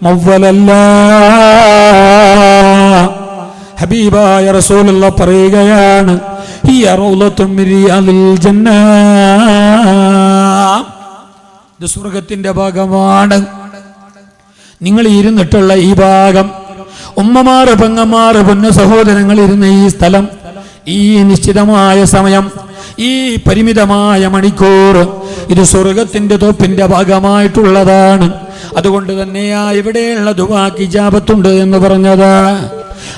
മവ്വലല്ല. ഹബീബായ റസൂലുള്ളാഹി പറയുകയാണ്, ഹിയ റൗളത്തും മിൻ റിയാദിൽ ജന്ന. ഇത് സ്വർഗ്ഗത്തിന്റെ ഭാഗമാണ്. നിങ്ങൾ ഇരുന്നിട്ടുള്ള ഈ ഭാഗം, ഉമ്മമാര്, പെങ്ങന്മാര്, പൊന്നു സഹോദരങ്ങൾ ഇരുന്ന ഈ സ്ഥലം, ഈ നിശ്ചിതമായ സമയം, ഈ പരിമിതമായ മണിക്കൂർ, ഇത് സ്വർഗത്തിന്റെ തോപ്പിന്റെ ഭാഗമായിട്ടുള്ളതാണ്. അതുകൊണ്ട് തന്നെയാ ഇവിടെയുള്ള ദുആക്ക് ഇജാബത്തുണ്ട് എന്ന് പറഞ്ഞത്.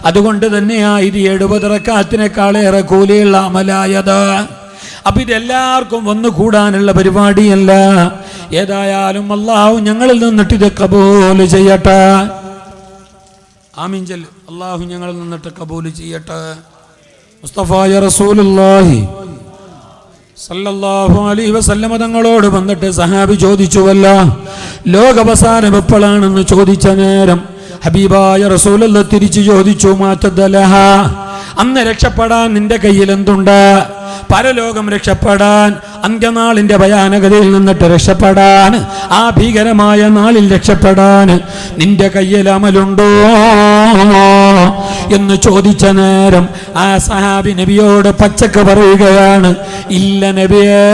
അതുകൊണ്ട് തന്നെയാ ഇത് 70 റക്അത്തിനേക്കാളേറെ കൂലിയുള്ള അമലായത്. അപ്പൊ ഇതെല്ലാവർക്കും വന്നു കൂടാനുള്ള പരിപാടിയല്ല. ഏതായാലും അല്ലാഹു ഞങ്ങളിൽ നിന്നിട്ട് ഇത് കബൂൽ ചെയ്യട്ടെ. ആമീൻ ചൊല്ല്. അല്ലാഹു ഞങ്ങളിൽ നിന്നിട്ട് കബൂൽ ചെയ്യട്ടെ. മുസ്തഫായ റസൂലുള്ളാഹി സല്ലല്ലാഹു അലൈഹി വസല്ലമ തങ്ങളോട് വന്നിട്ട് സഹാബി ചോദിച്ചുവല്ല, ലോകാവസാനം എപ്പോഴാണെന്ന് ചോദിച്ച നേരം ഹബീബായ റസൂലുള്ളാഹി തിരിച്ചു ചോദിച്ചു, മാതദലഹ, അന്ന് രക്ഷപ്പെടാൻ നിന്റെ കയ്യിൽ എന്തുണ്ട്? പരലോകം രക്ഷപ്പെടാൻ, അന്ത്യനാളിന്റെ ഭയാനകതയിൽ നിന്നിട്ട് രക്ഷപ്പെടാൻ, ആ ഭീകരമായ നാളിൽ രക്ഷപ്പെടാൻ നിന്റെ കയ്യിൽ അമലുണ്ടോ എന്ന് ചോദിച്ച നേരം ആ സഹാബി നബിയോട് പച്ചക്ക് പറയുകയാണ്, ഇല്ല നബിയേ,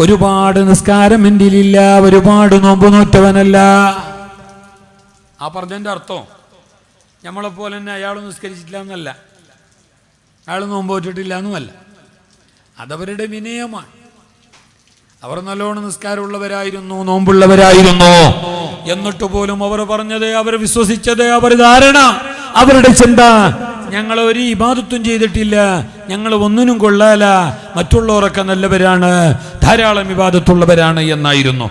ഒരുപാട് നിസ്കാരം എൻ്റെ ഇല്ല, ഒരുപാട് നോമ്പ് നോറ്റവനല്ല. ആ പറഞ്ഞതിൻ്റെ അർത്ഥം നമ്മളെപ്പോലെ തന്നെ അയാൾ നിസ്കരിച്ചിട്ടില്ല എന്നല്ല, അയാൾ നോമ്പ് നോറ്റിട്ടില്ല എന്നുമല്ല. അതവരുടെ വിനയമാണ്. അവർ നല്ലോണം നിസ്കാരമുള്ളവരായിരുന്നു, നോമ്പുള്ളവരായിരുന്നു. എന്നിട്ട് പോലും അവർ പറഞ്ഞത്, അവർ വിശ്വസിച്ചത്, അവർ ധാരണ, അവരുടെ ചിന്ത, ഞങ്ങൾ ഒരു ഇബാദത്തും ചെയ്തിട്ടില്ല, ഞങ്ങൾ ഒന്നിനും കൊള്ളാല, മറ്റുള്ളവരൊക്കെ നല്ലവരാണ്, ധാരാളം ഇബാദത്തുള്ളവരാണ് എന്നായിരുന്നു.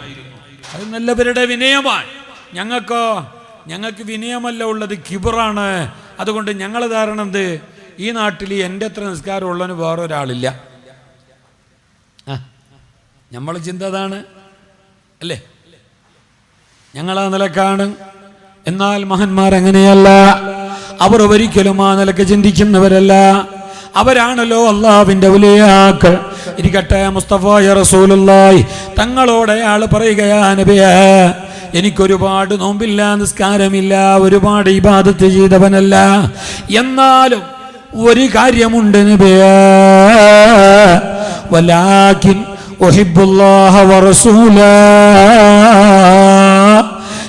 അത് നല്ലവരുടെ വിനയമാണ്. ഞങ്ങൾക്ക് വിനയമല്ല ഉള്ളത്, കിബറാണ്. അതുകൊണ്ട് ഞങ്ങൾ ധാരണ എന്ത്, ഈ നാട്ടിൽ എൻ്റെ അത്ര നിസ്കാരമുള്ളവന് വേറൊരാളില്ല. നമ്മൾ ചിന്ത അതാണ് അല്ലേ, ഞങ്ങളാ നിലക്കാണ്. എന്നാൽ മഹാന്മാർ അങ്ങനെയല്ല. അവർ ഒരിക്കലും ആ നിലക്ക് ചിന്തിക്കുന്നവരല്ല. അവരാണല്ലോ അള്ളാഹുവിന്റെ ഔലിയാക്കൾ. ഇരിക്കട്ടെ, മുസ്തഫായ റസൂലുള്ളാഹി തങ്ങളോട് അയാൾ പറയുകയാ, നബിയേ, എനിക്കൊരുപാട് നോമ്പില്ല, നിസ്കാരമില്ല, ഒരുപാട് ഇബാദത്ത് ചെയ്തവനല്ല, എന്നാലും ഒരു കാര്യമുണ്ട് നബിയേ, വലാകിൻ ഉഹിബ്ബുല്ലാഹ വറസൂലാ.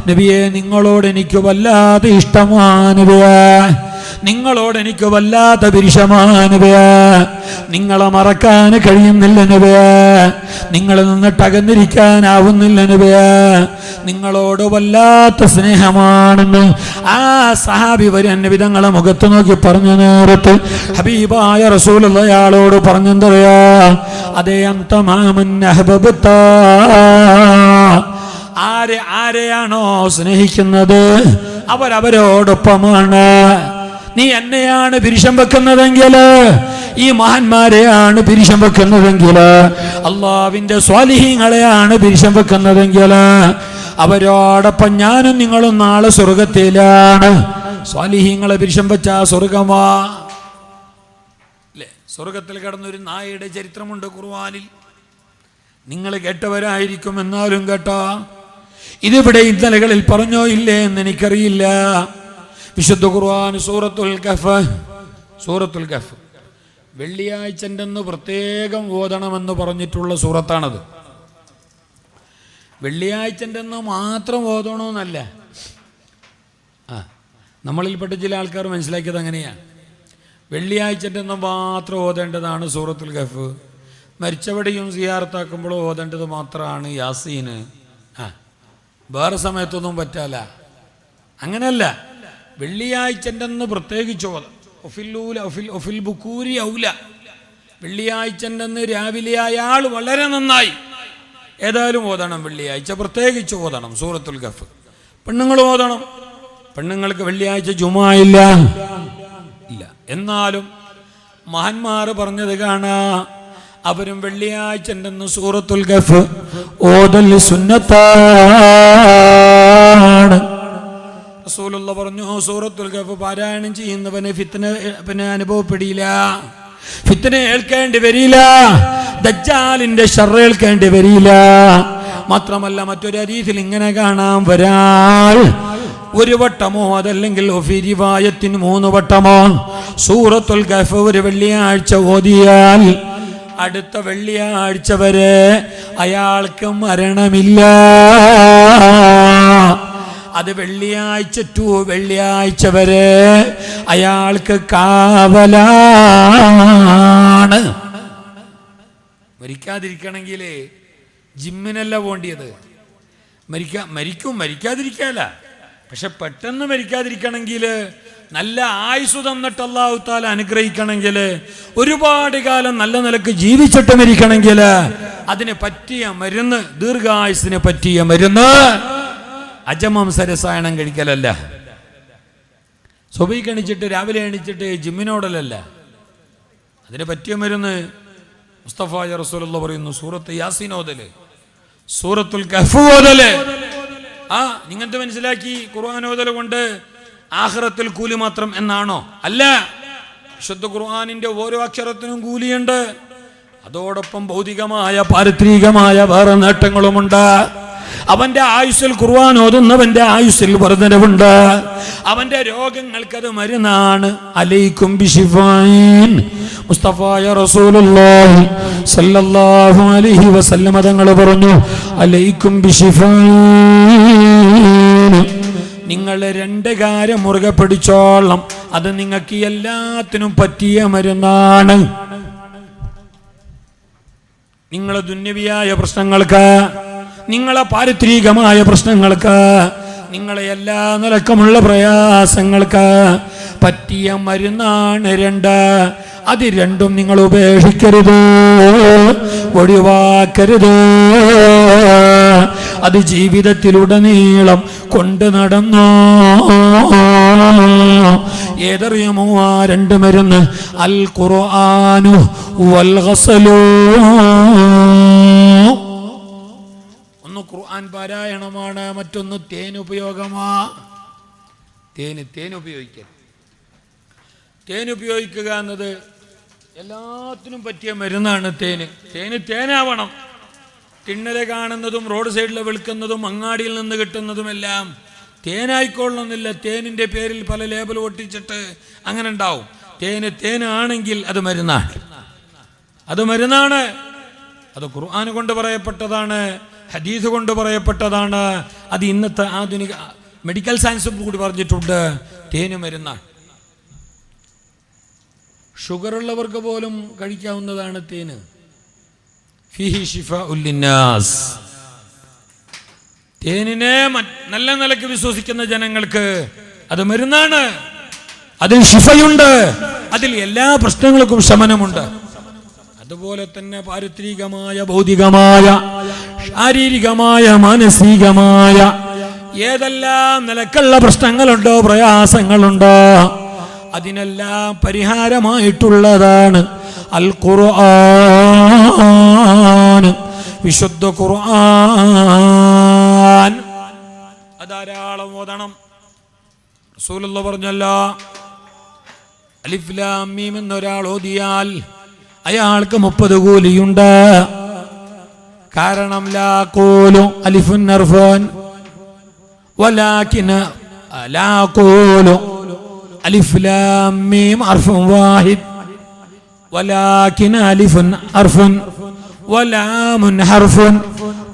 നബിയെ, നിങ്ങളോട് എനിക്ക് വല്ലാതെ ഇഷ്ടമാണ് നബിയേ, നിങ്ങളോട് എനിക്ക് വല്ലാത്ത വിരിശമാണ് നബിയേ, നിങ്ങളെ മറക്കാൻ കഴിയുന്നില്ല നബിയേ, നിങ്ങളിൽ നിന്നിട്ട് അകന്നിരിക്കാനാവുന്നില്ല നബിയേ, നിങ്ങളോട് വല്ലാത്ത സ്നേഹമാണെന്ന് ആ സഹാബി വരെ നബി തങ്ങളെ മുഖത്ത് നോക്കി പറഞ്ഞ നേരത്ത് ഹബീബായ റസൂലുള്ളാഹി അയാളോട് പറഞ്ഞെന്തറിയാ, അതേ അന്തമാമൻ അഹ്ബബ്ത, ആരെയാണോ സ്നേഹിക്കുന്നത് അവരവരോടൊപ്പമാണ്. നീ എന്നെയാണ് പിരിശം വെക്കുന്നതെങ്കിൽ, ഈ മഹാന്മാരെയാണ് പിരിശം വെക്കുന്നതെങ്കിൽ, അള്ളാഹുവിന്റെ സ്വാലിഹീങ്ങളെയാണ് പിരിശം വെക്കുന്നതെങ്കിൽ, അവരോടൊപ്പം ഞാനും നിങ്ങളും നാളെ സ്വർഗത്തിലാണ്. സ്വാലിഹീങ്ങളെ പിരിശം വെച്ചാ സ്വർഗമാ അല്ലേ? സ്വർഗത്തിൽ കിടന്നൊരു നായയുടെ ചരിത്രമുണ്ട് ഖുർആനിൽ. നിങ്ങൾ കേട്ടവരായിരിക്കും, എന്നാലും കേട്ടോ, ഇതിവിടെ ഇന്നലകളിൽ പറഞ്ഞോ ഇല്ലേ എന്ന് എനിക്കറിയില്ല. വിശുദ്ധ ഖുർആൻ സൂറത്തുൽ കഹ്ഫ് വെള്ളിയാഴ്ചൻ്റെന്ന് പ്രത്യേകം ഓതണമെന്ന് പറഞ്ഞിട്ടുള്ള സൂറത്താണത്. വെള്ളിയാഴ്ചൻ്റെന്ന് മാത്രം ഓതണമെന്നല്ല. നമ്മളിൽപ്പെട്ട ചില ആൾക്കാർ മനസ്സിലാക്കിയത് അങ്ങനെയാണ്. വെള്ളിയാഴ്ചൻ്റെന്ന് മാത്രം ഓതേണ്ടതാണ് സൂറത്തുൽ കഹ്ഫ്. മരിച്ചവടെയും സിയാറത്താക്കുമ്പോഴും ഓതേണ്ടത് മാത്രമാണ് യാസീന്. വേറെ സമയത്തൊന്നും പറ്റാല. അങ്ങനെയല്ല, വെള്ളിയാഴ്ചൻ്റെന്ന് പ്രത്യേകിച്ച് ഓതാം. ഒഫിൽ ബുക്കൂരി ഔല, വെള്ളിയാഴ്ചൻ്റെന്ന് രാവിലെ ആയാൾ വളരെ നന്നായി. ഏതായാലും ഓതണം, വെള്ളിയാഴ്ച പ്രത്യേകിച്ച് ഓതണം സൂറത്തുൽ കഹ്ഫ്. പെണ്ണുങ്ങൾ ഓതണം. പെണ്ണുങ്ങൾക്ക് വെള്ളിയാഴ്ച ജുമാ ഇല്ല. എന്നാലും മഹാന്മാർ പറഞ്ഞത് കാണാ, അവരും വെള്ളിയാഴ്ചൻ്റെന്ന് സൂറത്തുൽ കഹ്ഫ് ഓതൽ സുന്നത്താണ്. റസൂലുള്ളാഹി പറഞ്ഞു, സൂറത്തുൽ കഹ്ഫ് പാരായണം ചെയ്യുന്നവന് ഫിത്ന അനുഭവപ്പെടില്ല, ഫിത്ന ഏൽക്കേണ്ടി വരില്ല, ദജ്ജാലിന്റെ ശർറ് ഏൽക്കേണ്ടി വരില്ല. മാത്രമല്ല മറ്റൊരു ഹദീസിൽ ഇങ്ങനെ കാണാം, ഒരാൾ ഒരു വട്ടമോ അതല്ലെങ്കിൽ ഫിരിവായത്തിന് 3 വട്ടമോ സൂറത്തുൽ കഹ്ഫ് ഒരു വെള്ളിയാഴ്ച ഓതിയാൽ അടുത്ത വെള്ളിയാഴ്ച വരെ അയാൾക്ക് മരണമില്ല. അത് വെള്ളിയാഴ്ച ടു വെള്ളിയാഴ്ച വരെ അയാൾക്ക് കാവലാണ്. മരിക്കാതിരിക്കണമെങ്കിൽ ജിമ്മിനല്ല പോണ്ടിയത്. മരിക്കാതിരിക്കാല. പക്ഷെ പെട്ടെന്ന് മരിക്കാതിരിക്കണമെങ്കിൽ, നല്ല ആയുസ് തന്നിട്ട് അല്ലാഹു തആല അനുഗ്രഹിക്കണമെങ്കിൽ, ഒരുപാട് കാലം നല്ല നിലക്ക് ജീവിച്ചിട്ട് മരിക്കണമെങ്കിൽ അതിന് പറ്റിയ മരുന്ന്, ദീർഘായുസിന് പറ്റിയ മരുന്ന് അജമാംസ രസായനം കഴിക്കലല്ല. സുബഹിക്ക് എണീച്ചിട്ട് രാവിലെ എണീച്ചിട്ട് ജിമ്മിനോടലല്ല. അതിന് പറ്റിയ മരുന്ന് മുസ്തഫ റസൂലുള്ളാഹി പറയുന്നു, സൂറത്ത് യാസീൻ ഓതല്, സൂറത്തുൽ കഹ്ഫ് ഓതല്. നിങ്ങന്ത് മനസ്സിലാക്കി ഖുർആൻ ഓതല് കൊണ്ട് ആഖിറത്തിൽ കൂലി മാത്രം എന്നാണോ? അല്ല, വിശുദ്ധ ഖുർആനിന്റെ ഓരോ അക്ഷരത്തിനും കൂലിയുണ്ട്. അതോടൊപ്പം ഭൗതികമായ പാരിത്രികമായ വേറെ നേട്ടങ്ങളുമുണ്ട്. അവന്റെ ആയുസ്സിൽ ഖുർആൻ ഓതുന്നവന്റെ ആയുസ്സിൽ വർധനവുണ്ട്. അവന്റെ രോഗങ്ങൾക്കത് മരുന്നാണ്. അലൈക്കും ബിശിഫായിൻ മുസ്തഫായ റസൂലുള്ളാഹി സല്ലല്ലാഹു അലൈഹി വസല്ലം തങ്ങൾ പറഞ്ഞു, അലൈക്കും ബിശിഫായിൻ, നിങ്ങൾ 2 കാര്യം മുറുകെ പിടിച്ചോളണം. അത് നിങ്ങൾക്ക് എല്ലാത്തിനും പറ്റിയ മരുന്നാണ്. നിങ്ങളെ ദുന്യവിയായ പ്രശ്നങ്ങൾക്ക്, നിങ്ങളെ പാരിത്രികമായ പ്രശ്നങ്ങൾക്ക്, നിങ്ങളെ എല്ലാ നിലക്കുമുള്ള പ്രയാസങ്ങൾക്ക് പറ്റിയ മരുന്നാണ് 2. അത് 2ഉം നിങ്ങൾ ഉപേക്ഷിക്കരുത്, ഒഴിവാക്കരുത്. അത് ജീവിതത്തിലുടനീളം കൊണ്ട് നടന്നോ. ഏതറിയുമോ ആ 2 മരുന്ന്? അൽ ഖുർആനു വൽ ഗസ്ലു. ഒന്ന് ഖുർആൻ പാരായണമാണ്, മറ്റൊന്ന് തേൻ ഉപയോഗമാ. തേൻ ഉപയോഗിക്കുക. തേൻ ഉപയോഗിക്കുക എന്നത് എല്ലാത്തിനും പറ്റിയ മരുന്നാണ്. തേനാവണം. തിണ്ണല് കാണുന്നതും റോഡ് സൈഡിൽ വിൽക്കുന്നതും അങ്ങാടിയിൽ നിന്ന് കിട്ടുന്നതുമെല്ലാം തേനായിക്കൊള്ളുന്നില്ല. തേനിൻ്റെ പേരിൽ പല ലേബൽ ഒട്ടിച്ചിട്ട് അങ്ങനെ ഉണ്ടാവും. തേനാണെങ്കിൽ അത് മരുന്നാണ്. അത് ഖുർആൻ കൊണ്ട് പറയപ്പെട്ടതാണ്, ഹദീസ് കൊണ്ട് പറയപ്പെട്ടതാണ്. അത് ഇന്നത്തെ ആധുനിക മെഡിക്കൽ സയൻസും കൂടി പറഞ്ഞിട്ടുണ്ട്. തേന് മരുന്നാണ്. ഷുഗറുള്ളവർക്ക് പോലും കഴിക്കാവുന്നതാണ് തേന്. ഫീഹി ശിഫാഉൽ ലിന്നാസ്. തേനിനെ നല്ല നിലയ്ക്ക് വിശ്വസിക്കുന്ന ജനങ്ങൾക്ക് അത് മരുന്നാണ്. അതിൽ ശിഫയുണ്ട്. അതിൽ എല്ലാ പ്രശ്നങ്ങൾക്കും ശമനമുണ്ട്. അതുപോലെ തന്നെ പാരിത്രികമായ, ഭൗതികമായ, ശാരീരികമായ, മാനസികമായ ഏതെല്ലാം നിലക്കുള്ള പ്രശ്നങ്ങളുണ്ടോ, പ്രയാസങ്ങളുണ്ടോ, അതിനെല്ലാം പരിഹാരമായിട്ടുള്ളതാണ് അൽ ഖുർആൻ, വിശുദ്ധ ഖുർആൻ. അധാരാളം ഓതണം. റസൂലുള്ളാഹി പറഞ്ഞല്ലോ, അലിഫ് ലാം മീം എന്നൊരാൾ ഓതിയാൽ അയാൾക്ക് 30 കൂലിയുണ്ട്. കാരണം ലാ ഖൂലു അലിഫുൻ ഹർഫുൻ വലാകിന ലാ ഖൂലു അലിഫ് ലാം മീം ഹർഫുൻ വാഹിദ് വലാകിന അലിഫുൻ ഹർഫുൻ വലാമുൻ ഹർഫുൻ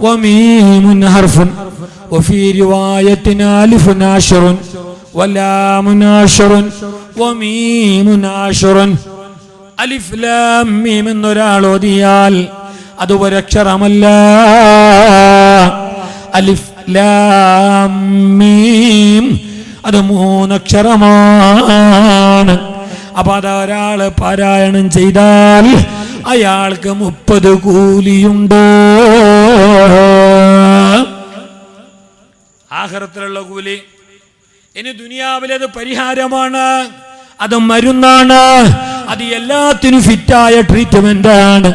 വമീമുൻ ഹർഫുൻ വഫീ റിവായത്തിന അലിഫുൻ ആശറുൻ വലാമുൻ ആശറുൻ വമീമുൻ ആശറുൻ. അലിഫ് ലാം മീം എന്നൊരാൾ ഓതിയാൽ അത് ഒരക്ഷരമല്ല. അലിഫ് ലാം മീം അത് 3 അക്ഷരമാണ്. അപ്പൊ അതൊരാൾ പാരായണം ചെയ്താൽ അയാൾക്ക് 30 കൂലിയുണ്ട്. ആഖിറത്തിലുള്ള കൂലി. ഇനി ദുനിയാവിലേത് പരിഹാരമാണ്, അത് മരുന്നാണ്. അത് എല്ലാത്തിനും ഫിറ്റായ ട്രീറ്റ്മെന്റ് ആണ്,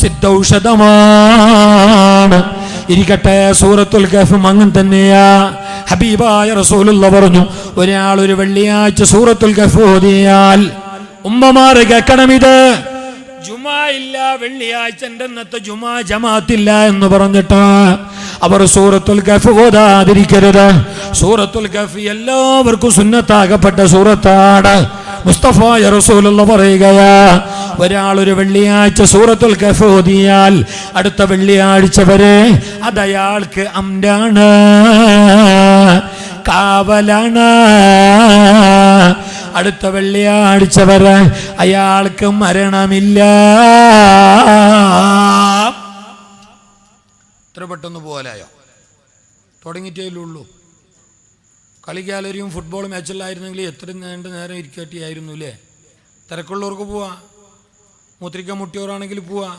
സിദ്ധൌഷധമാണ്. ഇരിക്കട്ടെ, സൂറത്തുൽ കഹ്ഫ് അങ്ങനെ തന്നെയാ. ഹബീബായ റസൂലുള്ളാഹി പറഞ്ഞു, ഒരാൾ ഒരു വെള്ളിയാഴ്ച സൂറത്തുൽ കഹ്ഫ് ഓതിയാൽ, ഉമ്മമാരെ കേൾക്കണമിത്, ജുമാ ഇല്ല വെള്ളിയാഴ്ച, എൻ്റെ ഇന്നത്തെ ജുമാ ജമാഅത്തില്ല എന്ന് പറഞ്ഞിട്ട് അവർ സൂറത്തുൽ കഹ്ഫ് ഓതാതിരിക്കരുത്. സൂറത്തുൽ കഹ്ഫ് എല്ലാവർക്കും സുന്നത്താകപ്പെട്ട സൂറത്താണ്. മുസ്തഫായ റസൂലുള്ളാഹി പറയുകയാ, ഒരാൾ ഒരു വെള്ളിയാഴ്ച സൂറത്തുൽ കഹ്ഫ് ഓതിയാൽ അടുത്ത വെള്ളിയാഴ്ച വരെ അതയാൾക്ക് അംരാണ്, കാവലാണ്. അടുത്ത വെള്ളിയാഴ്ച വരെ അയാൾക്ക് മരണമില്ല. ഇത്ര പെട്ടെന്ന് പോലായോ? തുടങ്ങിയിട്ടേയുള്ളൂ. കളി ഗാലറിയും ഫുട്ബോൾ മാച്ചെല്ലായിരുന്നെങ്കിൽ എത്ര നീണ്ട നേരം ഇരിക്കട്ടിയായിരുന്നു അല്ലേ? തിരക്കുള്ളവർക്ക് പോവാ, മൂത്രിക്ക മുട്ടിയവരാണെങ്കിൽ പോവാ,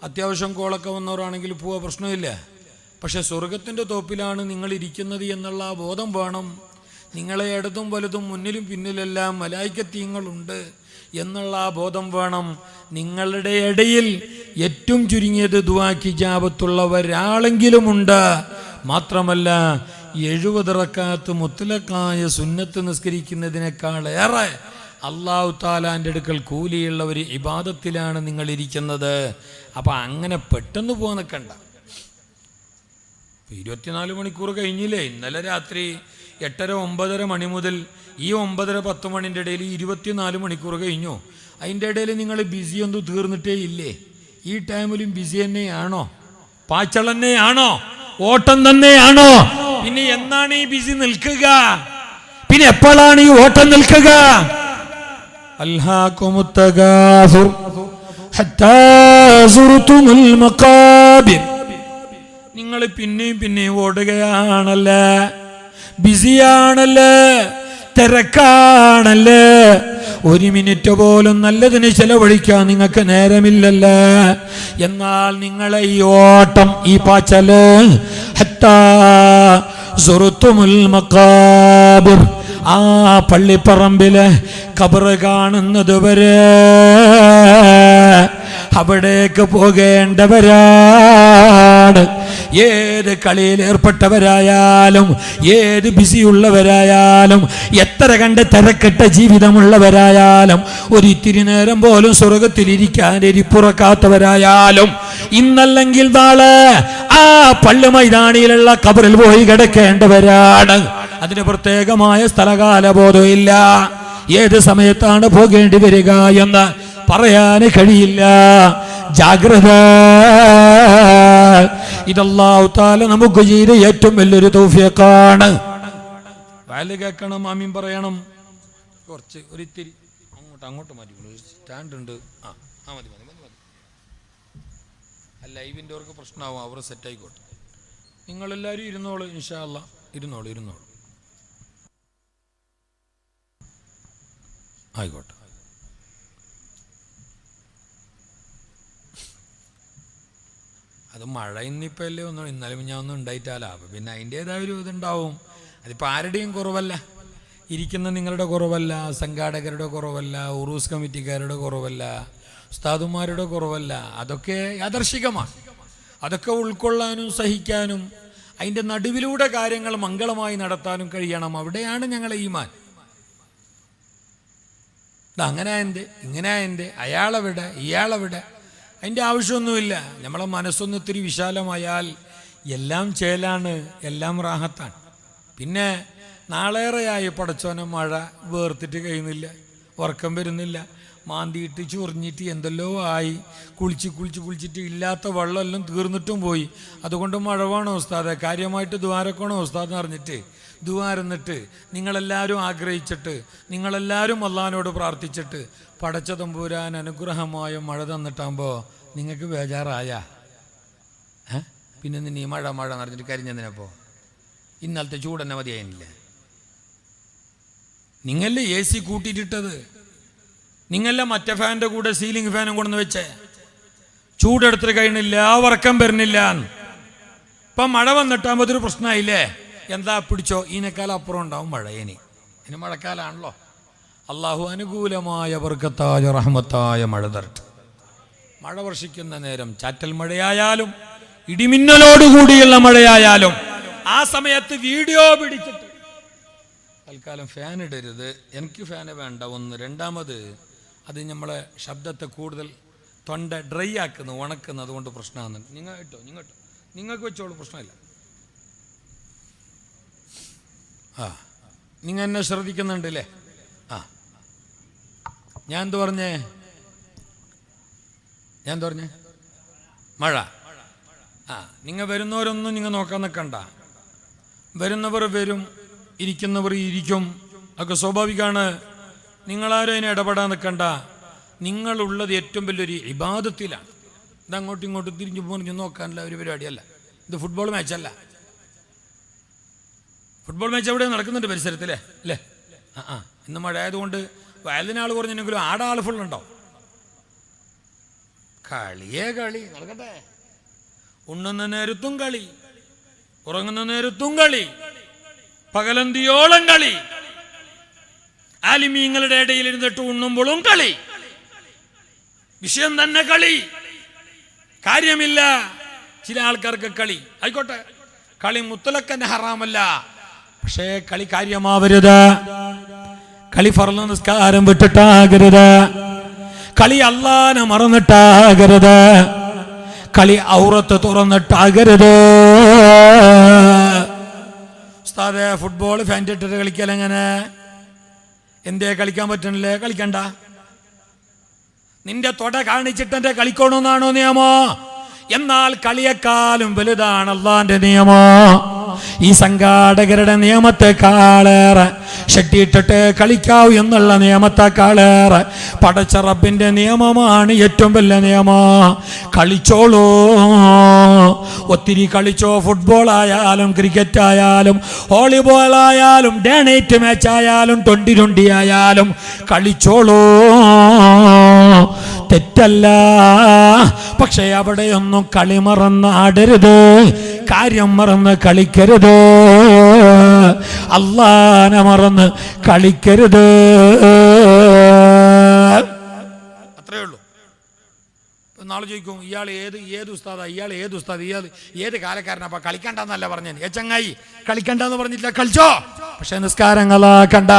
അത്യാവശ്യം കോളൊക്കെ വന്നവരാണെങ്കിൽ പോവാ, പ്രശ്നമില്ല. പക്ഷെ സ്വർഗത്തിൻ്റെ തോപ്പിലാണ് നിങ്ങൾ ഇരിക്കുന്നത് എന്നുള്ള ആ ബോധം വേണം. നിങ്ങളെ ഇടതും വലുതും മുന്നിലും പിന്നിലെല്ലാം മലായിക്കത്തീങ്ങളുണ്ട് എന്നുള്ള ആ ബോധം വേണം. നിങ്ങളുടെ ഇടയിൽ ഏറ്റവും ചുരുങ്ങിയത് ദുആക്ക് ഇജാബത്തുള്ള ഒരാളെങ്കിലുമുണ്ട്. മാത്രമല്ല 70 റക്അത്ത് മുത്ലഖായ സുന്നത്ത് നിസ്കരിക്കുന്നതിനേക്കാളേറെ അല്ലാഹു തആലാന്റെ അടുക്കൽ കൂലിയുള്ള ഒരു ഇബാദത്തിലാണ് നിങ്ങൾ ഇരിക്കുന്നത്. അപ്പം അങ്ങനെ പെട്ടെന്ന് പോകാൻ നിൽക്കണ്ട. 24 മണിക്കൂർ കഴിഞ്ഞില്ലേ? ഇന്നലെ രാത്രി 8:30-9:30 മണി മുതൽ ഈ 9:30-10 മണിൻ്റെ ഇടയിൽ 24 മണിക്കൂർ കഴിഞ്ഞു. അതിൻ്റെ ഇടയിൽ നിങ്ങൾ ബിസി ഒന്നും തീർന്നിട്ടേ ഇല്ലേ? ഈ ടൈമിലും ബിസി തന്നെയാണോ? പാച്ചൾ തന്നെയാണോ? ഓട്ടം തന്നെയാണോ? പിന്നെ എന്നാണ് ഈ ബിസി നിൽക്കുക? പിന്നെ എപ്പോഴാണ് ഈ ഓട്ടം നിൽക്കുക? അൽഹാകുമുത് തകാസുർ ഹത്താ സുർതുമുൽ മഖാബിർ. നിങ്ങൾ പിന്നെയും ഓടുകയാണല്ലേ, ബിസിയാണല്ലേ, തിരക്കാണല്ലേ. 1 മിനിറ്റ് പോലും നല്ലതിന് ചെലവഴിക്കാൻ നിങ്ങൾക്ക് നേരമില്ലല്ലേ. എന്നാൽ നിങ്ങളെ ഈ ഓട്ടം, ഈ പാച്ചല്, ഹത്താ സുർതുമുൽ മഖാബിർ, ആ പള്ളിപ്പറമ്പിലെ ഖബർ കാണുന്നത് വരെ അവിടേക്ക് പോകേണ്ടവരാണ്. ഏത് കളിയിൽ ഏർപ്പെട്ടവരായാലും, ഏത് ബിസിയുള്ളവരായാലും, എത്ര കണ്ട് തിരക്കിട്ട ജീവിതമുള്ളവരായാലും, ഒരിത്തിരി നേരം പോലും സ്വർഗത്തിലിരിക്കാൻ എരിപ്പുറക്കാത്തവരായാലും ഇന്നല്ലെങ്കിൽ നാളെ ആ പള്ളി മൈതാനിയിലുള്ള ഖബറിൽ പോയി കിടക്കേണ്ടവരാണ്. അതിന് പ്രത്യേകമായ സ്ഥലകാലബോധമില്ല. ഏത് സമയത്താണ് പോകേണ്ടി വരിക എന്ന് പറയാൻ കഴിയില്ല. ജാഗ്രത. ഇതല്ലാഹു തആല നമുക്ക് ചെയ്ത ഏറ്റവും വലിയൊരു തൗഫീഖാണ്. വാല് കേൾക്കണം, ആമീൻ പറയണം. കുറച്ച് ഒരിത്തിരി അങ്ങോട്ട് മാറ്റി സ്റ്റാൻഡ് ഉണ്ട്. മതി. ലൈവിൻ്റെ അവർക്ക് പ്രശ്നമാവും, അവർ സെറ്റായിക്കോട്ടെ. നിങ്ങളെല്ലാവരും ഇരുന്നോളൂ, ഇൻഷാ അല്ലാഹ്. ഇരുന്നോളൂ. ആയിക്കോട്ടെ. അത് മഴ ഇന്നിപ്പോൾ അല്ലേ ഒന്നും, ഇന്നലെ ഞാൻ ഒന്നും ഉണ്ടായിട്ടാലാ. അപ്പം പിന്നെ അതിൻ്റേതായ ഒരു ഇതുണ്ടാവും. അതിപ്പോൾ ആരുടെയും കുറവല്ല, ഇരിക്കുന്ന നിങ്ങളുടെ കുറവല്ല, സംഘാടകരുടെ കുറവല്ല, ഉറൂസ് കമ്മിറ്റിക്കാരുടെ കുറവല്ല, ഉസ്താദുമാരുടെ കുറവല്ല. അതൊക്കെ യാദർശികമാണ്. അതൊക്കെ ഉൾക്കൊള്ളാനും സഹിക്കാനും അതിൻ്റെ നടുവിലൂടെ കാര്യങ്ങൾ മംഗളമായി നടത്താനും കഴിയണം. അവിടെയാണ് ഞങ്ങളെ ഈമാൻ. അങ്ങനെ ഇങ്ങനെ അയാളെവിടെ, ഇയാളെവിടെ, അതിൻ്റെ ആവശ്യമൊന്നുമില്ല. നമ്മളെ മനസ്സൊന്ന് ഇത്തിരി വിശാലമായാൽ എല്ലാം ചേലാണ്, എല്ലാം റാഹത്താണ്. പിന്നെ നാളേറെയായി പടച്ചോനെ മഴ വേർത്തിട്ട് കഴിയുന്നില്ല, ഉറക്കം വരുന്നില്ല, മാന്തിയിട്ട് ചൊറിഞ്ഞിട്ട് എന്തെല്ലോ ആയി, കുളിച്ചിട്ട് ഇല്ലാത്ത വെള്ളമെല്ലാം തീർന്നിട്ടും പോയി. അതുകൊണ്ട് മഴ വേണോ ഉസ്താദെ, കാര്യമായിട്ട് ദ്വാരക്കണോ ഉസ്താദ് എന്ന് പറഞ്ഞിട്ട് ദ്വാരന്നിട്ട് നിങ്ങളെല്ലാവരും ആഗ്രഹിച്ചിട്ട്, നിങ്ങളെല്ലാവരും അള്ളാഹിനോട് പ്രാർത്ഥിച്ചിട്ട് പടച്ച തമ്പുരാൻ അനുഗ്രഹമായ മഴ തന്നിട്ടാകുമ്പോൾ നിങ്ങൾക്ക് ബേജാറായ പിന്നെ നീ മഴ നടന്നിട്ട് കരിഞ്ഞതിനപ്പോൾ ഇന്നലത്തെ ചൂടെന്നെ മതിയായില്ലേ? നിങ്ങളല്ലേ AC കൂട്ടിയിട്ടിട്ടത്? നിങ്ങളല്ലേ മറ്റേ ഫാനിൻ്റെ കൂടെ സീലിംഗ് ഫാനും കൊണ്ടുവന്ന് വെച്ചേ? ചൂടെടുത്തിട്ട് കഴിയണില്ല, ഉറക്കം വരുന്നില്ല. ഇപ്പം മഴ വന്നിട്ടാകുമ്പോൾ അതൊരു പ്രശ്നമായില്ലേ? എന്താ പിടിച്ചോ, ഇതിനേക്കാളും അപ്പുറം ഉണ്ടാവും മഴ. ഇനി മഴക്കാലാണല്ലോ. അള്ളാഹു അനുകൂലമായ ബർക്കത്തായ റഹ്മത്തായ മഴ തരട്ടെ. മഴ വർഷിക്കുന്ന നേരം ചാറ്റൽ മഴയായാലും ഇടിമിന്നലോടുകൂടിയുള്ള മഴയായാലും ആ സമയത്ത് വീഡിയോ പിടിച്ചിട്ട് തൽക്കാലം ഫാൻ ഇടരുത്. എനിക്ക് ഫാന് വേണ്ട, ഒന്ന്. രണ്ടാമത് അത് നമ്മളെ ശബ്ദത്തെ കൂടുതൽ തൊണ്ട ഡ്രൈ ആക്കുന്നു, ഉണക്കുന്നു. അതുകൊണ്ട് പ്രശ്നമാണ്. നിങ്ങൾക്ക് വെച്ചോളൂ, പ്രശ്നമില്ല. ആ, നിങ്ങൾ എന്നെ ശ്രദ്ധിക്കുന്നുണ്ടല്ലേ? ആ, ഞാൻ എന്തു പറഞ്ഞേ? മഴ. ആ, നിങ്ങൾ വരുന്നവരൊന്നും നിങ്ങൾ നോക്കാൻ നിൽക്കണ്ട. വരുന്നവർ വരും, ഇരിക്കുന്നവർ ഇരിക്കും, ഒക്കെ സ്വാഭാവികമാണ്. നിങ്ങളാരും അതിനെ ഇടപെടാൻ നിൽക്കണ്ട. നിങ്ങളുള്ളത് ഏറ്റവും വലിയൊരു ഇബാദത്തിലാണ്. ഇത് അങ്ങോട്ടും ഇങ്ങോട്ടും തിരിഞ്ഞു പോറിഞ്ഞു നോക്കാനുള്ള ഒരു പരിപാടിയല്ല. ഇത് ഫുട്ബോൾ മാച്ചല്ല. ഫുട്ബോൾ മാച്ച് എവിടെ നടക്കുന്നുണ്ട് പരിസരത്തില്ലേ അല്ലേ? ആ, ഇന്ന് മഴ ആയതുകൊണ്ട് വയലിനാൾ കുറഞ്ഞെങ്കിലും ആടെ ആൾ ഫുള്ളുണ്ടോ? കളിയേ കളി നടക്കട്ടെ. ഉണ്ണുന്ന നേരത്തും കളി, ഉറങ്ങുന്ന നേരത്തും കളി, പകലന്തിയോളം കളി, ആലിമീങ്ങളുടെ ഇടയിൽ ഇരുന്നിട്ട് ഉണ്ണുമ്പോഴും കളി. വിഷയം തന്നെ കളി, കാര്യമില്ല. ചില ആൾക്കാർക്ക് കളി ആയിക്കോട്ടെ, കളി മുത്തലക്കന്നെ ഹറാമല്ല, പക്ഷേ കളി കാര്യമാവരുത്. കളി ഫർള് നിസ്കാരം വിട്ടിട്ടാകരുത്, കളി അല്ലാഹനെ മറന്നിട്ടാകരുത്, കളി ഔറത്ത് തുറന്നിട്ടാകരുത്. ഉസ്താദേ, ഫുട്ബോൾ ഫാൻറ് ഇട്ടിട്ട് കളിക്കലെങ്ങനെ? എന്തേ കളിക്കാൻ പറ്റണില്ലേ? കളിക്കണ്ട. നിന്റെ തൊട കാണിച്ചിട്ടെന്റെ കളിക്കണമെന്നാണോ നിയമം? എന്നാൽ കളിയെക്കാളും വലുതാണ് അള്ളാന്റെ നിയമം. ഈ സംഘാടകരുടെ നിയമത്തെക്കാളേറെ ഷെട്ടിയിട്ടിട്ട് കളിക്കാവൂ എന്നുള്ള നിയമത്തെക്കാളേറെ പടച്ച റബ്ബിന്റെ നിയമമാണ് ഏറ്റവും വലിയ നിയമം. കളിച്ചോളൂ, ഒത്തിരി കളിച്ചോ. ഫുട്ബോൾ ആയാലും ക്രിക്കറ്റ് ആയാലും വോളിബോൾ ആയാലും ഡേ നൈറ്റ് മാച്ച് ആയാലും 20-20 ആയാലും കളിച്ചോളൂ, തെറ്റല്ല. പക്ഷെ അവിടെയൊന്നും കളി മറന്ന് ആടരുത്, കാര്യം മറന്ന് കളിക്കരുത്, അല്ലാഹനെ മറന്ന് കളിക്കരുത്. അത്രേ ഉള്ളൂ. നാളെ ചോദിക്കും, ഇയാൾ ഏത് ഉസ്താദാ, ഇയാൾ ഏത് കാലക്കാരനാ? കളിക്കണ്ടെന്നല്ല പറഞ്ഞത്. ചങ്ങായി, കളിക്കണ്ടെന്ന് പറഞ്ഞിട്ടില്ല, കളിച്ചോ. പക്ഷെ നിസ്കാരങ്ങളാക്കണ്ട,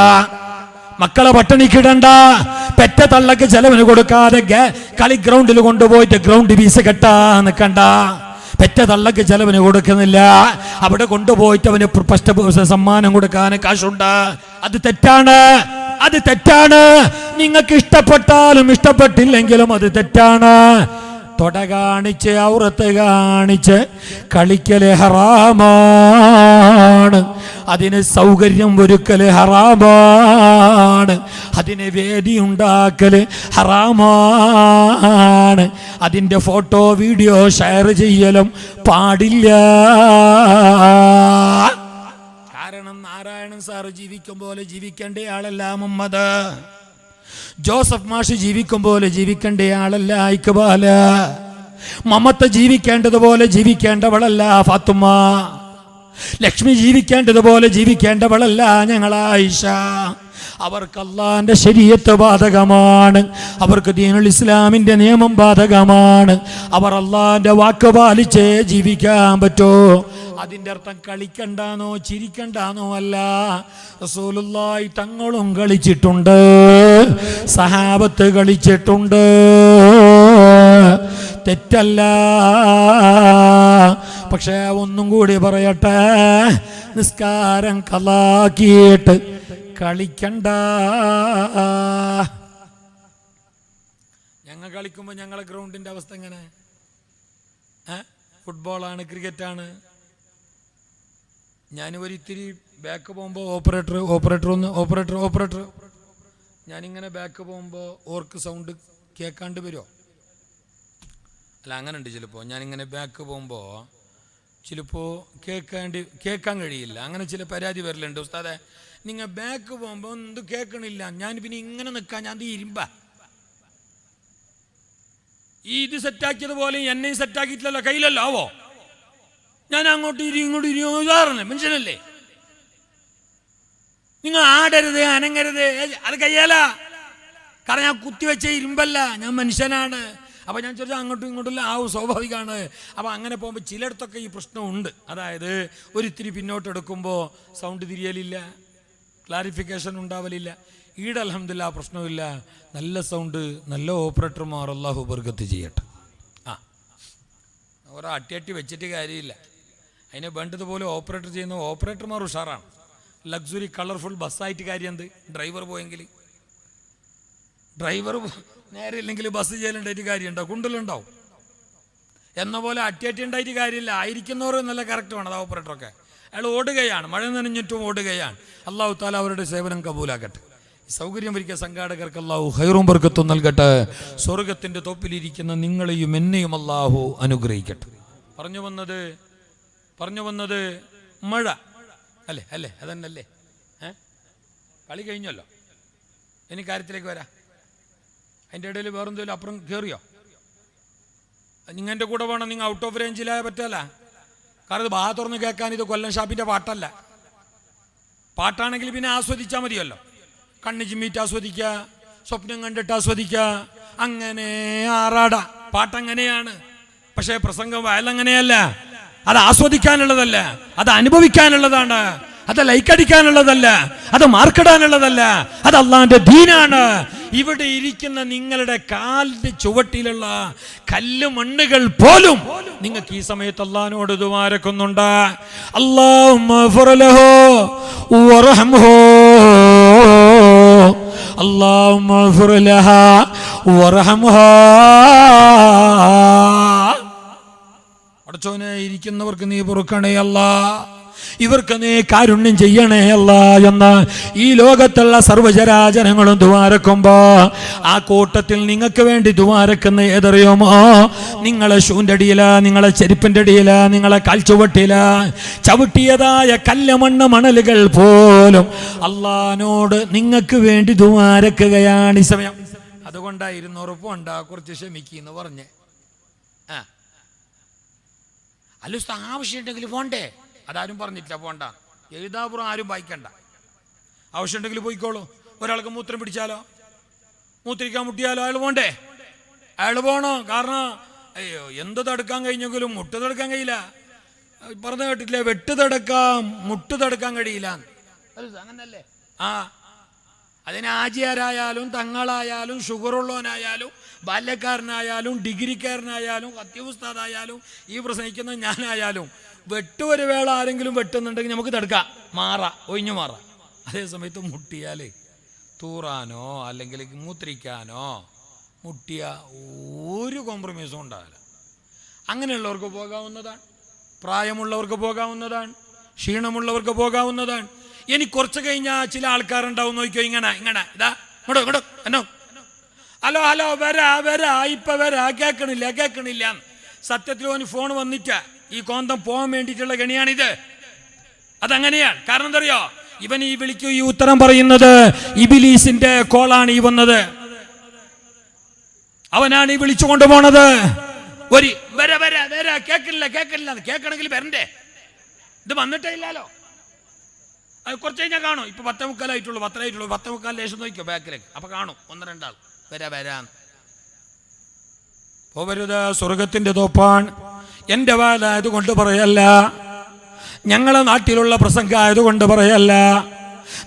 മക്കളെ പട്ടിണിക്കിടണ്ട, പെറ്റ തള്ളക്ക് ചെലവിന് കൊടുക്കാതെ കളി ഗ്രൗണ്ടിൽ കൊണ്ടുപോയിട്ട് ഗ്രൗണ്ട് ഫീസ് കെട്ടാ നിൽക്കണ്ട. പെറ്റ തള്ളക്ക് ചെലവിന് കൊടുക്കുന്നില്ല, അവിടെ കൊണ്ടുപോയിട്ട് അവന് ഫസ്റ്റ് സമ്മാനം കൊടുക്കാൻ കാശുണ്ട്. അത് തെറ്റാണ്, അത് തെറ്റാണ്. നിങ്ങൾക്ക് ഇഷ്ടപ്പെട്ടാലും ഇഷ്ടപ്പെട്ടില്ലെങ്കിലും അത് തെറ്റാണ്. തൊട കാണിച്ച് ഔറത്ത് കാണിച്ച് കളിക്കല് ഹറാമാണ്, അതിന് സൗകര്യം ഒരുക്കല് ഹറാമാണ്, അതിന് വേദി ഉണ്ടാക്കല് ഹറാമാണ്, അതിൻ്റെ ഫോട്ടോ വീഡിയോ ഷെയർ ചെയ്യലും പാടില്ല. കാരണം നാരായണൻ സാറ് ജീവിക്കും പോലെ ജീവിക്കേണ്ട ആളല്ല മുഹമ്മദ്. ജോസഫ് മാഷ് ജീവിക്കും പോലെ ജീവിക്കേണ്ട ആളല്ല ഇക്ബാല. മമത ജീവിക്കേണ്ടതുപോലെ ജീവിക്കേണ്ടവളല്ല ഫാത്തുമ. ലക്ഷ്മി ജീവിക്കേണ്ടതുപോലെ ജീവിക്കേണ്ടവളല്ല ഞങ്ങൾ ആയിഷ. അവർക്ക് അള്ളാന്റെ ശരീഅത്ത് ബാധകമാണ്, അവർക്ക് ദീനുൽ ഇസ്ലാമിന്റെ നിയമം ബാധകമാണ്. അവർ അള്ളാന്റെ വാക്ക് പാലിച്ചേ ജീവിക്കാൻ പറ്റൂ. അതിൻ്റെ അർത്ഥം കളിക്കണ്ടാന്നോ ചിരിക്കണ്ടാന്നോ അല്ല. റസൂലുള്ളാഹി തങ്ങളും കളിച്ചിട്ടുണ്ട്, സഹാബത്ത് കളിച്ചിട്ടുണ്ട്, തെറ്റല്ല. പക്ഷേ ഒന്നും കൂടി പറയട്ടെ, നിസ്കാരം ഖളാക്കിയിട്ട് കളിക്കണ്ട. ഞങ്ങൾ കളിക്കുമ്പോൾ ഞങ്ങളെ ഗ്രൗണ്ടിൻ്റെ അവസ്ഥ എങ്ങനെ? ഫുട്ബോളാണ്, ക്രിക്കറ്റാണ്. ഞാൻ ഒരിത്തിരി ബാക്ക് പോകുമ്പോൾ ഓപ്പറേറ്റർ ഞാനിങ്ങനെ ബാക്ക് പോകുമ്പോൾ ഓർക്ക് സൗണ്ട് കേൾക്കാണ്ട് വരുമോ? അല്ല, അങ്ങനെ ഉണ്ട് ചിലപ്പോൾ. ഞാനിങ്ങനെ ബാക്ക് പോകുമ്പോൾ ചിലപ്പോൾ കേൾക്കാൻ കഴിയില്ല. അങ്ങനെ ചില പരാതി വരലുണ്ട്. ഉസ്താദെ, നിങ്ങൾ ബാക്ക് പോകുമ്പോൾ എന്ത് കേൾക്കണില്ല, ഞാൻ പിന്നെ ഇങ്ങനെ നിൽക്കാൻ, ഞാൻ ഇരുമ്പ ഇത് സെറ്റാക്കിയതുപോലെ എന്നെയും സെറ്റാക്കിയിട്ടില്ലല്ലോ, കയ്യിലല്ലോ ആവോ. ഞാൻ അങ്ങോട്ട് ഇങ്ങോട്ട് ഇരിക്കാറുണ്ട്, മനുഷ്യനല്ലേ. നിങ്ങൾ ആടരുത്, അനങ്ങരുത്, അത് കയ്യാല. കാരണം ഞാൻ കുത്തിവെച്ച ഇരുമ്പല്ല, ഞാൻ മനുഷ്യനാണ്. അപ്പോൾ ഞാൻ ചോദിച്ചാൽ അങ്ങോട്ടും ഇങ്ങോട്ടും ആവും, സ്വാഭാവികമാണ്. അപ്പോൾ അങ്ങനെ പോകുമ്പോൾ ചിലയിടത്തൊക്കെ ഈ പ്രശ്നമുണ്ട്. അതായത് ഒരിത്തിരി പിന്നോട്ടെടുക്കുമ്പോൾ സൗണ്ട് തിരിയലില്ല, ക്ലാരിഫിക്കേഷൻ ഉണ്ടാവലില്ല. ഈടെ അൽഹംദുലില്ലാ പ്രശ്നമില്ല, നല്ല സൗണ്ട്, നല്ല ഓപ്പറേറ്റർമാർ അല്ലാഹു ബർക്കത്ത് ചെയ്യട്ടെ. ഓരോ അട്ടി വെച്ചിട്ട് കാര്യമില്ല. അതിനെ വേണ്ടതുപോലെ ഓപ്പറേറ്റർ ചെയ്യുന്ന ഓപ്പറേറ്റർമാർ ഉഷാറാണ്. ലക്സുറി കളർഫുൾ ബസ്സായിട്ട് കാര്യം എന്ത്? ഡ്രൈവർ പോയെങ്കിൽ, ഡ്രൈവർ നേരെ ഇല്ലെങ്കിൽ ബസ് ചെയ്യലുണ്ടായിട്ട് കാര്യമുണ്ടോ? കുണ്ടലുണ്ടാവും. എന്ന പോലെ അറ്റി ഉണ്ടായിട്ട് കാര്യമില്ല. ആയിരിക്കുന്നവർ നല്ല കറക്റ്റ് വേണം. അത് ഓപ്പറേറ്ററൊക്കെ അയാൾ ഓടുകയാണ്, മഴ നനഞ്ഞിട്ടും ഓടുകയാണ്. അള്ളാഹു താല അവരുടെ സേവനം കബൂലാക്കട്ടെ. സൗകര്യം ഒരുക്കിയ സംഘാടകർക്ക് അള്ളാഹു ഖൈറും ബർക്കത്തും നൽകട്ടെ. സ്വർഗത്തിൻ്റെ തോപ്പിലിരിക്കുന്ന നിങ്ങളെയും എന്നെയും അള്ളാഹു അനുഗ്രഹിക്കട്ടെ. പറഞ്ഞു വന്നത് മഴ അല്ലേ? അല്ലേ അതന്നല്ലേ? കളി കഴിഞ്ഞല്ലോ, ഇനി കാര്യത്തിലേക്ക് വരാം. അതിൻ്റെ ഇടയിൽ വേറെന്തെങ്കിലും അപ്പുറം കയറിയോ? നിങ്ങളുടെ കൂടെ വേണം. നിങ്ങൾ ഔട്ട് ഓഫ് റേഞ്ചിലായ പറ്റല്ല. കാരണം ഇത് ബാ തുറന്ന് കേൾക്കാൻ ഇത് കൊല്ലം ഷാപ്പിൻ്റെ പാട്ടല്ല. പാട്ടാണെങ്കിൽ പിന്നെ ആസ്വദിച്ചാൽ മതിയല്ലോ. കണ്ണ് ചിമ്മിയിട്ട് ആസ്വദിക്കുക, സ്വപ്നം കണ്ടിട്ട് ആസ്വദിക്കുക, അങ്ങനെ ആറാട. പാട്ടങ്ങനെയാണ്. പക്ഷേ പ്രസംഗം വയലങ്ങനെയല്ല. അത് ആസ്വദിക്കാനുള്ളതല്ല, അത് അനുഭവിക്കാനുള്ളതാണ്. അത് ലൈക്കടിക്കാനുള്ളതല്ല, അത് മാർക്കിടാനുള്ളതല്ല. അത് അള്ളാന്റെ ദീനാണ്. ഇവിടെ ഇരിക്കുന്ന നിങ്ങളുടെ കാലിന്റെ ചുവട്ടിലുള്ള കല്ല് മണ്ണുകൾ പോലും നിങ്ങൾക്ക് ഈ സമയത്ത് അള്ളാഹിനോട് ദുആരക്കുന്നുണ്ട്. അല്ലാഹുമ്മ ഗ്ഫിർ ലഹു വർഹംഹു, അല്ലാഹുമ്മ ഗ്ഫിർ ലഹാ വർഹംഹാ. അടച്ചോനെ, ഇരിക്കുന്നവർക്ക് നീ പൊറുക്കണേ അല്ലാ, ഇവർക്ക് നീ കാരുണ്യം ചെയ്യണേ അല്ല എന്ന് ഈ ലോകത്തുള്ള സർവ്വചരാചരങ്ങളും ദുആരക്കുമ്പോ ആ കൂട്ടത്തിൽ നിങ്ങൾക്ക് വേണ്ടി ദുആരക്കുന്ന ഏതറിയുമോ? നിങ്ങളെ ഷൂന്റെ അടിയില, നിങ്ങളെ ചെരുപ്പിന്റെ അടിയില, നിങ്ങളെ കാൽച്ചുവട്ടില ചവിട്ടിയതായ കല്ല് മണലുകൾ പോലും അള്ളാഹിനോട് നിങ്ങൾക്ക് വേണ്ടി ദുആരക്കുകയാണ് ഈ സമയം. അതുകൊണ്ടായിരുന്നു ഉറപ്പുണ്ട കുറച്ച് ക്ഷമിക്കുന്നു പറഞ്ഞേ. അല്ല ആവശ്യമുണ്ടെങ്കിൽ പോണ്ടേ? അതാരും പറഞ്ഞിട്ടില്ല പോണ്ട. എഴുതാപുറം ആരും വായിക്കണ്ട. ആവശ്യമുണ്ടെങ്കിൽ പോയിക്കോളൂ. ഒരാൾക്ക് മൂത്രം പിടിച്ചാലോ, മൂത്രിക്കാൻ മുട്ടിയാലോ അയാൾ പോണ്ടേ? അയാൾ പോണോ? കാരണം അയ്യോ എന്ത് തടുക്കാൻ കഴിഞ്ഞെങ്കിലും മുട്ട് തടുക്കാൻ കഴിയില്ല. പറഞ്ഞു കേട്ടില്ലേ, വെട്ട് തടുക്കാം, മുട്ട് തടുക്കാൻ കഴിയില്ല. അങ്ങനല്ലേ? അതിന് ആജിയാരായാലും തങ്ങളായാലും ഷുഗറുള്ളവനായാലും ബാല്യക്കാരനായാലും ഡിഗ്രിക്കാരനായാലും അത്യുസ്താദായാലും ഈ പ്രസംഗിക്കുന്ന ഞാനായാലും വെട്ടൊരു വേള ആരെങ്കിലും വെട്ടുന്നുണ്ടെങ്കിൽ നമുക്ക് തടുക്കാം, ഒഴിഞ്ഞു മാറാം. അതേ സമയത്ത് മുട്ടിയാൽ തൂറാനോ അല്ലെങ്കിൽ മൂത്രിക്കാനോ മുട്ടിയ ഒരു കോംപ്രമൈസും ഉണ്ടാവില്ല. അങ്ങനെയുള്ളവർക്ക് പോകാവുന്നതാണ്, പ്രായമുള്ളവർക്ക് പോകാവുന്നതാണ്, ക്ഷീണമുള്ളവർക്ക് പോകാവുന്നതാണ്. ഇനി കുറച്ച് കഴിഞ്ഞാൽ ചില ആൾക്കാരുണ്ടാവും, നോക്കിയോ, ഇങ്ങനെ ഇതാ ഇങ്ങോട്ടോ എന്നോ, ഹലോ വരാ ഇപ്പൊ വരാ, കേൾക്കണില്ല. സത്യത്തിൽ ഓന് ഫോൺ വന്നിട്ടാ ഈ കോന്തം പോകാൻ വേണ്ടിയിട്ടുള്ള ഗണിയാണിത്. അതങ്ങനെയാണ്. കാരണം എന്തറിയോ, ഇവൻ ഈ വിളിക്കൂ ഈ ഉത്തരം പറയുന്നത് ഇബിലീസിന്റെ കോളാണ് ഈ വന്നത്. അവനാണ് ഈ വിളിച്ചു കൊണ്ടുപോണത്. ഒരു വരാ കേൾക്കില്ല. കേൾക്കണമെങ്കിൽ വരണ്ടേ? ഇത് വന്നിട്ടേ ഇല്ലല്ലോ. അത് കുറച്ച് കഴിഞ്ഞാൽ കാണും. ഇപ്പൊ 10:45 10:45 ലേശം നോക്കിയോ ബാക്കിലേക്ക്, അപ്പൊ കാണും 1-2 ആൾ വരാൻ. പോവരുത്, സ്വർഗത്തിന്റെ തോപ്പാൻ. എൻ്റെ വാലായതുകൊണ്ട് പറയല്ല, ഞങ്ങളെ നാട്ടിലുള്ള പ്രസംഗമായതുകൊണ്ട് പറയല്ല,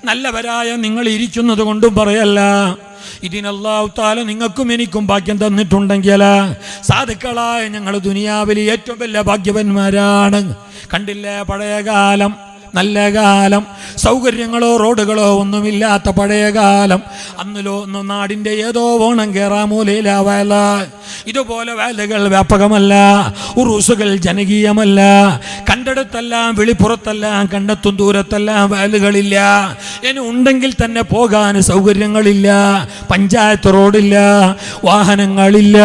നല്ലവരായ നിങ്ങൾ ഇരിക്കുന്നത് കൊണ്ടും പറയല്ല. ഇതിനല്ലാഹു തആല നിങ്ങൾക്കും എനിക്കും ഭാഗ്യം തന്നിട്ടുണ്ടെങ്കിൽ സാധുക്കളായ ഞങ്ങൾ ദുനിയാവിൽ ഏറ്റവും വലിയ ഭാഗ്യവന്മാരാണ്. കണ്ടില്ലേ, പഴയ കാലം, നല്ല കാലം, സൗകര്യങ്ങളോ റോഡുകളോ ഒന്നുമില്ലാത്ത പഴയ കാലം. അന്നിലോ നാടിൻ്റെ ഏതോ ഓണം കേറാമൂലയില വയല. ഇതുപോലെ വയലുകൾ വ്യാപകമല്ല, ഉറൂസുകൾ ജനകീയമല്ല. കണ്ടെടുത്തെല്ലാം വെളിപ്പുറത്തെല്ലാം കണ്ടെത്തും ദൂരത്തെല്ലാം വയലുകളില്ല. ഇനി ഉണ്ടെങ്കിൽ തന്നെ പോകാൻ സൗകര്യങ്ങളില്ല, പഞ്ചായത്ത് റോഡില്ല, വാഹനങ്ങളില്ല.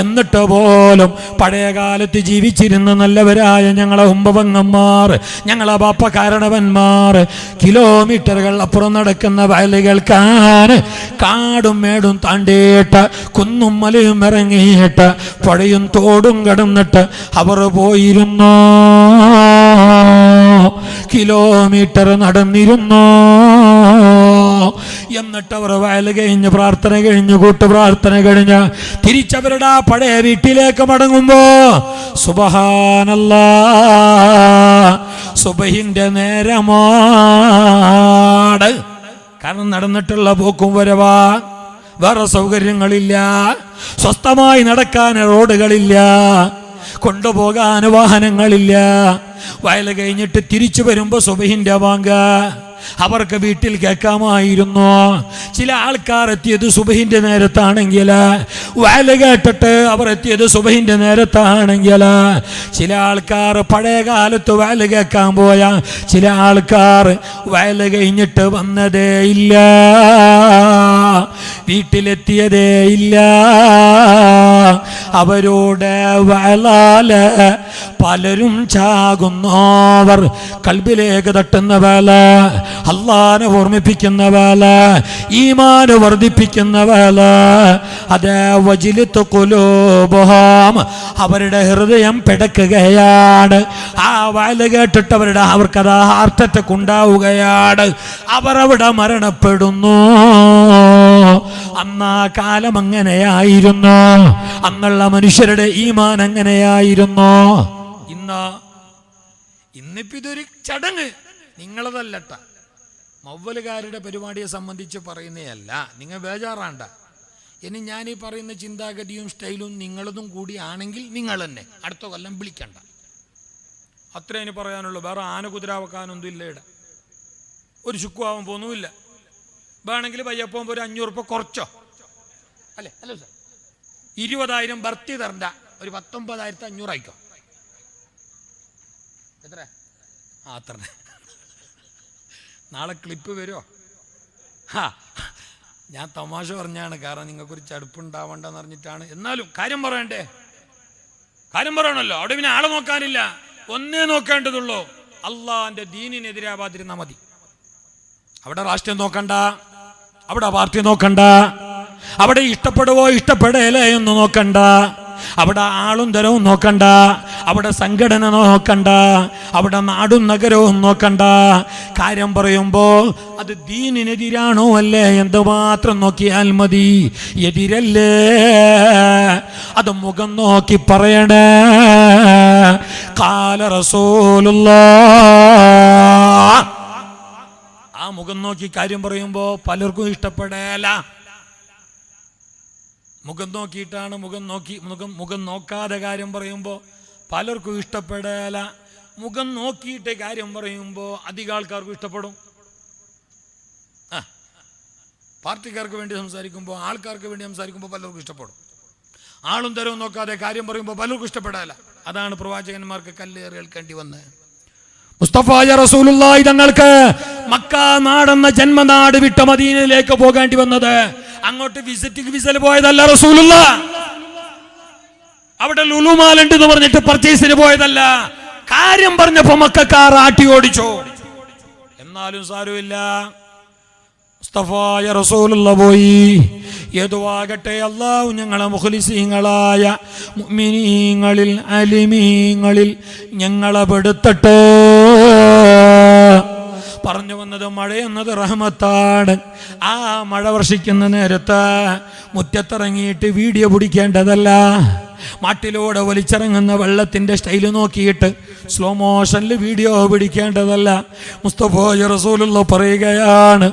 എന്നിട്ട് പോലും പഴയ കാലത്ത് ജീവിച്ചിരുന്ന നല്ലവരായ ഞങ്ങളെ ഉമ്പവങ്ങന്മാർ, ഞങ്ങളെ ബാപ്പ കാരണവന്മാർ കിലോമീറ്ററുകൾ അപ്പുറം നടക്കുന്ന വയലുകൾക്കാണ് കാടും മേടും താണ്ടിയിട്ട് കുന്നും മലയും ഇറങ്ങിയിട്ട് പുഴയും തോടും കടന്നിട്ട് അവർ പോയിരുന്നു. കിലോമീറ്റർ നടന്നിരുന്നു. എന്നിട്ട് അവർ വയൽ കഴിഞ്ഞ് പ്രാർത്ഥന കഴിഞ്ഞ് കൂട്ടുപ്രാർത്ഥന കഴിഞ്ഞ് തിരിച്ചവരുടെ ആ പഴയ വീട്ടിലേക്ക് മടങ്ങുമ്പോ സുബ്ഹാനല്ലാഹ്, സുബഹിന്റെ നേരമാണ്. കാരണം നടന്നിട്ടുള്ള പോക്കും വരവാ, വേറെ സൗകര്യങ്ങളില്ല, സ്വസ്ഥമായി നടക്കാൻ റോഡുകളില്ല. കൊണ്ടുപോകാൻ വാഹനങ്ങളില്ല. വയൽ കഴിഞ്ഞിട്ട് തിരിച്ചു വരുമ്പോ സുബഹിന്റെ ബാങ്ക് അവർക്ക് വീട്ടിൽ കേൾക്കാമായിരുന്നു. ചില ആൾക്കാർ എത്തിയത് സുബഹിന്റെ നേരത്താണെങ്കിൽ, വയൽ കേട്ടിട്ട് അവർ എത്തിയത് സുബഹിന്റെ നേരത്താണെങ്കിൽ, ചില ആൾക്കാർ പഴയ കാലത്ത് വയൽ കേൾക്കാൻ പോയ ചില ആൾക്കാർ വയൽ കഴിഞ്ഞിട്ട് വന്നതേ ഇല്ല, വീട്ടിലെത്തിയതേ ഇല്ല. അവരോട് വയലാല് പലരും ചാകുന്നവർ, കൽബിലേക്ക് തട്ടുന്ന വേല, അള്ളാനെ ഓർമ്മിപ്പിക്കുന്ന വേല, ഈമാന് വർദ്ധിപ്പിക്കുന്ന വേല, അതേ വജിലത്ത് ഖുലൂബുഹും, അവരുടെ ഹൃദയം പിടക്കുകയാണ്. ആ വയൽ കേട്ടിട്ട് അവർക്കത് ഹാർട്ട് അറ്റാക്ക് ഉണ്ടാവുകയാണ്. അവരവിടെ മരണപ്പെടുന്നു. അന്നാ കാലം അങ്ങനെയായിരുന്നു. അന്നുള്ള മനുഷ്യരുടെ ഈമാൻ അങ്ങനെയായിരുന്നു. ഇന്നിപ്പോ ഇതൊരു ചടങ്ങ്, നിങ്ങളതല്ലട്ട, മൗവലുകാരുടെ പരിപാടിയെ സംബന്ധിച്ച് പറയുന്നതല്ല. നിങ്ങൾ ബേജാറാണ്ട. ഇനി ഞാൻ ഈ പറയുന്ന ചിന്താഗതിയും സ്റ്റൈലും നിങ്ങളതും കൂടിയാണെങ്കിൽ നിങ്ങൾ തന്നെ അടുത്ത കൊല്ലം വിളിക്കണ്ട. അത്ര ഇനി പറയാനുള്ളൂ. വേറെ ആന കുതിര വെക്കാനൊന്നും ഇല്ല. ഇവിടെ ഒരു ചുക്കുവാൻ പോകുന്നുമില്ല. വേണമെങ്കിൽ പയ്യപ്പം ഒരു 500 രൂപ കുറച്ചോ, അല്ലേ? അല്ലോ സാർ, 20,000 ഭർത്തി തരണ്ട, ഒരു 19,500 ആയിക്കോ. എത്ര? അത്ര. നാളെ ക്ലിപ്പ് വരുമോ? ഞാൻ തമാശ പറഞ്ഞാണ്, കാരണം നിങ്ങൾക്കൊരു ചടുപ്പുണ്ടാവണ്ടെന്ന് പറഞ്ഞിട്ടാണ്. എന്നാലും കാര്യം പറയണ്ടേ? കാര്യം പറയണല്ലോ. അവിടെ പിന്നെ ആളെ നോക്കാനില്ല, ഒന്നേ നോക്കേണ്ടതുള്ളൂ. അള്ളാന്റെ ദീനിനെതിരാവാതിരുന്നാൽ മതി. അവിടെ രാഷ്ട്രീയം നോക്കണ്ട, അവിടെ പാർട്ടി നോക്കണ്ട, അവിടെ ഇഷ്ടപ്പെടുവോ ഇഷ്ടപ്പെടലേ എന്ന് നോക്കണ്ട, അവിടെ ആളും തരവും നോക്കണ്ട, അവിടെ സംഘടന നോക്കണ്ട, അവിടെ നാടും നഗരവും നോക്കണ്ട. കാര്യം പറയുമ്പോ അത് ദീനിനെതിരാണോ അല്ലേ എന്ന് മാത്രം നോക്കിയാൽ മതി. എതിരല്ലേ അത് മുഖം നോക്കി പറയണേ. ഖാല റസൂലുള്ളാഹ്. ആ മുഖം നോക്കി കാര്യം പറയുമ്പോ പലർക്കും ഇഷ്ടപ്പെടല. മുഖം നോക്കിയിട്ടാണ് മുഖം നോക്കാതെ കാര്യം പറയുമ്പോൾ പലർക്കും ഇഷ്ടപ്പെടല. മുഖം നോക്കിയിട്ട് കാര്യം പറയുമ്പോൾ അധികം ആൾക്കാർക്കും ഇഷ്ടപ്പെടും. പാർട്ടിക്കാർക്ക് വേണ്ടി സംസാരിക്കുമ്പോൾ, ആൾക്കാർക്ക് വേണ്ടി സംസാരിക്കുമ്പോൾ പലർക്കും ഇഷ്ടപ്പെടും. ആളും തരവും നോക്കാതെ കാര്യം പറയുമ്പോൾ പലർക്കും ഇഷ്ടപ്പെടല. അതാണ് പ്രവാചകന്മാർക്ക് കല്ലേറി ഏൽക്കേണ്ടി വന്നത്. മുസ്തഫായ റസൂലുള്ളാഹി തങ്ങൾക്ക് മക്ക നാടെന്ന ജന്മനാട് വിട്ട മദീനയിലേക്ക് പോകേണ്ടി വന്നത്. അങ്ങോട്ട് വിസിൽ പോയതല്ല റസൂലുള്ളാഹ്. അവിടെ ലുലുമാലുണ്ട് എന്ന് പറഞ്ഞിട്ട് പർച്ചേസിന് പോയതല്ല. കാര്യം പറഞ്ഞപ്പോ മക്കക്കാർ ആട്ടി ഓടിച്ചു. എന്നാലും സാരമില്ല, മുസ്തഫായ റസൂലുള്ളാഹി പോയി. ഏതുവാകട്ടെ, അല്ലാഹു ഞങ്ങളെ മുഖ്ലിസീങ്ങളായ മുഅ്മിനീങ്ങളിൽ അലിമീങ്ങളിൽ ഞങ്ങളെ പെടുത്തട്ടെ. പറഞ്ഞു വന്നത് മഴ എന്നത് റഹ്മത്താണ്. ആ മഴ വർഷിക്കുന്ന നേരത്ത് മുറ്റത്തിറങ്ങിയിട്ട് വീഡിയോ പിടിക്കേണ്ടതല്ല. മാട്ടിലൂടെ വലിച്ചിറങ്ങുന്ന വെള്ളത്തിന്റെ സ്റ്റൈല് നോക്കിയിട്ട് സ്ലോ മോഷനിൽ വീഡിയോ പിടിക്കേണ്ടതല്ല. മുസ്തഫ റസൂലുള്ളാഹി പറയുകയാണ്,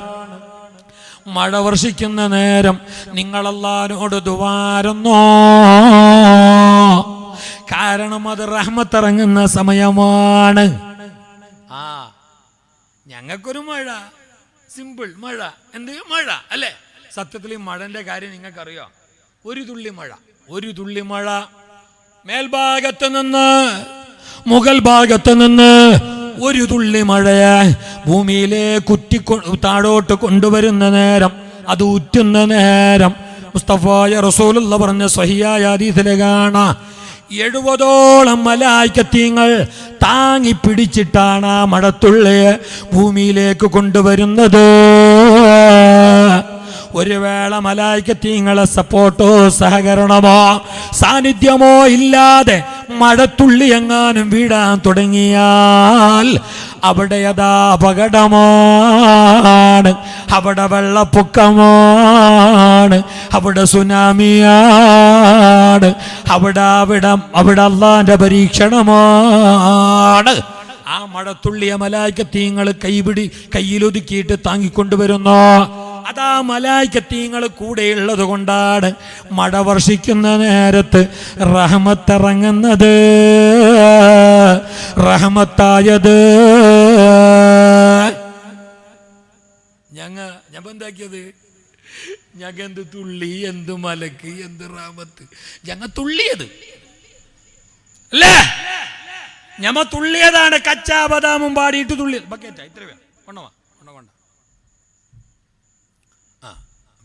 മഴ വർഷിക്കുന്ന നേരം നിങ്ങളല്ലാരോട് ദുആരുന്നോ, കാരണം അത് റഹ്മത്തിറങ്ങുന്ന സമയമാണ്. ഞങ്ങൾക്കൊരു മഴ, സിമ്പിൾ മഴ. എന്ത് മഴ അല്ലേ? സത്യത്തിൽ ഈ മഴന്റെ കാര്യം നിങ്ങൾക്കറിയോ? ഒരു തുള്ളി മഴ മേൽഭാഗത്ത് നിന്ന് മുകൾ ഭാഗത്ത് നിന്ന് ഒരു തുള്ളി മഴയെ ഭൂമിയിലെ താഴോട്ട് കൊണ്ടുവരുന്ന നേരം, അത് ഉറ്റുന്ന നേരം, മുസ്തഫായ റസൂലുള്ളാഹി പറഞ്ഞ സ്വഹീഹായ ഹദീസിലെ കാണാം, 70ഓളം മലായികത്തീങ്ങൾ താങ്ങി പിടിച്ചിട്ടാണ് ആ മഴത്തുള്ളിയെ ഭൂമിയിലേക്ക് കൊണ്ടുവരുന്നത്. ഒരു വേള മലായികത്തീങ്ങളെ സപ്പോർട്ടോ സഹകരണമോ സാന്നിധ്യമോ ഇല്ലാതെ മഴത്തുള്ളി എങ്ങാനും വീഴാൻ തുടങ്ങിയാൽ അവിടെ അതാ അപകടമാണ്, അവിടെ വെള്ളപ്പൊക്കമാണ്, അവിടെ സുനാമിയാണ്, അവിടെ അള്ളാന്റെ പരീക്ഷണമാണ്. ആ മഴത്തുള്ളിയ മലായികത്തീങ്ങൾ കയ്യിലൊതുക്കിയിട്ട് താങ്ങിക്കൊണ്ടുവരുന്നു. അതാ മലായികത്തീങ്ങൾ കൂടെയുള്ളത് കൊണ്ടാണ് മഴ വർഷിക്കുന്ന നേരത്ത് റഹ്മത്തിറങ്ങുന്നത്, റഹ്മത്തായത്. ഞാൻ എന്താക്കിയത്, ഞങ്ങ എന്ത് തുള്ളി, എന്ത് മലക്ക്, എന്ത് റാമത്ത്, ഞങ്ങ തുള്ളിയത് അല്ലേ? ഞമ്മ തുള്ളിയതാണ്. കച്ചാ ബദാമും പാടിയിട്ട് തുള്ളിയത്. ബക്കറ്റാ ഇത്ര വേണം, കൊണ്ടോ കൊണ്ട. ആ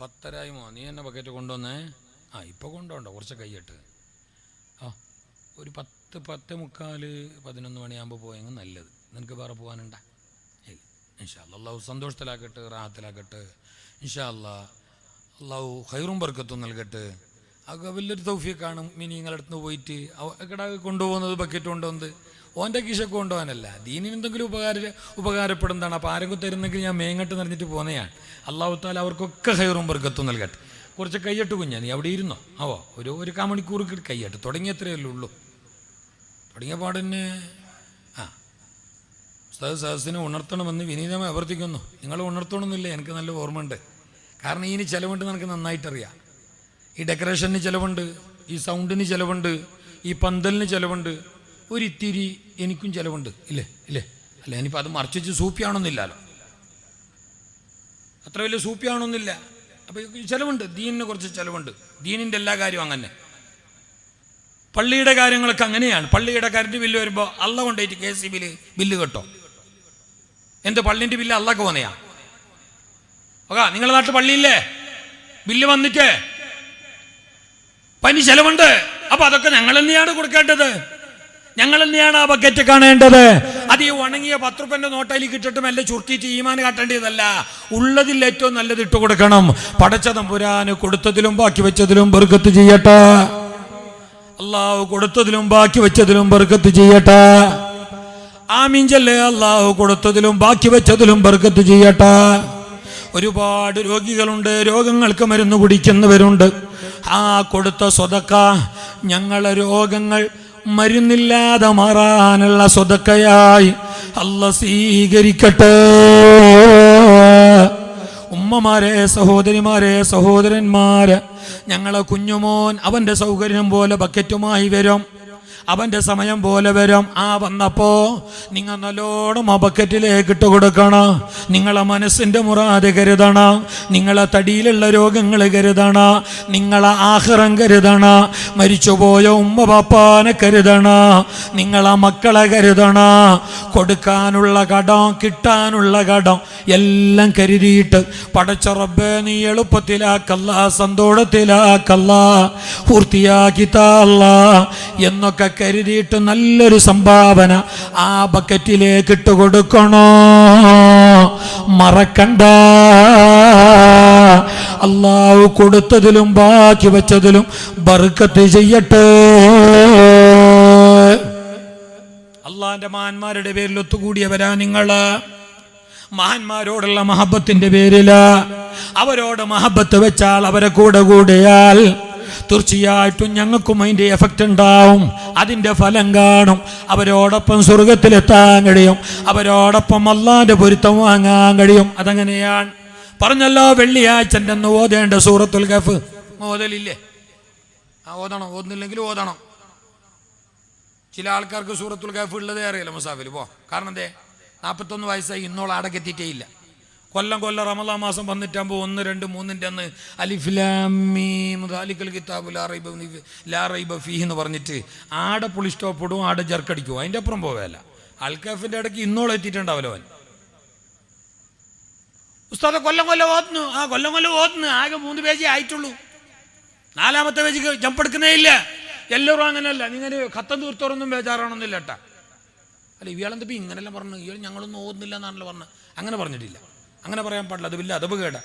10 നീ എന്നെ ബക്കറ്റ് കൊണ്ടുവന്നേ. ആ ഇപ്പൊ കൊണ്ടുപോണ്ട, കുറച്ച് കൈയ്യട്ട്. ആ ഒരു 10, 10:45, 11 മണിയാകുമ്പോൾ പോയെങ്കിൽ നല്ലത്. നിനക്ക് വേറെ പോകാനുണ്ടാ? ഇല്ല. ഇൻഷാ അല്ലാഹ് അള്ളാഹു സന്തോഷത്തിലാക്കട്ടെ, റാഹത്തിലാക്കട്ടെ. ഇൻഷാ അല്ലാഹ് അള്ളാഹു ഖൈറും ബർക്കത്തും നൽകട്ടെ. അതൊക്കെ വലിയൊരു തൗഫീഖാണ്. മിനി നിങ്ങളുടെ അടുത്ത് പോയിട്ട് എക്കടാ കൊണ്ടുപോകുന്നത്, ബക്കറ്റ് കൊണ്ടുവന്നത് ഓൻ്റെ കീശൊക്കെ കൊണ്ടുപോകാനല്ല, ദീനിന് എന്തെങ്കിലും ഉപകാരപ്പെടുന്നതാണ്. അപ്പോൾ ആരെങ്കിലും തരുന്നെങ്കിൽ ഞാൻ മേങ്ങട്ട് നിറഞ്ഞിട്ട് പോകുന്നതാണ്. അള്ളാഹു താല അവർക്കൊക്കെ ഖൈറും ബർക്കത്തും നൽകട്ടെ. കുറച്ച് കൈയ്യട്ട് കുഞ്ഞാ, നീ അവിടെ ഇരുന്നോ? ഒരു കാമണിക്കൂർ കൈയ്യട്ട്. തുടങ്ങിയത്രയല്ലേ ഉള്ളൂ. തുടങ്ങിയ പാടന്നെ ഉസ്താദ് സദസ്സിനെ ഉണർത്തണമെന്ന് വിനീതമായി അഭ്യർത്ഥിക്കുന്നു. നിങ്ങൾ ഉണർത്തണമെന്നില്ല, എനിക്ക് നല്ല ഓർമ്മയുണ്ട്. കാരണം ഇതിന് ചിലവുണ്ട്, നമുക്ക് നന്നായിട്ടറിയാം. ഈ ഡെക്കറേഷന് ചിലവുണ്ട്, ഈ സൗണ്ടിന് ചിലവുണ്ട്, ഈ പന്തലിന് ചിലവുണ്ട്, ഒരിത്തിരി എനിക്കും ചിലവുണ്ട്. ഇല്ലേ ഇല്ലേ അല്ല, ഇനിയിപ്പോൾ അത് മറിച്ച് വെച്ച് സൂപ്പിയാണോന്നില്ലല്ലോ, അത്ര വലിയ സൂപ്പിയാണോന്നില്ല. അപ്പോൾ ചിലവുണ്ട്, ദീനിന് കുറച്ച് ചിലവുണ്ട്. ദീനിൻ്റെ എല്ലാ കാര്യവും അങ്ങനെ. പള്ളിയുടെ കാര്യങ്ങളൊക്കെ അങ്ങനെയാണ്. പള്ളിയുടെ കറണ്ട് ബില്ല് വരുമ്പോൾ അള്ള കൊണ്ടുപോയിട്ട് KCB ബില്ല് കേട്ടോ. എന്ത് പള്ളിൻ്റെ ബില്ല് അള്ളക്ക് പോന്നെയാ? നിങ്ങളുടെ നാട്ടിൽ പള്ളിയില്ലേ? ബില്ല് വന്നിട്ട് പനി ചെലവുണ്ട്. അപ്പൊ അതൊക്കെ ഞങ്ങൾ തന്നെയാണ് കൊടുക്കേണ്ടത്, ഞങ്ങൾ തന്നെയാണ് ആ ബക്കറ്റ് കാണേണ്ടത്. അത് ഈ ഉണങ്ങിയ 10 രൂപന്റെ നോട്ടയിലേക്ക് ഇട്ടിട്ട് മെല്ലെ ചുരുട്ടിയിട്ട് ഈമാൻ കാട്ടേണ്ടതല്ല. ഉള്ളതിൽ ഏറ്റവും നല്ലത് ഇട്ട് കൊടുക്കണം. പടച്ച തമ്പുരാന് കൊടുത്തതിലും ബാക്കി വെച്ചതിലും ബർക്കത്ത് ചെയ്യട്ടെ. അള്ളാഹു കൊടുത്തതിലും ബാക്കി വെച്ചതിലും ബർക്കത്ത് ചെയ്യട്ടെ. ആമീൻ ചൊല്ല്. അള്ളാഹു കൊടുത്തതിലും ബാക്കി വെച്ചതിലും ബർക്കത്ത് ചെയ്യട്ടെ. ഒരുപാട് രോഗികളുണ്ട്, രോഗങ്ങൾക്ക് മരുന്ന് കുടിക്കുന്നവരുണ്ട്. ആ കൊടുത്ത സ്വതക്ക ഞങ്ങളെ രോഗങ്ങൾ മരുന്നില്ലാതെ മാറാനുള്ള സ്വതക്കയായി അല്ലാഹ് സ്വീകരിക്കട്ടെ. ഉമ്മമാരെ, സഹോദരിമാരെ, സഹോദരന്മാരെ, ഞങ്ങളെ കുഞ്ഞുമോൻ അവൻ്റെ സൗകര്യം പോലെ ബക്കറ്റുമായി വരും, അവൻ്റെ സമയം പോലെ വരും. വന്നപ്പോ നിങ്ങൾ നല്ലോണം ആ ബക്കറ്റിലേക്ക് ഇട്ട് കൊടുക്കണം. നിങ്ങളെ മനസ്സിൻ്റെ മുറാദ് കരുതണം, നിങ്ങളെ തടിയിലുള്ള രോഗങ്ങൾ കരുതണം, നിങ്ങളെ ആഖിറം കരുതണം, മരിച്ചുപോയ ഉമ്മ ബാപ്പാനെ കരുതണം, നിങ്ങളെ മക്കളെ കരുതണം. കൊടുക്കാനുള്ള കടം, കിട്ടാനുള്ള കടം എല്ലാം കരുതിയിട്ട് പടച്ച റബ്ബേ നീ എളുപ്പത്തിലാക്കല്ല, സന്തോഷത്തിലാക്കല്ല, പൂർത്തിയാക്കി താല്ല എന്നൊക്കെ കരുതിയിട്ട് നല്ലൊരു സംഭാവന ആ ബക്കറ്റിലേക്ക് ഇട്ട് കൊടുക്കണോ. മറക്കണ്ട. അല്ലാഹു കൊടുത്തതിലും ബാക്കി വെച്ചതിലും ബർക്കത്ത് ചെയ്യട്ടെ. അള്ളാന്റെ മഹാന്മാരുടെ പേരിൽ ഒത്തുകൂടിയവരാ നിങ്ങള്. മഹാന്മാരോടുള്ള മഹബത്തിന്റെ പേരില് അവരോട് മഹബത്ത് വെച്ചാൽ, അവരെ കൂടെ കൂടിയാൽ തീർച്ചയായിട്ടും ഞങ്ങൾക്കും അതിൻ്റെ എഫക്റ്റ് ഉണ്ടാവും, അതിൻ്റെ ഫലം കാണും. അവരോടൊപ്പം സ്വർഗത്തിലെത്താൻ കഴിയും, അവരോടൊപ്പം അല്ലാഹുവിന്റെ പൊരുത്തം വാങ്ങാൻ കഴിയും. അതങ്ങനെയാണ്. പറഞ്ഞല്ലോ വെള്ളിയാഴ്ചൻ്റെ അന്ന് ഓതേണ്ട സൂറത്തുൽ കഹ്ഫ് ഓതലില്ലേ? ഓതണം. ഓതുന്നില്ലെങ്കിൽ ഓതണം. ചില ആൾക്കാർക്ക് സൂറത്തുൽ കഹ്ഫ് ഉള്ളതേ അറിയില്ല മുസാഫിൽ കാരണം എന്തേ? 41 വയസ്സായി ഇന്നോളം അടക്കെത്തിയിട്ടേ ഇല്ല. കൊല്ലം റമളാൻ മാസം വന്നിട്ടാകുമ്പോൾ 1, 2, 3 അന്ന് അലിഫ് ലാം മീം ദാലിക്കൽ കിതാബു ലാ റൈബ ഫീഹി എന്ന് പറഞ്ഞിട്ട് ആടെ പുളി സ്റ്റോപ്പ് ഇടും, ആടെ ജർക്കടിക്കും, അതിൻ്റെ അപ്പുറം പോവല്ല. അൽക്കഫിൻ്റെ ഇടയ്ക്ക് ഇന്നോളം എത്തിയിട്ടുണ്ടാവല്ലോ അവൻ. ഉസ്താദ് കൊല്ലം ഓതുന്നു. കൊല്ലം ഓതുന്നു. ആകെ 3 പേജ് ആയിട്ടുള്ളൂ. 4ാമത്തെ പേജ് ജമ്പ് എടുക്കുന്നേ ഇല്ല. എല്ലാവരും അങ്ങനെയല്ല. നിങ്ങൾ ഖത്തം തീർത്തോറൊന്നും ബേജാറാണൊന്നുമില്ല കേട്ടാ. അല്ല ഇയാളെന്തിപ്പോൾ ഇങ്ങനെല്ലാം പറഞ്ഞു, ഇയാൾ ഞങ്ങളൊന്നും ഓതുന്നില്ല എന്നാണല്ലോ പറഞ്ഞത്. അങ്ങനെ പറഞ്ഞിട്ടില്ല, അങ്ങനെ പറയാൻ പാടില്ല. അത് വലിയ അതപകേടാ.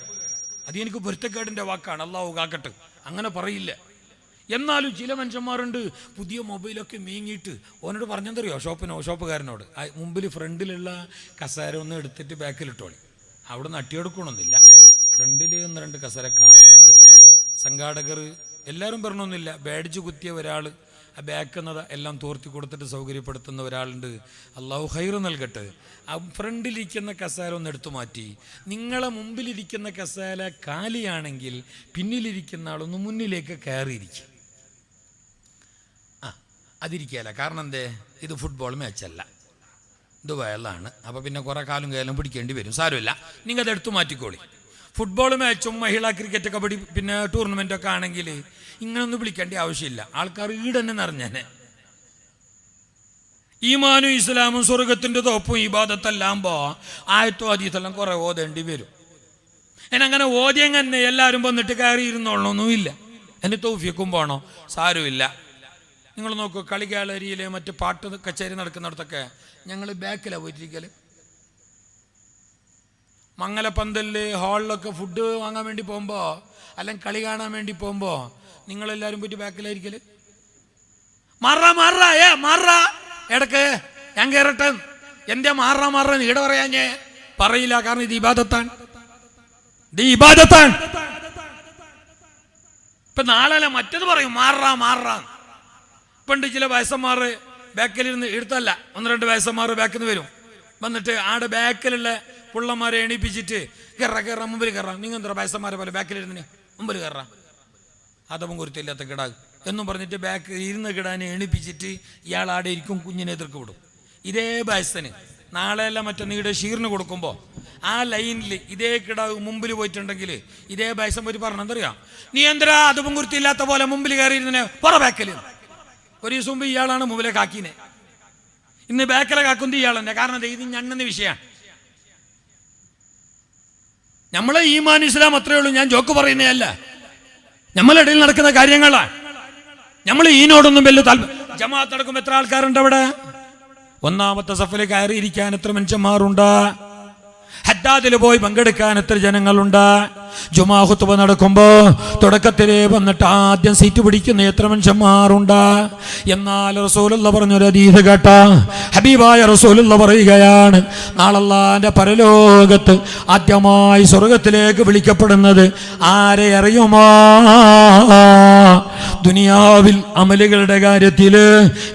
അത് എനിക്ക് പൊരുത്തക്കേടിൻ്റെ വാക്കാണ്, അള്ളാഹു കാക്കട്ടെ. അങ്ങനെ പറയില്ല. എന്നാലും ചില മനുഷ്യന്മാരുണ്ട് പുതിയ മൊബൈലൊക്കെ മീങ്ങിയിട്ട് ഓനോട് പറഞ്ഞെന്തറിയോ, ഷോപ്പുകാരനോട് മുമ്പിൽ ഫ്രണ്ടിലുള്ള കസേര ഒന്ന് എടുത്തിട്ട് ബാക്കിലിട്ടോളി. അവിടെ നിന്ന് അട്ടിയെടുക്കണമെന്നില്ല, ഫ്രണ്ടിൽ 1-2 കസേര കാറ്റുണ്ട്. സംഘാടകർ എല്ലാവരും പറഞ്ഞൊന്നുമില്ല. ബാഡ്ജ് കുത്തിയ ഒരാൾ ആ ബാക്കുന്നത് എല്ലാം തോർത്തി കൊടുത്തിട്ട് സൗകര്യപ്പെടുത്തുന്ന ഒരാളുണ്ട്. അള്ളാഹു ഖൈറ് നൽകട്ടെ. ആ ഫ്രണ്ടിലിരിക്കുന്ന കസേല ഒന്ന് എടുത്തു മാറ്റി, നിങ്ങളെ മുമ്പിലിരിക്കുന്ന കസേല കാലിയാണെങ്കിൽ പിന്നിലിരിക്കുന്ന ആളൊന്ന് മുന്നിലേക്ക് കയറിയിരിക്കും. അതിരിക്കുകയല്ല. കാരണം എന്തേ, ഇത് ഫുട്ബോൾ മാച്ചല്ല, ഇത് വയലാണ്. അപ്പോൾ പിന്നെ കുറേ കാലും കയ്യിലും പിടിക്കേണ്ടി വരും. സാരമില്ല, നിങ്ങൾ അത് എടുത്തു മാറ്റിക്കോളി. ഫുട്ബോൾ മാച്ചും മഹിളാ ക്രിക്കറ്റ് കബഡി പിന്നെ ടൂർണമെൻറ്റൊക്കെ ആണെങ്കിൽ ഇങ്ങനൊന്നും വിളിക്കേണ്ട ആവശ്യമില്ല. ആൾക്കാർ ഈടന്നെ നിറഞ്ഞേനെ. ഈമാനും ഇസ്ലാമും സ്വർഗത്തിൻ്റെ തോപ്പും ഇബാദത്തെല്ലാകുമ്പോൾ ആയത്തോ ഹദീസെല്ലാം കുറേ ഓതേണ്ടി വരും. അങ്ങനെ ഓദ്യങ്ങനെ എല്ലാവരും വന്നിട്ട് കയറി ഇരുന്നോളണമെന്നുമില്ല. എന്നെ തൗഫീഖും പോകണോ, സാരമില്ല. നിങ്ങൾ നോക്കൂ, കളി ഗാലറിയിൽ മറ്റ് പാട്ട് കച്ചേരി നടക്കുന്നിടത്തൊക്കെ ഞങ്ങൾ ബാക്കിലാണ് പോയിട്ടിരിക്കൽ. മംഗലപ്പന്തലിൽ ഹാളിലൊക്കെ ഫുഡ് വാങ്ങാൻ വേണ്ടി പോകുമ്പോൾ അല്ലെങ്കിൽ കളി കാണാൻ വേണ്ടി പോകുമ്പോൾ നിങ്ങളെല്ലാവരും പോയിട്ട് ബാക്കിലായിരിക്കൽ. മാറാ ഇടക്ക് ഞാൻ കയറട്ടെ, എൻ്റെ മാറാ ഈട പറയാ ഞാൻ പറയില്ല. കാരണം ഇത് ഇബാദത്താണ്. ഇപ്പൊ നാളെ മറ്റത് പറയും മാറാ. പണ്ട് ചില വയസ്സന്മാർ ബാക്കിലിരുന്ന് എടുത്തല്ല, 1-2 വയസ്സന്മാർ ബാക്കിൽ നിന്ന് വരും. വന്നിട്ട് ആടെ ബാക്കിലുള്ള പുള്ളന്മാരെ എണീപ്പിച്ചിട്ട് കയറ മുമ്പിൽ കയറാം. നിങ്ങൾ എന്താ വയസ്സന്മാരെ പോലെ ബാക്കിലിരുന്ന് മുമ്പിൽ കയറാം, അതപ്പം കുരുത്തില്ലാത്ത കിടാക് എന്നും പറഞ്ഞിട്ട് ബാക്ക് ഇരുന്ന് കിടാനെ എണീപ്പിച്ചിട്ട് ഇയാൾ ആടെ ഇരിക്കും, കുഞ്ഞിനെ എതിർക്ക് വിടും. ഇതേ വയസ്സന് നാളെയെല്ലാം മറ്റേ നീടെ ഷീറിന് കൊടുക്കുമ്പോൾ ആ ലൈനിൽ ഇതേ കിടാവ് മുമ്പിൽ പോയിട്ടുണ്ടെങ്കിൽ ഇതേ വയസ്സം പോയി പറഞ്ഞെന്തറിയാം, നീ എന്തിനാ അതും കുരുത്തില്ലാത്ത പോലെ മുമ്പിൽ കയറിയിരുന്നേ, പുറ ബാക്കിൽ. ഒരു ദിവസം മുമ്പ് ഇയാളാണ് മുമ്പിലെ കാക്കിനെ, ഇന്ന് ബാക്കിലെ കാക്കുന്നത് ഇയാളെന്നെ. കാരണം ഇത് ഞണ്ണെന്ന വിഷയമാണ്. നമ്മളെ ഈമാൻ ഇസ്ലാം അത്രയേ ഉള്ളൂ. ഞാൻ ജോക്ക് പറയുന്നതല്ല, നമ്മളിടയിൽ നടക്കുന്ന കാര്യങ്ങളാണ്. നമ്മൾ ഈനോടൊന്നും വലിയ താല്പര്യം. ജമാഅത്ത് നടക്കുമ്പോൾ എത്ര ആൾക്കാരുണ്ട് അവിടെ? ഒന്നാമത്തെ സഫിൽ കയറിയിരിക്കാൻ എത്ര മനുഷ്യന്മാരുണ്ട്? ഹദ്ദാദിൽ പോയി പങ്കെടുക്കാൻ എത്ര ജനങ്ങളുണ്ട്? ജുമാ ഖുത്ബ നടക്കുമ്പോ തുടക്കത്തിലേ വന്നിട്ട് ആദ്യം സീറ്റ് പിടിക്കുന്ന എത്ര മനുഷ്യന്മാരുണ്ട്? എന്നാൽ റസൂലുള്ള പറഞ്ഞൊരു ഹദീസ് കേട്ട ഹബീബായ റസൂലുള്ള പറയുകയാണ്, നാളെ അല്ലാഹുവിന്റെ പരലോകത്ത് ആദ്യമായി സ്വർഗത്തിലേക്ക് വിളിക്കപ്പെടുന്നത് ആരെ അറിയുമോ? ദുനിയാവിൽ അമലുകളുടെ കാര്യത്തില്,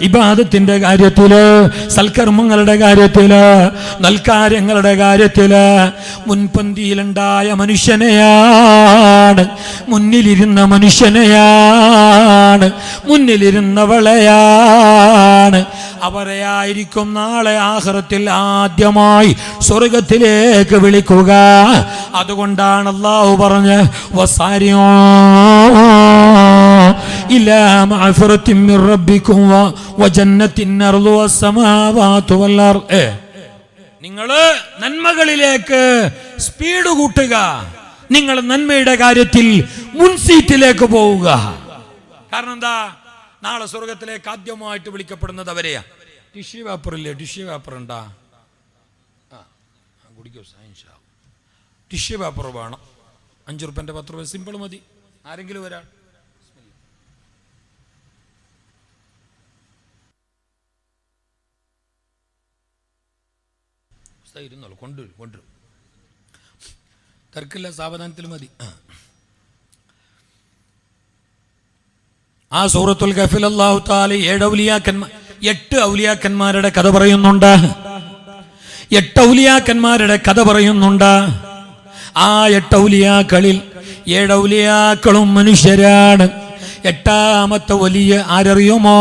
ഇബാദത്തിന്റെ കാര്യത്തില്, സൽക്കർമ്മങ്ങളുടെ കാര്യത്തില്, നൽകാര്യങ്ങളുടെ കാര്യത്തില് മുൻപന്തിയിലുണ്ടായ മനുഷ്യനെയാണ്, മുന്നിലിരുന്ന മനുഷ്യനെയാണ്, മുന്നിലിരുന്നവളെയാണ്. അവരെയായിരിക്കും നാളെ ആഖിറത്തിൽ ആദ്യമായി സ്വർഗത്തിലേക്ക് വിളിക്കുക. അതുകൊണ്ടാണ് അല്ലാഹു പറഞ്ഞ് വസാരിഊ ഇലാ മഗ്ഫിറത്തിൻ മിർ റബ്ബിക്കും വജന്നത്തിൻ അർളു വസ്സമാവാതു വൽ അർദ്. നിങ്ങൾ നന്മകളിലേക്ക് സ്പീഡ് കൂട്ടുക, നിങ്ങൾ നന്മയുടെ കാര്യത്തിൽ മുൻസീറ്റിലേക്ക് പോവുക. കാരണം എന്താ? നാളെ സ്വർഗത്തിലേക്ക് ആദ്യമായിട്ട് വിളിക്കപ്പെടുന്നത് അവരെയാ. ടിഷ്യൂ പേപ്പർ ഇല്ലേ? ടിഷ്യൂ പേപ്പർ ഉണ്ടാ? കുടിക്കോ സയൻസ്. ടിഷ്യൂ പേപ്പർ വേണം. 5 റുപ്യൻ്റെ 10 രൂപ സിമ്പിൾ മതി. ആരെങ്കിലും ഒരാൾ ഇരുന്നോളൂ, കൊണ്ടുവരും. തിരക്കില്ല, സാവധാനത്തിൽ മതി. ആ സൂറത്തുൽ കഹ്ഫിൽ അല്ലാഹു തആല 8 ഔലിയാക്കന്മാരുടെ കഥ പറയുന്നുണ്ട്. 8 ഔലിയാക്കന്മാരുടെ കഥ പറയുന്നുണ്ട്. ആ 8 ഔലിയാക്കളിൽ 7 ഔലിയാക്കളും മനുഷ്യരാണ്. 8ാമത്തെ വലിയ ആരറിയുമോ?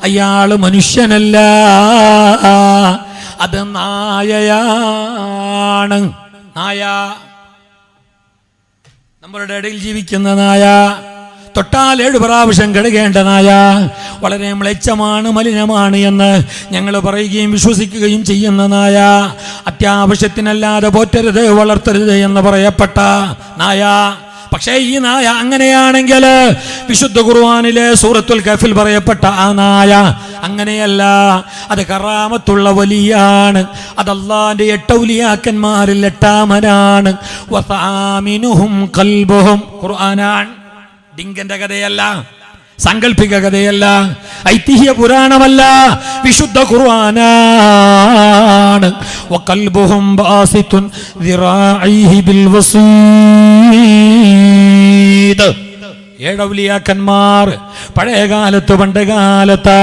അയാള് മനുഷ്യനല്ല, അത് നായയാണ്. നായ, നമ്മളുടെ ഇടയിൽ ജീവിക്കുന്ന നായ, തൊട്ടാൽ 7 പ്രാവശ്യം കഴുകേണ്ട നായ, വളരെ മ്ലേച്ഛമാണ്, മലിനമാണ് എന്ന് ഞങ്ങൾ പറയുകയും വിശ്വസിക്കുകയും ചെയ്യുന്ന നായ, അത്യാവശ്യത്തിനല്ലാതെ പോറ്റരുത്, വളർത്തരുത് എന്ന് പറയപ്പെട്ട നായ. പക്ഷേ ഈ നായ അങ്ങനെയാണെങ്കിൽ വിശുദ്ധ ഖുർആനിലെ സൂറത്തുൽ കഹ്ഫിൽ പറയപ്പെട്ട ആ നായ അങ്ങനെയല്ല, അത് കറാമത്തുള്ള വലിയാണ്. അത് അല്ലാഹുവിന്റെ 8 ഔലിയാക്കന്മാരിൽ 8ാമനാണ്. വസാമിനുഹും ഖൽബുഹും. ഖുർആനാണ്, ഡിങ്കന്റെ കഥയല്ല, സാങ്കല്പിക കഥയല്ല, ഐതിഹ്യ പുരാണമല്ല, വിശുദ്ധ ഖുർആനാണ്. വഖൽബുഹും ബാസിതുൻ ദിറാഇഹി ബിൽ വസീദ്. ഏഴൗലിയാക്കന്മാർ പഴയ കാലത്ത് പണ്ട് കാലത്ത്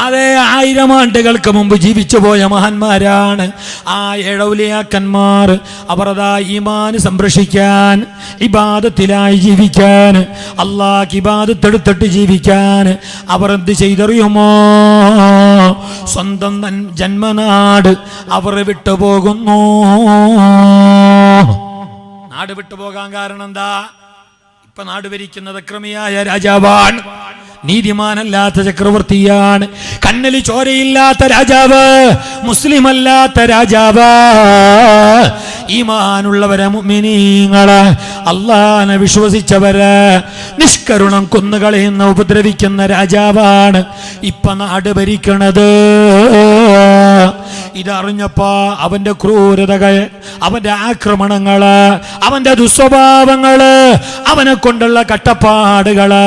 അതേ 1000 ആണ്ടുകൾക്ക് മുമ്പ് ജീവിച്ചു പോയ മഹാന്മാരാണ്. ആ ഏഴൗലിയാക്കന്മാർ അവർ അതാ ഈമാൻ സംരക്ഷിക്കാൻ, ഇബാദത്തിലായി ജീവിക്കാൻ, അല്ലാഹ് ഇബാദത്ത് എടുത്തിട്ട് ജീവിക്കാൻ അവർ എന്ത് ചെയ്തറിയുമോ? സ്വന്തം ജന്മനാട് അവർ വിട്ടുപോകുന്നു. നാട് വിട്ടുപോകാൻ കാരണം എന്താ? ഇപ്പൊ നാട് ഭരിക്കുന്നത് അക്രമിയായ രാജാവാണ്, നീതിമാനല്ലാത്ത ചക്രവർത്തിയാണ്, കണ്ണിൽ ചോരയില്ലാത്ത രാജാവ്, മുസ്ലിം അല്ലാത്ത രാജാവ്. ഈമാനുള്ളവരെ, മുഅ്മിനീങ്ങളെ, അല്ലാഹനെ വിശ്വസിച്ചവരെ നിഷ്കരുണം കൊന്നുകളയുന്ന ഉപദ്രവിക്കുന്ന രാജാവാണ് ഇപ്പൊ നാട് ഭരിക്കണത്. ഇതറിഞ്ഞപ്പോ അവന്റെ ക്രൂരതകൾ, അവന്റെ ആക്രമണങ്ങള്, അവന്റെ ദുസ്വഭാവങ്ങള്, അവനെ കൊണ്ടുള്ള കട്ടപ്പാടുകള്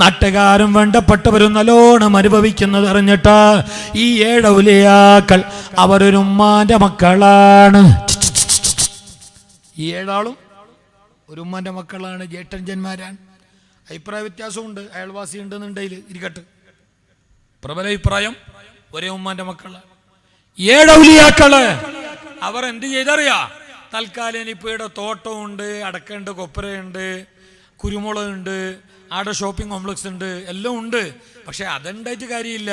നാട്ടുകാരും വേണ്ടപ്പെട്ടവരും നല്ലോണം അനുഭവിക്കുന്നത് അറിഞ്ഞിട്ട് ഈ 7 ഔലിയാക്കൾ അവരൊരു ഉമ്മാന്റെ മക്കളാണ്. ഈ 7 ആളും ഒരു ഉമ്മാന്റെ മക്കളാണ്, ജേഷ്ഠന്മാരാണ്. അഭിപ്രായ വ്യത്യാസമുണ്ട്, അയൽവാസി ഉണ്ടെന്നുണ്ടെങ്കിൽ ഇരിക്കട്ടെ. പ്രബല അഭിപ്രായം ഒരേ ഉമ്മാന്റെ മക്കളാണ് 7 ഔലിയാക്കള്. അവർ എന്ത് ചെയ്തറിയാ? തൽക്കാലം ഇപ്പൊ ഇവിടെ തോട്ടമുണ്ട്, അടക്കയുണ്ട്, കൊപ്പരയുണ്ട്, കുരുമുളകുണ്ട്, ആടെ ഷോപ്പിംഗ് കോംപ്ലക്സ് ഉണ്ട്, എല്ലാം ഉണ്ട്. പക്ഷെ അതുണ്ടായിട്ട് കാര്യമില്ല.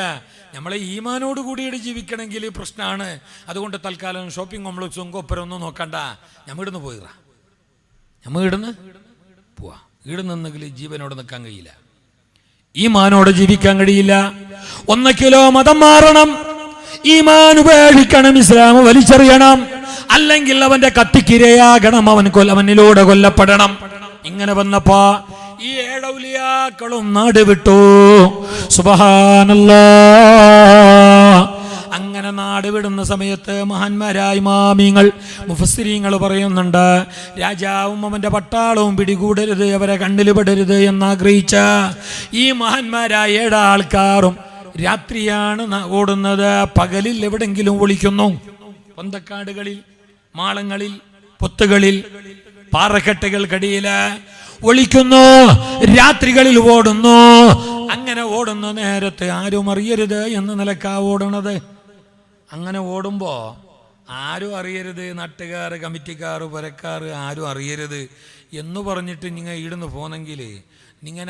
നമ്മളെ ഈമാനോട് കൂടിയിട്ട് ജീവിക്കണമെങ്കിൽ പ്രശ്നമാണ്. അതുകൊണ്ട് തൽക്കാലം ഷോപ്പിംഗ് കോംപ്ലക്സും കൊപ്പരൊന്നും നോക്കണ്ട, നമ്മൾ ഇടുന്ന് പോയിറാ, നമ്മൾ ഇടുന്ന് പോവാ. ഇടുന്നെങ്കിൽ ജീവനോട് നിൽക്കാൻ കഴിയില്ല, ഈമാനോട് ജീവിക്കാൻ കഴിയില്ല. ഒന്നക്കിലോ മതം മാറണം, ഈമാൻ ഉപേക്ഷിക്കണം, ഇസ്ലാം വലിച്ചെറിയണം, അല്ലെങ്കിൽ അവന്റെ കത്തിക്കിരയാകണം, അവനിലൂടെ കൊല്ലപ്പെടണം. ഇങ്ങനെ വന്നപ്പോ ഈ 7 ഔലിയാക്കളും നാട് വിട്ടു. സുബ്ഹാനല്ലാഹ്. അങ്ങനെ നാട് വിടുന്ന സമയത്ത് മഹാന്മാരായ ഇമാമിങ്ങൾ, മുഫസ്സിരീങ്ങൾ പറയുന്നുണ്ട്, രാജാവും അവന്റെ പട്ടാളവും പിടികൂടരുത്, അവരെ കണ്ണിൽ പെടരുത് എന്നാഗ്രഹിച്ച ഈ മഹാന്മാരായ 7 ആൾക്കാരും രാത്രിയാണ് ഓടുന്നത്. പകലിൽ എവിടെങ്കിലും ഒളിക്കുന്നു, പൊന്തക്കാടുകളിൽ, മാളങ്ങളിൽ, പൊത്തുകളിൽ, പാറക്കെട്ടുകൾക്കടിയില് ഒളിക്കുന്നു, രാത്രികളിൽ ഓടുന്നു. അങ്ങനെ ഓടുന്ന നേരത്ത് ആരും അറിയരുത് എന്ന നിലക്കാ ഓടണത്. അങ്ങനെ ഓടുമ്പോ ആരും അറിയരുത്, നാട്ടുകാർ, കമ്മിറ്റിക്കാർ, പുരക്കാർ ആരും അറിയരുത് എന്ന് പറഞ്ഞിട്ട് നിങ്ങൾ ഈടുന്ന് പോന്നെങ്കിൽ നിങ്ങൾ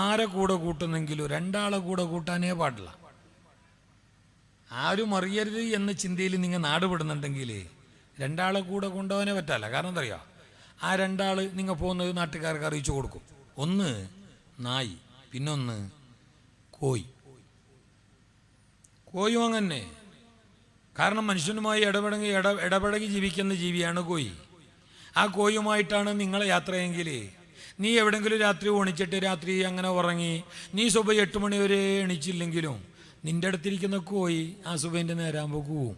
ആരെ കൂടെ കൂട്ടുന്നെങ്കിലും 2 ആളെ കൂടെ കൂട്ടാനേ പാടില്ല. ആരും അറിയരുത് എന്ന ചിന്തയിൽ നിങ്ങൾ നാട് വിടുന്നുണ്ടെങ്കിൽ 2 ആളെ കൂടെ കൊണ്ടുപോകാനേ പറ്റില്ല. കാരണം എന്താ അറിയാം? ആ 2 ആള് നിങ്ങൾ പോകുന്നത് നാട്ടുകാർക്ക് അറിയിച്ചു കൊടുക്കും. ഒന്ന് നായി, പിന്നൊന്ന് കോയി. കോയും അങ്ങനെ. കാരണം മനുഷ്യനുമായി ഇടപഴകി ജീവിക്കുന്ന ജീവിയാണ് കോയി. ആ കോയുമായിട്ടാണ് നിങ്ങളെ യാത്രയെങ്കിൽ നീ എവിടെയെങ്കിലും രാത്രി ഓണിച്ചിട്ട് രാത്രി അങ്ങനെ ഉറങ്ങി നീ സുബഹി 8 മണി വരെ എണിച്ചില്ലെങ്കിലും നിന്റെ അടുത്തിരിക്കുന്ന കോയി ആ സുബഹിൻ്റെ നേരാകുമ്പോൾ കൂവും.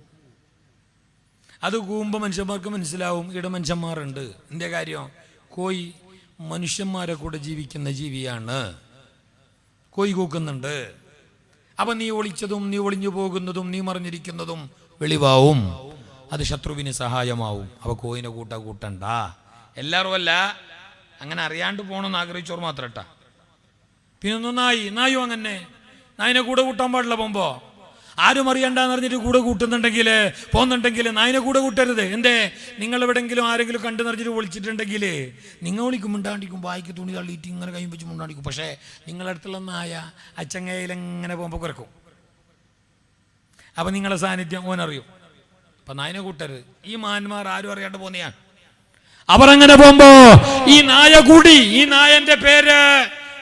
അത് കൂവുമ്പോൾ മനുഷ്യന്മാർക്ക് മനസ്സിലാവും ഇവിടെ മനുഷ്യന്മാരുണ്ട്. എൻ്റെ കാര്യം കോയി മനുഷ്യന്മാരെ കൂടെ ജീവിക്കുന്ന ജീവിയാണ്, കോയി കൂക്കുന്നുണ്ട്. അപ്പം നീ ഒളിച്ചതും നീ ഒളിഞ്ഞു പോകുന്നതും നീ മറിഞ്ഞിരിക്കുന്നതും വെളിവാവും, അത് ശത്രുവിന് സഹായമാവും. അവ കോയിനെ കൂട്ടണ്ട. എല്ലാവരും അല്ല, അങ്ങനെ അറിയാണ്ട് പോകണമെന്ന് ആഗ്രഹിച്ചോർ മാത്രം ഇട്ടാ. പിന്നെ നായും അങ്ങനെ, നായിനെ കൂടെ കൂട്ടാൻ പാടില്ല. പോകുമ്പോൾ ആരും അറിയണ്ടെന്ന് പറഞ്ഞിട്ട് കൂടെ കൂട്ടുന്നുണ്ടെങ്കിൽ പോകുന്നുണ്ടെങ്കിൽ നായിനെ കൂടെ കൂട്ടരുത്. എന്തേ? നിങ്ങൾ എവിടെങ്കിലും ആരെങ്കിലും കണ്ടു നിറഞ്ഞിട്ട് വിളിച്ചിട്ടുണ്ടെങ്കിൽ നിങ്ങൾ വിളിക്കും, മുണ്ടാണ്ടിക്കും, വായിക്ക് തുണി തള്ളിയിട്ട് ഇങ്ങനെ കൈ വെച്ച് മുണ്ടാണ്ടിക്കും. പക്ഷേ നിങ്ങളടുത്തുള്ള നായ അച്ചങ്ങയിലെങ്ങനെ പോകുമ്പോൾ കുരക്കും. അപ്പം നിങ്ങളെ സാന്നിധ്യം ഓനറിയും. അപ്പം നായിനെ കൂട്ടരുത്. ഈ മാന്മാർ ആരും അറിയാണ്ട് പോന്നെയാണ്. അവരങ്ങനെ പോകുമ്പോ ഈ നായ കൂടി, ഈ നായന്റെ പേര്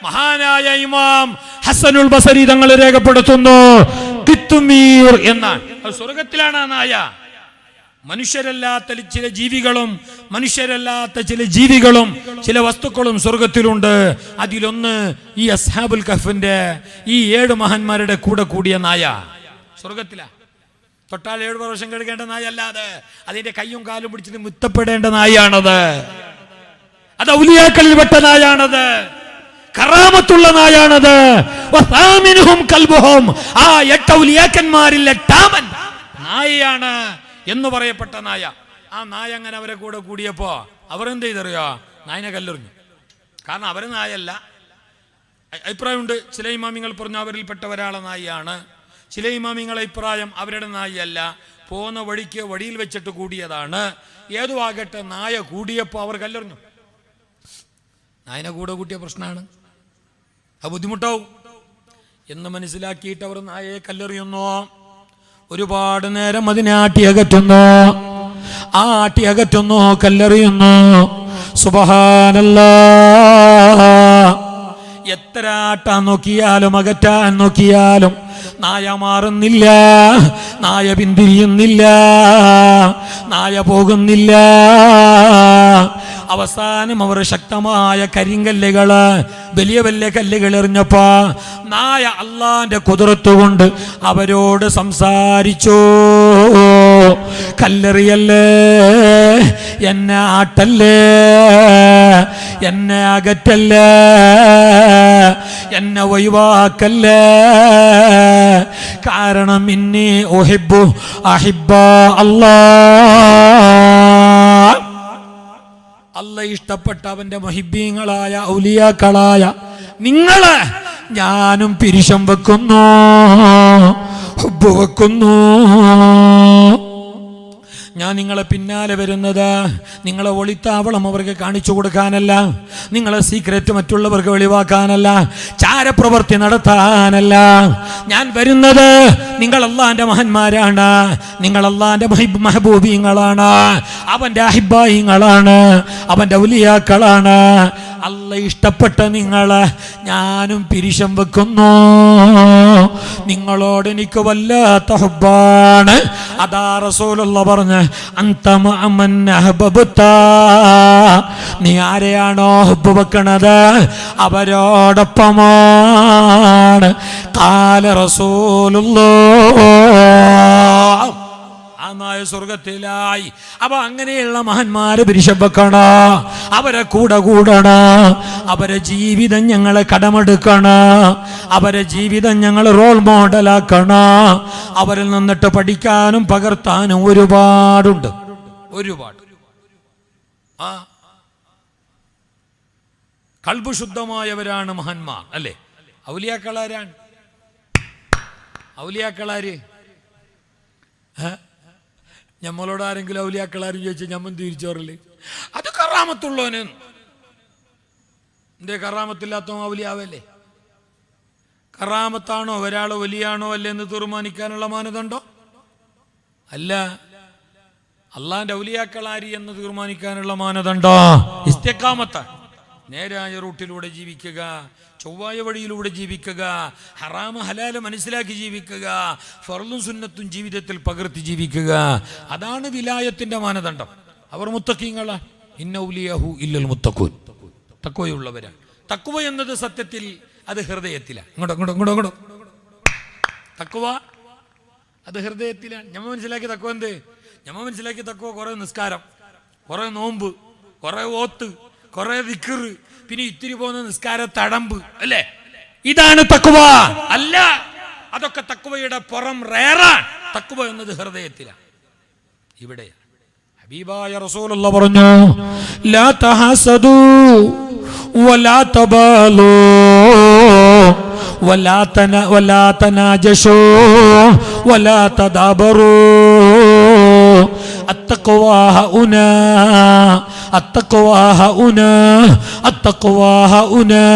മഹാനായ ഇമാം ഹസനുൽ ബസരി തങ്ങൾ രേഖപ്പെടുത്തുന്നു, കിത്തുമീർ എന്നാണ്. സ്വർഗത്തിലാണ് ആ നായ. മനുഷ്യരല്ലാത്ത ചില ജീവികളും ചില വസ്തുക്കളും സ്വർഗത്തിലുണ്ട്. അതിലൊന്ന് ഈ അസ്ഹാബുൽ കഹ്ഫിന്റെ ഈ 7 മഹാന്മാരുടെ കൂടെ കൂടിയ നായ സ്വർഗത്തിലാ. തൊട്ടാൽ 7 വർഷം കഴുകേണ്ട നായ അല്ലാതെ അതിന്റെ കയ്യും കാലും പിടിച്ചിട്ട് മുത്തപ്പെടേണ്ട നായാണത്. അത് ഔലിയാക്കളിൽ പെട്ട നായാണത്, കറാമത്തുള്ള നായാണത്. ആ 8 ഔലിയാക്കന്മാരിൽ 8ാമൻ നായയാണ് എന്ന് പറയപ്പെട്ട നായ. ആ നായ അങ്ങനെ അവരെ കൂടെ കൂടിയപ്പോ അവർ എന്ത് ചെയ്തറിയോ? നായനെ കല്ലെറിഞ്ഞു. കാരണം അവർ നായല്ല. അഭിപ്രായമുണ്ട്. ചില ഇമാമിങ്ങൾ പറഞ്ഞു അവരിൽപ്പെട്ട ഒരാളെ നായിയാണ്. ചില ഇമാമിങ്ങളെ അഭിപ്രായം അവരുടെ നായല്ല, പോകുന്ന വഴിക്ക് വഴിയിൽ വെച്ചിട്ട് കൂടിയതാണ്. ഏതു ആകട്ടെ, നായ കൂടിയപ്പോൾ അവർ കല്ലെറിഞ്ഞു. നായനെ കൂടെ കൂട്ടിയ പ്രശ്നമാണ്, അത് ബുദ്ധിമുട്ടാവും എന്ന് മനസ്സിലാക്കിയിട്ട് അവർ നായയെ കല്ലെറിയുന്നു. ഒരുപാട് നേരം അതിനെ ആട്ടിയകറ്റുന്നു, കല്ലെറിയുന്നു. സുബ്ഹാനല്ലാഹ്. എത്ര ആട്ടാൻ നോക്കിയാലും അകറ്റാൻ നോക്കിയാലും നായ മാറുന്നില്ല, നായ പിന്തിരിയുന്നില്ല, നായ പോകുന്നില്ല. അവസാനം അവർ ശക്തമായ കരിങ്കല്ലുകള്, വലിയ വലിയ കല്ലുകൾ എറിഞ്ഞപ്പോ നായ അള്ളാന്റെ കുതിരത്ത് കൊണ്ട് അവരോട് സംസാരിച്ചു. കല്ലെറിയല്ലേ, എന്നെ ആട്ടല്ലേ, എന്നെ അകറ്റല്ലേ, എന്നെ ഒഴിവാക്കല്ലേ. കാരണം ഇന്നി ഉഹിബ്ബു അഹിബ്ബ അല്ലാഹ്. അല്ല ഇഷ്ടപ്പെട്ട അവന്റെ മുഹിബ്ബീങ്ങളായ ഔലിയാക്കളായ നിങ്ങളെ ഞാനും പിരിശം വെക്കുന്നു, ഹുബ്ബ് വെക്കുന്നു. ഞാൻ നിങ്ങളെ പിന്നാലെ വരുന്നത് നിങ്ങളെ ഒളിത്താവളം അവർക്ക് കാണിച്ചു കൊടുക്കാനല്ല, നിങ്ങളെ സീക്രറ്റ് മറ്റുള്ളവർക്ക് വെളിവാക്കാനല്ല, ചാരപ്രവൃത്തി നടത്താനല്ല. ഞാൻ വരുന്നത് നിങ്ങൾ അള്ളാന്റെ മഹന്മാരാണ്, നിങ്ങൾ അള്ളാന്റെ മെഹബൂബീങ്ങളാണ്, അവന്റെ അഹിബായിങ്ങളാണ്, അവന്റെ ഔലിയാക്കളാണ്. അല്ല ഇഷ്ടപ്പെട്ട നിങ്ങളെ ഞാനും പിരിശം വെക്കുന്നു. നിങ്ങളോട് എനിക്ക് വല്ലാത്ത ഹുബ്ബാണ്. അതാ റസൂലുള്ളാഹി പറഞ്ഞു, അൻത മഅമൻ അഹ്ബബ്ത. നീ ആരെയാണോ ഹുബ്ബ് വെക്കണത് അവരോടൊപ്പമാണ്. ഖാല റസൂലുള്ളാഹി. ആ നായ സ്വർഗത്തിലായി. അപ്പൊ അങ്ങനെയുള്ള മഹന്മാര് പിരിശം വെക്കണം, അവരെ കൂടെ കൂടണം, അവരെ ജീവിതം ഞങ്ങളെ കടമെടുക്കണം, അവരെ ജീവിതം ഞങ്ങൾ റോൾ മോഡലാക്കണം. അവരിൽ നിന്നിട്ട് പഠിക്കാനും പകർത്താനും ഒരുപാടുണ്ട്, ഒരുപാട്. ആ കൽബ് ശുദ്ധമായവരാണ് മഹന്മാർ, അല്ലേ? ഔലിയാക്കളാരാണ്? ഔലിയാക്കളാര്? ഞമ്മളോട് ആരെങ്കിലും ഔലിയാക്കളാരും ചോദിച്ചാൽ ഞമ്മൻ തിരിച്ചോറില്ലേ? അത് കറാമത്തുള്ളവന്. എന്തേ കറാമത്തില്ലാത്തവൻ ഔലിയാവല്ലേ? കറാമത്താണോ ഒരാൾ വലിയാണോ അല്ലേ എന്ന് തീരുമാനിക്കാനുള്ള മാനദണ്ഡോ? അല്ല. അള്ളാന്റെ ഔലിയാക്കളാരി എന്ന് തീരുമാനിക്കാനുള്ള മാനദണ്ഡോ ഇസ്തിഖാമത്താണ്. നേരായ റൂട്ടിലൂടെ ജീവിക്കുക, ചൊവ്വായ വഴിയിലൂടെ ജീവിക്കുക, ഹറാമ ഹലാല് മനസ്സിലാക്കി ജീവിക്കുക, ഫർളും സുന്നത്തും ജീവിതത്തിൽ പകർത്തി ജീവിക്കുക. അതാണ് വിലായത്തിന്റെ മാനദണ്ഡം. അവർ മുത്തഖീങ്ങളാ. ഇന്ന ഔലിയാഹു ഇല്ലൽ മുത്തഖൂൻ. തഖ്വയുള്ളവരാണ്. തഖ്വ എന്നത് സത്യത്തിൽ അത് ഹൃദയത്തിലാണ്. ഇങ്ങോട്ടോ തഖ്വ അത് ഹൃദയത്തിലാണ്. ഞമ്മ മനസ്സിലാക്കിയ തഖ്വ എന്ത്? ഞമ്മ മനസ്സിലാക്കിയ തഖ്വ കുറെ നിസ്കാരം, കുറെ നോമ്പ്, കുറെ ഓത്ത്, കുറെ ദിക്ർ, പിന്നെ ഇത്തിരി പോകുന്ന നിസ്കാര തടമ്പ്, അല്ലേ? ഇതാണ് തഖ്വ. അല്ല, അതൊക്കെ തഖ്വയുടെ പുറം റേറാണ്. തഖ്വ എന്നത് ഹൃദയത്തിലാണ്. ഇവിടെ ഹബീബായ റസൂലുള്ളാഹി പറഞ്ഞു, ലാ തഹസദു വലാ തബാലു വലാ തനാജശു വലാ തദാബറു. التقوى هنا التقوى هنا التقوى هنا.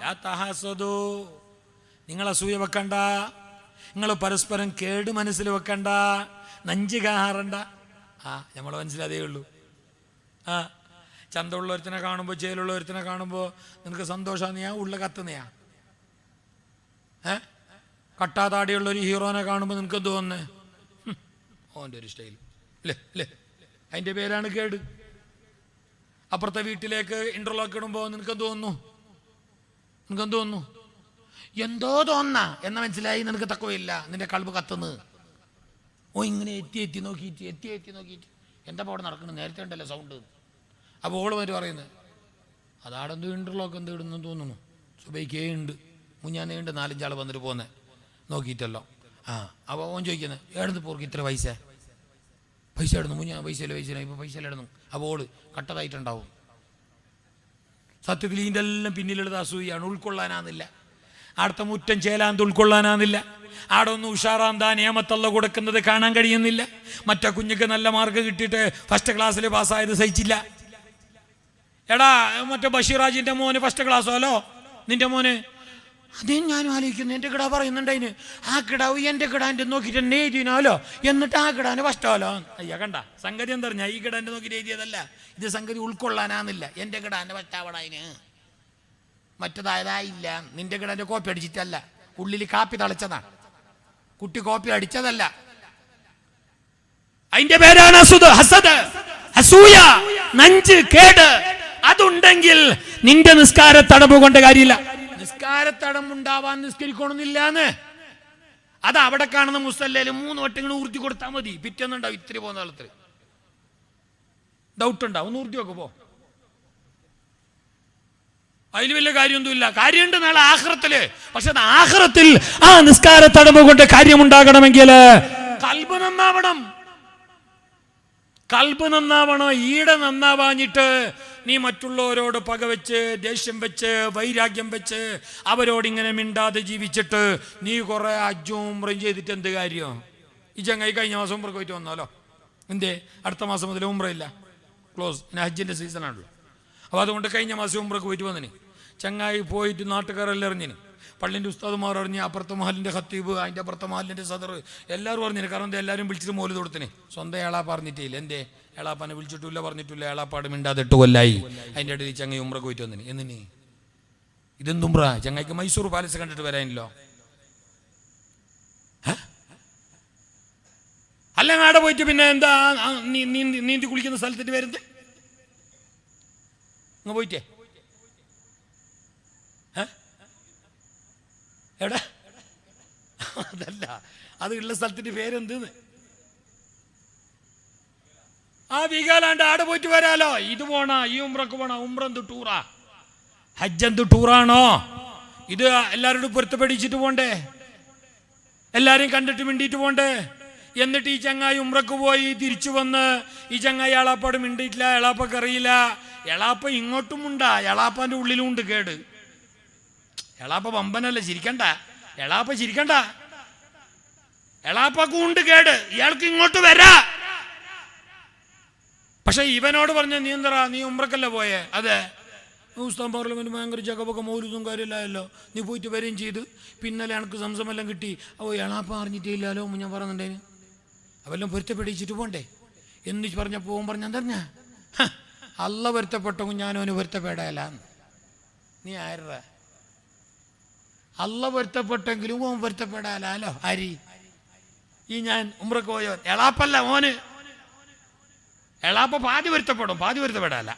لا تحاسدوا. നിങ്ങൾ അസൂയ വെക്കണ്ട, നിങ്ങൾ പരസ്പരം കേട് മനസ്സിൽ വെക്കണ്ട, നഞ്ച് കാറണ്ട. നമ്മളെ മനസ്സിലതേ ഉള്ളൂ. ചന്തമുള്ള ഒരുത്തിനെ കാണുമ്പോൾ, ചേലുള്ള ഒരുത്തിനെ കാണുമ്പോൾ നിനക്ക് സന്തോഷാന്നെയാ, ഉള്ള കത്തുന്നയാ? കട്ടാതാടിയുള്ള ഒരു ഹീറോനെ കാണുമ്പോൾ നിനക്ക് എന്ത് തോന്നുന്നേ? ഓൻ്റെ ഒരു സ്റ്റൈൽ അല്ലേ അല്ലേ? അതിൻ്റെ പേരാണ് കേട്. അപ്പുറത്തെ വീട്ടിലേക്ക് ഇന്റർലോക്ക് ഇടുമ്പോൾ നിനക്കെന്ത് തോന്നുന്നു? നിനക്കെന്ത് തോന്നുന്നു? എന്തോ തോന്ന എന്ന മനസ്സിലായി. നിനക്ക് തക്കവയില്ല, നിന്റെ കൽബ് കത്തുന്നത്. ഓ ഇങ്ങനെ എത്തി നോക്കിയിട്ട് എന്താ അവിടെ നടക്കുന്നത്? നേരത്തെ ഉണ്ടല്ലോ സൗണ്ട്. അപ്പോൾ ഓള് വരെ പറയുന്നത് അതാടെന്തോ ഇന്റർലോക്ക് എന്ത് ഇടുന്നു തോന്നുന്നു. സുബൈക്കേ ഉണ്ട്, മുഞ്ഞാന്നേ ഉണ്ട്, 4-5 ആൾ വന്നിട്ട് പോകുന്നത് നോക്കിയിട്ടല്ലോ. അപ്പോൾ ഓൻ ചോദിക്കുന്നത്, എവിടുന്ന് പോർക്ക് ഇത്ര പൈസ? പൈസ ഇടുന്നു മുഞ്ഞ പൈസയില്ല ഇപ്പോൾ പൈസ ഇടുന്നു അപ്പോൾ കട്ടതായിട്ടുണ്ടാവും. സത്യത്തിൽ ഇതിൻ്റെ എല്ലാം പിന്നിലുള്ളത് അസൂയാണ്. ഉൾക്കൊള്ളാനാന്നില്ല. അടുത്ത മുറ്റം ചേലാന്ത് ഉൾക്കൊള്ളാനാന്നില്ല. ആടെ ഒന്ന് ഉഷാറാന്താ നിയമത്തല്ല കൊടുക്കുന്നത് കാണാൻ കഴിയുന്നില്ല. മറ്റേ കുഞ്ഞിക്ക് നല്ല മാർക്ക് കിട്ടിയിട്ട് ഫസ്റ്റ് ക്ലാസ്സിൽ പാസ്സായത് സഹിച്ചില്ല. എടാ മറ്റേ ബഷീറാജിൻ്റെ മോന് ഫസ്റ്റ് ക്ലാസ്സോലോ നിന്റെ മോന്, അതേ ഞാനും ആലോചിക്കുന്നു. എൻ്റെ കിടാ പറയുന്നുണ്ടതിന് ആ കിടാവ് എൻ്റെ കിടാൻ്റെ നോക്കിയിട്ട് എന്നെ എഴുതിനാലോ, എന്നിട്ട് ആ കിടാന് ഫസ്റ്റാലോ. അയ്യ കണ്ട സംഗതി എന്താ പറഞ്ഞാൽ ഈ കിടാൻ്റെ നോക്കിയിട്ട് എഴുതിയതല്ല, ഇത് സംഗതി ഉൾക്കൊള്ളാനാന്നില്ല. എൻ്റെ കിടാൻ്റെ ഫസ്റ്റാവണതിന് മറ്റേതായതായില്ല. നിന്റെ കിടാൻ്റെ കോപ്പി അടിച്ചിട്ടല്ല, ഉള്ളിൽ കാപ്പി തളിച്ചതാണ്, കുട്ടി കോപ്പി അടിച്ചതല്ല. അതിന്റെ പേരാണ് ഹസദ്, അസൂയ, നഞ്ച്, കേട്. അതുണ്ടെങ്കിൽ നിന്റെ നിസ്കാരത്തടമ്പ് കൊണ്ട് കാര്യമില്ല. നിസ്കാരത്തടമ്പുണ്ടാവാൻ നിസ്കരിക്കണമെന്നില്ലാന്ന്. അത് അവിടെ കാണുന്ന മുസല്ലയില് 3 വട്ടങ്ങൾ ഊർത്തി കൊടുത്താൽ മതി. പിറ്റേന്നുണ്ടാവും ഇത്തിരി പോകുന്ന കാലത്ത് ഡൗട്ട് ഉണ്ടാവും. ഒന്ന് ഊർത്തി വെക്ക് പോ. അതിൽ വലിയ കാര്യമൊന്നുമില്ല. കാര്യമുണ്ട് നാളെ ആഖിറത്തില്. പക്ഷെ ആഖിറത്തിൽ ആ നിസ്കാരത്തടമ്പ് കൊണ്ട് കാര്യമുണ്ടാകണമെങ്കിൽ കൽബ് നന്നാവണം. കൽബ് നന്നാവണം. ഈടെ നന്നാവാഞ്ഞിട്ട് നീ മറ്റുള്ളവരോട് പകവെച്ച് ദേഷ്യം വെച്ച് വൈരാഗ്യം വെച്ച് അവരോടിങ്ങനെ മിണ്ടാതെ ജീവിച്ചിട്ട് നീ കുറെ ഹജ്ജും ഉംറയും ചെയ്തിട്ട് എന്ത് കാര്യം? ഈ ചങ്ങായി കഴിഞ്ഞ മാസം ഉംറക്ക് പോയിട്ട് വന്നാലോ, എന്തേ അടുത്ത മാസം മുതൽ ഉംറയില്ല, ക്ലോസ്. പിന്നെ ഹജ്ജിൻ്റെ സീസണാണല്ലോ. അപ്പോൾ അതുകൊണ്ട് കഴിഞ്ഞ മാസം ഉംറക്ക് പോയിട്ട് വന്നിന്. ചങ്ങായി പോയിട്ട് നാട്ടുകാരെല്ലാം അറിഞ്ഞിന്. പള്ളിൻ്റെ ഉസ്താദുമാർ അറിഞ്ഞ്, അപ്പുറത്തെ മഹലിൻ്റെ ഖത്തീബ്, അതിൻ്റെ അപ്പുറത്തെ മഹലിൻ്റെ സദർ എല്ലാവരും അറിഞ്ഞിന്. കാരണം എന്താ എല്ലാവരും വിളിച്ചിട്ട് മോല് കൊടുത്തിന്. സ്വന്തം ഏളാപ്പ പറഞ്ഞിട്ടില്ല. എന്തേ ഏളാപ്പാനെ വിളിച്ചിട്ടില്ല, പറഞ്ഞിട്ടില്ല. ഏളാപ്പാട് മിണ്ടാതെ 8 കൊല്ലായി. അതിൻ്റെ ഇടയിൽ ചങ്ങായി ഉംറക്ക് പോയിട്ട് വന്നിന്. എന്നിന് ഇതെന്തുംറ? ചങ്ങായിക്ക് മൈസൂർ പാലസ് കണ്ടിട്ട് വരാനില്ലോ. അല്ലെങ്കിൽ ആടെ പോയിട്ട് പിന്നെ എന്താ നീന്തി കുളിക്കുന്ന സ്ഥലത്തിൻ്റെ പേരെന്ത്? അങ്ങ് പോയിട്ടേ എവിടെ? അതല്ല, അത് ഉള്ള സ്ഥലത്തിന്റെ പേരെന്തെന്ന്? ആ വികാലാണ്ട് ആടെ പോയിട്ട് വരാലോ. ഇത് പോണ ഈ ഉംറക്ക് പോണ ഉംറന്ത് ടൂറാ? ഹജ്ജന്ത് ടൂറാണോ? ഇത് എല്ലാവരോടും പൊരുത്തപ്പെടിച്ചിട്ട് പോണ്ടേ, എല്ലാരെയും കണ്ടിട്ട് മിണ്ടിയിട്ട് പോണ്ടേ. എന്നിട്ട് ഈ ചങ്ങായി ഉംറക്ക് പോയി തിരിച്ചു വന്ന് ഈ ചങ്ങായി എളാപ്പാട് മിണ്ടിയിട്ടില്ല, എളാപ്പക്ക് അറിയില്ല. എളാപ്പ ഇങ്ങോട്ടും ഉണ്ടാ, എളാപ്പാന്റെ ഉള്ളിലും ഉണ്ട് കേട്. എളാപ്പ വമ്പനല്ല, ചിരിക്കണ്ട. എളാപ്പ ചിരിക്കണ്ട, എളാപ്പക്കും ഉണ്ട് കേട്. ഇയാൾക്ക് ഇങ്ങോട്ട് വരാ. പക്ഷെ ഇവനോട് പറഞ്ഞ നീ എന്താ, നീ ഉംറക്കല്ലേ പോയേ? അതെ, ഉസ്താൻ പാർലമെന്റ് ഭയങ്കര ജഗപൊക്കെ മൗലൂദും കാര്യമില്ലല്ലോ. നീ പോയിട്ട് വരികയും ചെയ്ത്. പിന്നലെ എനിക്ക് സംസമെല്ലാം കിട്ടി. ഓ എളാപ്പ അറിഞ്ഞിട്ടില്ലല്ലോ ഞാൻ പറയുന്നുണ്ടേന്. അതെല്ലാം പൊരുത്തപ്പെടിച്ചിട്ട് പോണ്ടേ എന്ന് പറഞ്ഞ പോകും. പറഞ്ഞ എന്താ അല്ല പൊരുത്തപ്പെട്ടു, ഞാനും അവന് പൊരുത്തപ്പെടല. നീ ആരുടെ? അല്ല പൊരുത്തപ്പെട്ടെങ്കിലും ഓൻ പൊരുത്തപ്പെടാലോ. ആരി? ഈ ഞാൻ ഉംറക്ക് പോയോ? എളാപ്പല്ല മോന്. എളാപ്പ പാതി പൊരുത്തപ്പെടും, പാതി പൊരുത്തപ്പെടാല.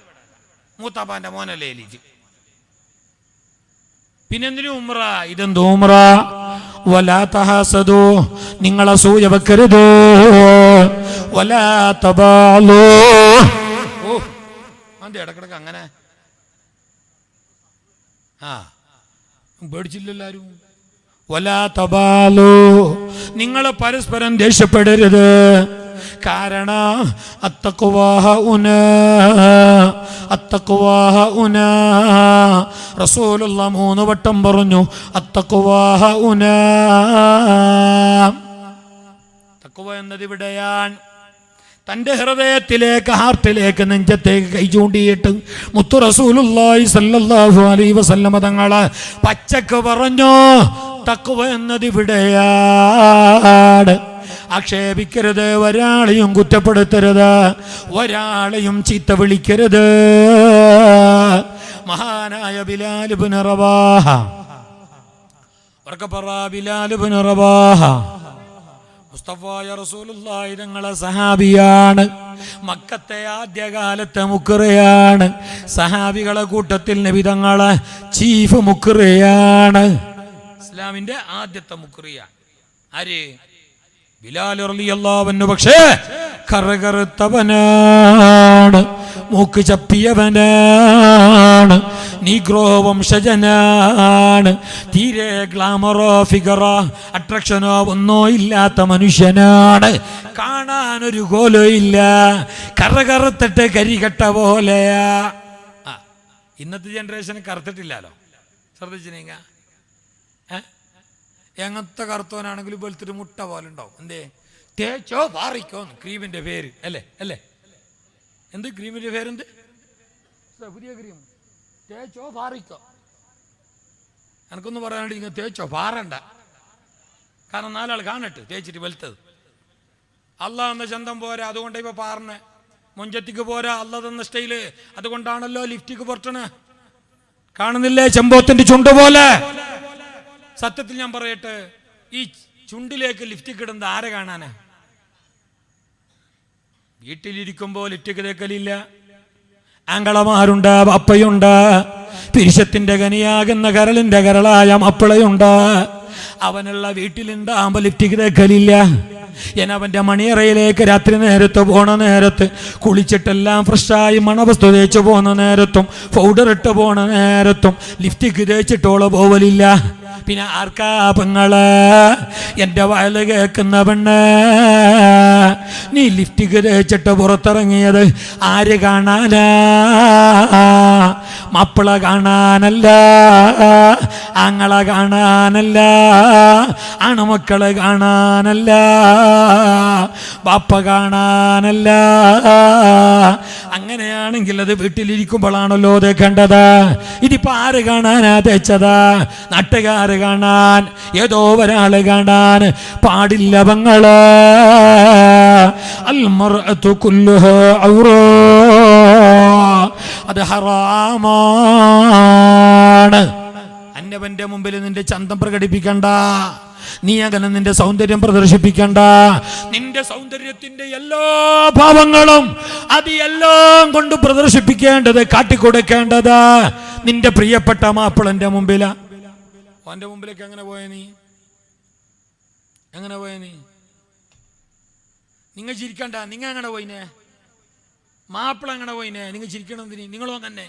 മൂത്താപ്പാന്റെ മോനല്ലേ എലീജ്. പിന്നെന്തിനും ഉംറ? ഇതെന്തോ ഉംറ? വലാ തഹസദു, നിങ്ങൾ അസൂയ വെക്കരുത്. വലാ തബാലു. ഓ അതെ, ഇടക്കിടക്ക് അങ്ങനെ പേടിച്ചില്ലെല്ലാരും. വലാ തബാലു, നിങ്ങൾ പരസ്പരം ദേഷ്യപ്പെടരുത്. കാരണം റസൂലുള്ള 3 വട്ടം പറഞ്ഞു തഖ്വ എന്നത് ഇവിടെയാണ്. തൻ്റെ ഹൃദയത്തിലേക്ക്, ഹാർട്ടിലേക്ക്, നെഞ്ചത്തേക്ക് കൈ ചൂണ്ടിയിട്ട് മുത്തു റസൂലുള്ളാഹി സ്വല്ലല്ലാഹു അലൈഹി വസല്ലമ തങ്ങളെ പച്ചക്ക് പറഞ്ഞു തഖ്വ എന്നത് ഇവിടെയാണ്. ആക്ഷേപിക്കരുത്, ഒരാളെയും കുറ്റപ്പെടുത്തരുത്, ഒരാളെയും ചീത്ത വിളിക്കരുത്. മഹാനായ ബിലാൽ ഇബ്നു റബാഹ, ബിലാൽ ഇബ്നു റബാഹ മുസ്തഫായ റസൂലുള്ളാഹി തങ്ങളെ സഹാബിയാണ്. മക്കത്തെ ആദ്യകാലത്തെ മുഖ്റിയാണ്. സഹാബികളെ കൂട്ടത്തിൽ നബി തങ്ങളെ ചീഫ് മുഖ്റിയാണ്. ഇസ്ലാമിന്റെ ആദ്യത്തെ മുഖ്റിയാണ് ആര്? ബിലാൽ റളിയല്ലാഹു അൻഹു. പക്ഷേ കറുകറുത്തവനാണ്, മൂക്ക് ചപ്പിയവനാണ്, നീഗ്രോ വംശജനാണ്, തീരെ ഗ്ലാമറോ ഫിഗറോ അട്രാക്ഷനോ ഒന്നോ ഇല്ലാത്ത മനുഷ്യനാണ്, കാണാനൊരു കോലോ ഇല്ല, കറുത്തിട്ട് കരികെട്ട പോലെയാ. ഇന്നത്തെ ജനറേഷന് കറുത്തിട്ടില്ലല്ലോ, ശ്രദ്ധിച്ചിനീങ്ക. എങ്ങനത്തെ കറുത്തവനാണെങ്കിലും വെളുത്തിട്ട് മുട്ട പോലെ ഉണ്ടാവും. എന്തേ? തേച്ചോ പാറിക്കോന്ന് ക്രീമിന്റെ പേര് അല്ലേ? അല്ലേ? എന്ത് ക്രീമിന്റെ പേരെന്ത്? പുതിയ ക്രീം തേച്ചോ പാറിക്കോ. എനക്കൊന്നും പറയാണ്ട് ഇങ്ങനെ തേച്ചോ പാറണ്ട, കാരണം നാലാൾ കാണട്ടെ തേച്ചിട്ട് വെളുത്തത്. അള്ളാഹ് എന്ന ചന്തം പോരാ, അതുകൊണ്ട് ഇപ്പൊ പാറിന്. മുഞ്ചത്തിക്ക് പോരാ അള്ളാഹ് തന്ന സ്റ്റൈല്, അതുകൊണ്ടാണല്ലോ ലിഫ്റ്റിക്ക് പുറത്തണ്. കാണുന്നില്ലേ ചെമ്പോത്തിന്റെ ചുണ്ട് പോലെ? സത്യത്തിൽ ഞാൻ പറയട്ടെ, ഈ ചുണ്ടിലേക്ക് ലിഫ്റ്റിക്ക് ഇടുന്നത് ആരെ കാണാനാ? വീട്ടിലിരിക്കുമ്പോ ലിഫ്റ്റിക്ക് തേക്കലില്ല. ആംഗളമാരുണ്ട്, അപ്പയുണ്ട്, പിരിശത്തിന്റെ കനിയാകുന്ന കരളിന്റെ കരളായ അപ്പളയുണ്ട്. അവനുള്ള വീട്ടിലുണ്ടാകുമ്പോ ലിഫ്റ്റിക്ക് തേക്കലില്ല. അവന്റെ മണിയറയിലേക്ക് രാത്രി നേരത്ത് പോണ നേരത്ത്, കുളിച്ചിട്ടെല്ലാം ഫ്രഷായി മണവസ്തു തേച്ച് പോണ നേരത്തും, പൗഡർ ഇട്ട് പോണ നേരത്തും ലിഫ്റ്റിക്ക് തേച്ചിട്ടോള പോവലില്ല. പിന്നെ ആർക്കാ പെങ്ങള്? എൻ്റെ വയല് കേൾക്കുന്ന പെണ്ണ്, നീ ലിഫ്റ്റിക്ക് തേച്ചിട്ട് പുറത്തിറങ്ങിയത് ആര് കാണാനാ? മാപ്പിള കാണാനല്ല, ആങ്ങളെ കാണാനല്ല, ആണുമക്കളെ കാണാനല്ല, ബാപ്പ കാണാനല്ല. അങ്ങനെയാണെങ്കിൽ അത് വീട്ടിലിരിക്കുമ്പോഴാണല്ലോ തേക്കേണ്ടത്. ഇതിപ്പോ ആര് കാണാനാ തേച്ചത്? നാട്ടുകാര് കാണാൻ, ഏതോ ഒരാള് കാണാൻ പാടില്ല പെങ്ങള്. അൽ മർഅതു കുല്ലുഹാ ഔറാ, അത് ഹറാമാണ്. അന്യവന്റെ മുമ്പിൽ നിന്റെ ചന്തം പ്രകടിപ്പിക്കണ്ട, നീ അങ്ങനെ നിന്റെ സൗന്ദര്യം പ്രദർശിപ്പിക്കണ്ട. നിന്റെ സൗന്ദര്യത്തിന്റെ എല്ലാ ഭാവങ്ങളും അത് എല്ലാം കൊണ്ട് പ്രദർശിപ്പിക്കേണ്ടത്, കാട്ടിക്കൊടുക്കേണ്ടത് നിന്റെ പ്രിയപ്പെട്ട മാപ്പിളന്റെ മുമ്പിലാ. അവന്റെ മുമ്പിലേക്ക് എങ്ങനെ പോയ നീ? എങ്ങനെ പോയ നീ? നിങ്ങൾ ചിരിക്കണ്ട. നിങ്ങൾ എങ്ങനെ പോയിനെ? മാപ്പിള എങ്ങനെ പോയിനെ? നിങ്ങൾ ചിരിക്കണമെന്തിന്? നിങ്ങളും അങ്ങനെ.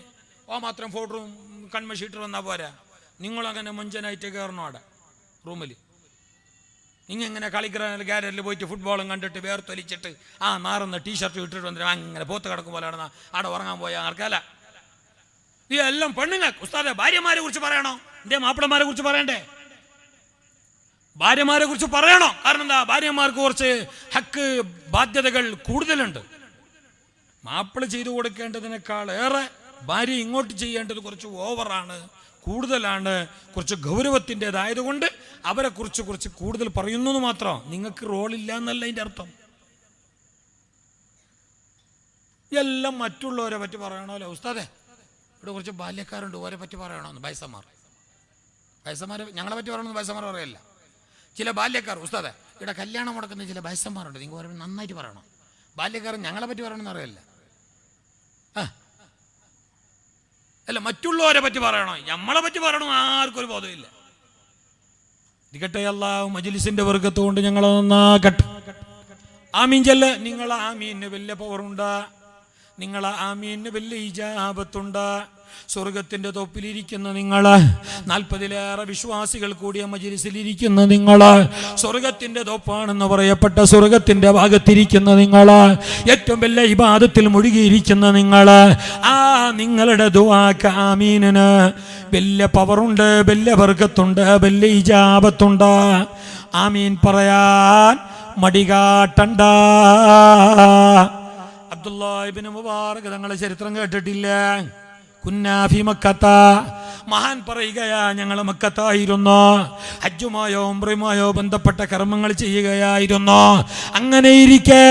ഓ മാത്രം ഫോട്ടോയും കൺമഷീറ്റർ വന്നാൽ പോരാ, നിങ്ങളും അങ്ങനെ മുഞ്ചനായിട്ട് കയറണം അവിടെ റൂമിൽ. നിങ്ങൾ ഇങ്ങനെ കളിക്കുന്ന ഗാലറിയിൽ പോയിട്ട് ഫുട്ബോളും കണ്ടിട്ട് വേർത്തൊലിച്ചിട്ട് ആ മാറുന്ന ടീഷർട്ട് ഇട്ടിട്ട് വന്നിട്ട് അങ്ങനെ പോത്ത് കിടക്കും പോലെ അവിടെ ഉറങ്ങാൻ പോയാൽ ആർക്കല്ല. ഇതെല്ലാം പെണ്ണുങ്ങൾ. ഉസ്താദെ, ഭാര്യമാരെ കുറിച്ച് പറയണോ? എന്തേ മാപ്പിളമാരെ കുറിച്ച് പറയണ്ടേ? ഭാര്യമാരെ കുറിച്ച് പറയണോ? കാരണം എന്താ? ഭാര്യമാർക്ക് കുറച്ച് ഹക്ക് ബാധ്യതകൾ കൂടുതലുണ്ട്. മാപ്പിള ചെയ്തു കൊടുക്കേണ്ടതിനേക്കാൾ ഏറെ ഭാര്യ ഇങ്ങോട്ട് ചെയ്യേണ്ടത് കുറച്ച് ഓവറാണ്, കൂടുതലാണ്, കുറച്ച് ഗൗരവത്തിൻ്റെതായതുകൊണ്ട് അവരെ കുറിച്ച് കുറച്ച് കൂടുതൽ പറയുന്നു മാത്രം. നിങ്ങൾക്ക് റോളില്ല എന്നല്ല അതിൻ്റെ അർത്ഥം. എല്ലാം മറ്റുള്ളവരെ പറ്റി പറയണമല്ലോ. ഉസ്താദെ, ഇവിടെ കുറച്ച് ബാല്യക്കാരുണ്ട്, ഓരെ പറ്റി പറയണമെന്ന്. വയസ്സന്മാർ ഞങ്ങളെ പറ്റി പറയണമെന്ന് വയസ്സന്മാർ പറയല്ല. ചില ബാല്യക്കാർ, ഉസ്താദെ ഇവിടെ കല്യാണം മുടക്കുന്ന ചില വയസ്സന്മാരുണ്ട്, നിങ്ങൾ ഓരോ നന്നായിട്ട് പറയണം. ബാല്യക്കാർ ഞങ്ങളെ പറ്റി പറയണമെന്ന് അറിയില്ല. അല്ല, മറ്റുള്ളവരെ പറ്റി പറയണോ? നമ്മളെ പറ്റി പറയണോ? ആർക്കും ഒരു ബോധമില്ല. ഇരിക്കട്ടെ, അല്ലാഹു മജ്ലിസിന്റെ ബർക്കത്ത് കൊണ്ട് ഞങ്ങളെ നന്നാക്കട്ടെ. ആമീൻ ചെല്ല്. നിങ്ങളെ ആമീന് വലിയ പവറുണ്ട്, നിങ്ങളെ ആമീന് വലിയ ഇജാബത്തുണ്ട്. സ്വർഗത്തിന്റെ തൊപ്പിലിരിക്കുന്ന നിങ്ങള്, 40-ലേറെ വിശ്വാസികൾ കൂടിയ മജ്ലിസിലിരിക്കുന്ന നിങ്ങള്, സ്വർഗത്തിന്റെ തൊപ്പാണെന്ന് പറയപ്പെട്ട സ്വർഗത്തിന്റെ ഭാഗത്തിരിക്കുന്ന നിങ്ങള്, ഏറ്റവും വലിയ ഇബാദത്തിൽ മുഴുകിയിരിക്കുന്ന നിങ്ങള്, ആ നിങ്ങളുടെ ദുആക്ക് ആമീനിന് വലിയ പവറുണ്ട്, വലിയ ബർക്കത്തുണ്ട്, വലിയ ഇജാബത്തുണ്ട്. ആമീൻ പറയാൻ മടികാട്ടണ്ട. അബ്ദുല്ലാഹ് ഇബ്നു മുബാറക് തങ്ങളുടെ ചരിത്രം കേട്ടിട്ടില്ല? കുന്നാഫി മക്കത്ത, മഹാൻ പറയുകയാ, ഞങ്ങൾ മക്കത്തായിരുന്നു, ഹജ്ജുമായോ ഉംറയുമായോ ബന്ധപ്പെട്ട കർമ്മങ്ങൾ ചെയ്യുകയായിരുന്നു. അങ്ങനെ ഇരിക്കെ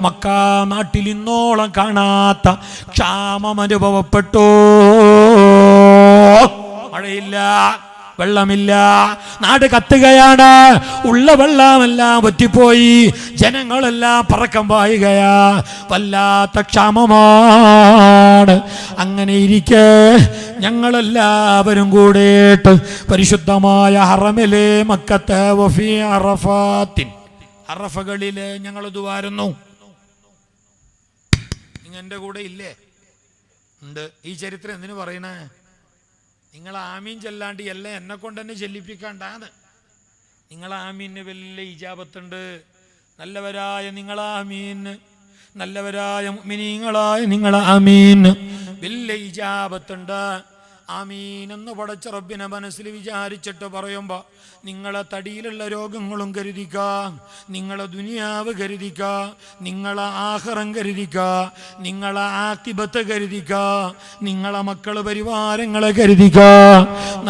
മക്ക നാട്ടിൽ ഇന്നോളം കാണാത്ത ക്ഷാമം അനുഭവപ്പെട്ടു. മഴയില്ല, വെള്ളമില്ല, നാട് കത്തുകയാണ്, ഉള്ള വെള്ളമെല്ലാം വറ്റിപ്പോയി, ജനങ്ങളെല്ലാം പറക്കം പായുകയാ, വല്ലാത്ത ക്ഷാമമാണ്. അങ്ങനെ ഇരിക്കെ ഞങ്ങളെല്ലാവരും കൂടിയിട്ട് പരിശുദ്ധമായ ഹറമിലെ മക്കത്തെ വഫി അറഫാത്തിൻ, അറഫകളിൽ ഞങ്ങൾ ദുആരുന്നു. നിങ്ങൾ എൻ്റെ കൂടെ ഇല്ലേ? ഉണ്ട്. ഈ ചരിത്രം എന്തിനു പറയണേ? നിങ്ങൾ ആമീൻ ചെല്ലാണ്ട് എല്ലാം എന്നെ കൊണ്ട് തന്നെ ചെല്ലിപ്പിക്കാണ്ടാണ്. നിങ്ങൾ ആമീന് വലിയ ഇജാബത്തുണ്ട്. നല്ലവരായ നിങ്ങൾ ആമീൻ, നല്ലവരായ മുഅ്മിനീങ്ങളായ നിങ്ങൾ ആമീൻ വലിയ ഇജാബത്തുണ്ട്. ആമീൻ എന്ന് പടച്ച റബ്ബിനെ മനസ്സിൽ വിചാരിച്ചിട്ട് പറയുമ്പോ നിങ്ങളെ തടിയിലുള്ള രോഗങ്ങളും കരുതിക്ക, നിങ്ങളെ ദുനിയാവ് കരുതിക്ക, നിങ്ങളെ ആഖിറം കരുതിക്ക, നിങ്ങളെ ആഖിബത്ത് കരുതിക്ക, നിങ്ങളെ മക്കള് പരിവാരങ്ങളെ കരുതിക്ക.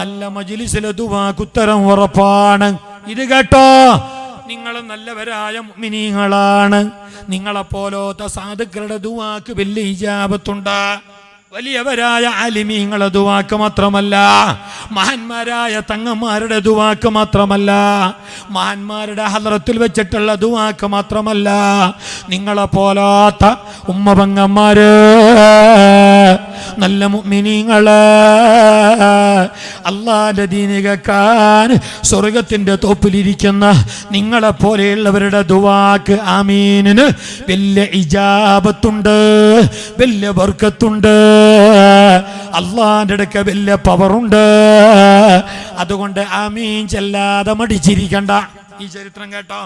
നല്ല മജ്ലിസിലെ ദുആക്ക് ഉത്തരം ഉറപ്പാണ്. ഇത് കേട്ടോ, നിങ്ങൾ നല്ലവരായ മുഅ്മിനീങ്ങളാണ്. നിങ്ങളെപ്പോലത്തെ സാധുക്കളുടെ ദുആക്ക് വലിയ ഇജാബത്തുണ്ട്. വലിയവരായ ആലിമീങ്ങളെ ദുആക്ക് മാത്രമല്ല, മഹാന്മാരായ തങ്ങന്മാരുടെ ദുആക്ക് മാത്രമല്ല, മഹാന്മാരുടെ ഹദ്റത്തിൽ വെച്ചിട്ടുള്ള ദുആക്ക് മാത്രമല്ല, നിങ്ങളെ പോലാത്ത ഉമ്മ പെങ്ങന്മാര്, നല്ല മുഅ്മിനീങ്ങള്, അല്ലാഹുവിന്റെ ദീന് കേൾക്കാൻ സ്വർഗത്തിന്റെ തോപ്പിലിരിക്കുന്ന നിങ്ങളെ പോലെയുള്ളവരുടെ ദുആക്ക് ആമീനിന് വലിയ ഇജാബത്തുണ്ട്, വലിയ ബർക്കത്തുണ്ട്. അള്ളാന്റെ അടുക്ക വലിയ പവറുണ്ട്. അതുകൊണ്ട് ആമീൻ ചെല്ലാതെ മടിച്ചിരിക്കണ്ട. ഈ ചരിത്രം കേട്ടോ,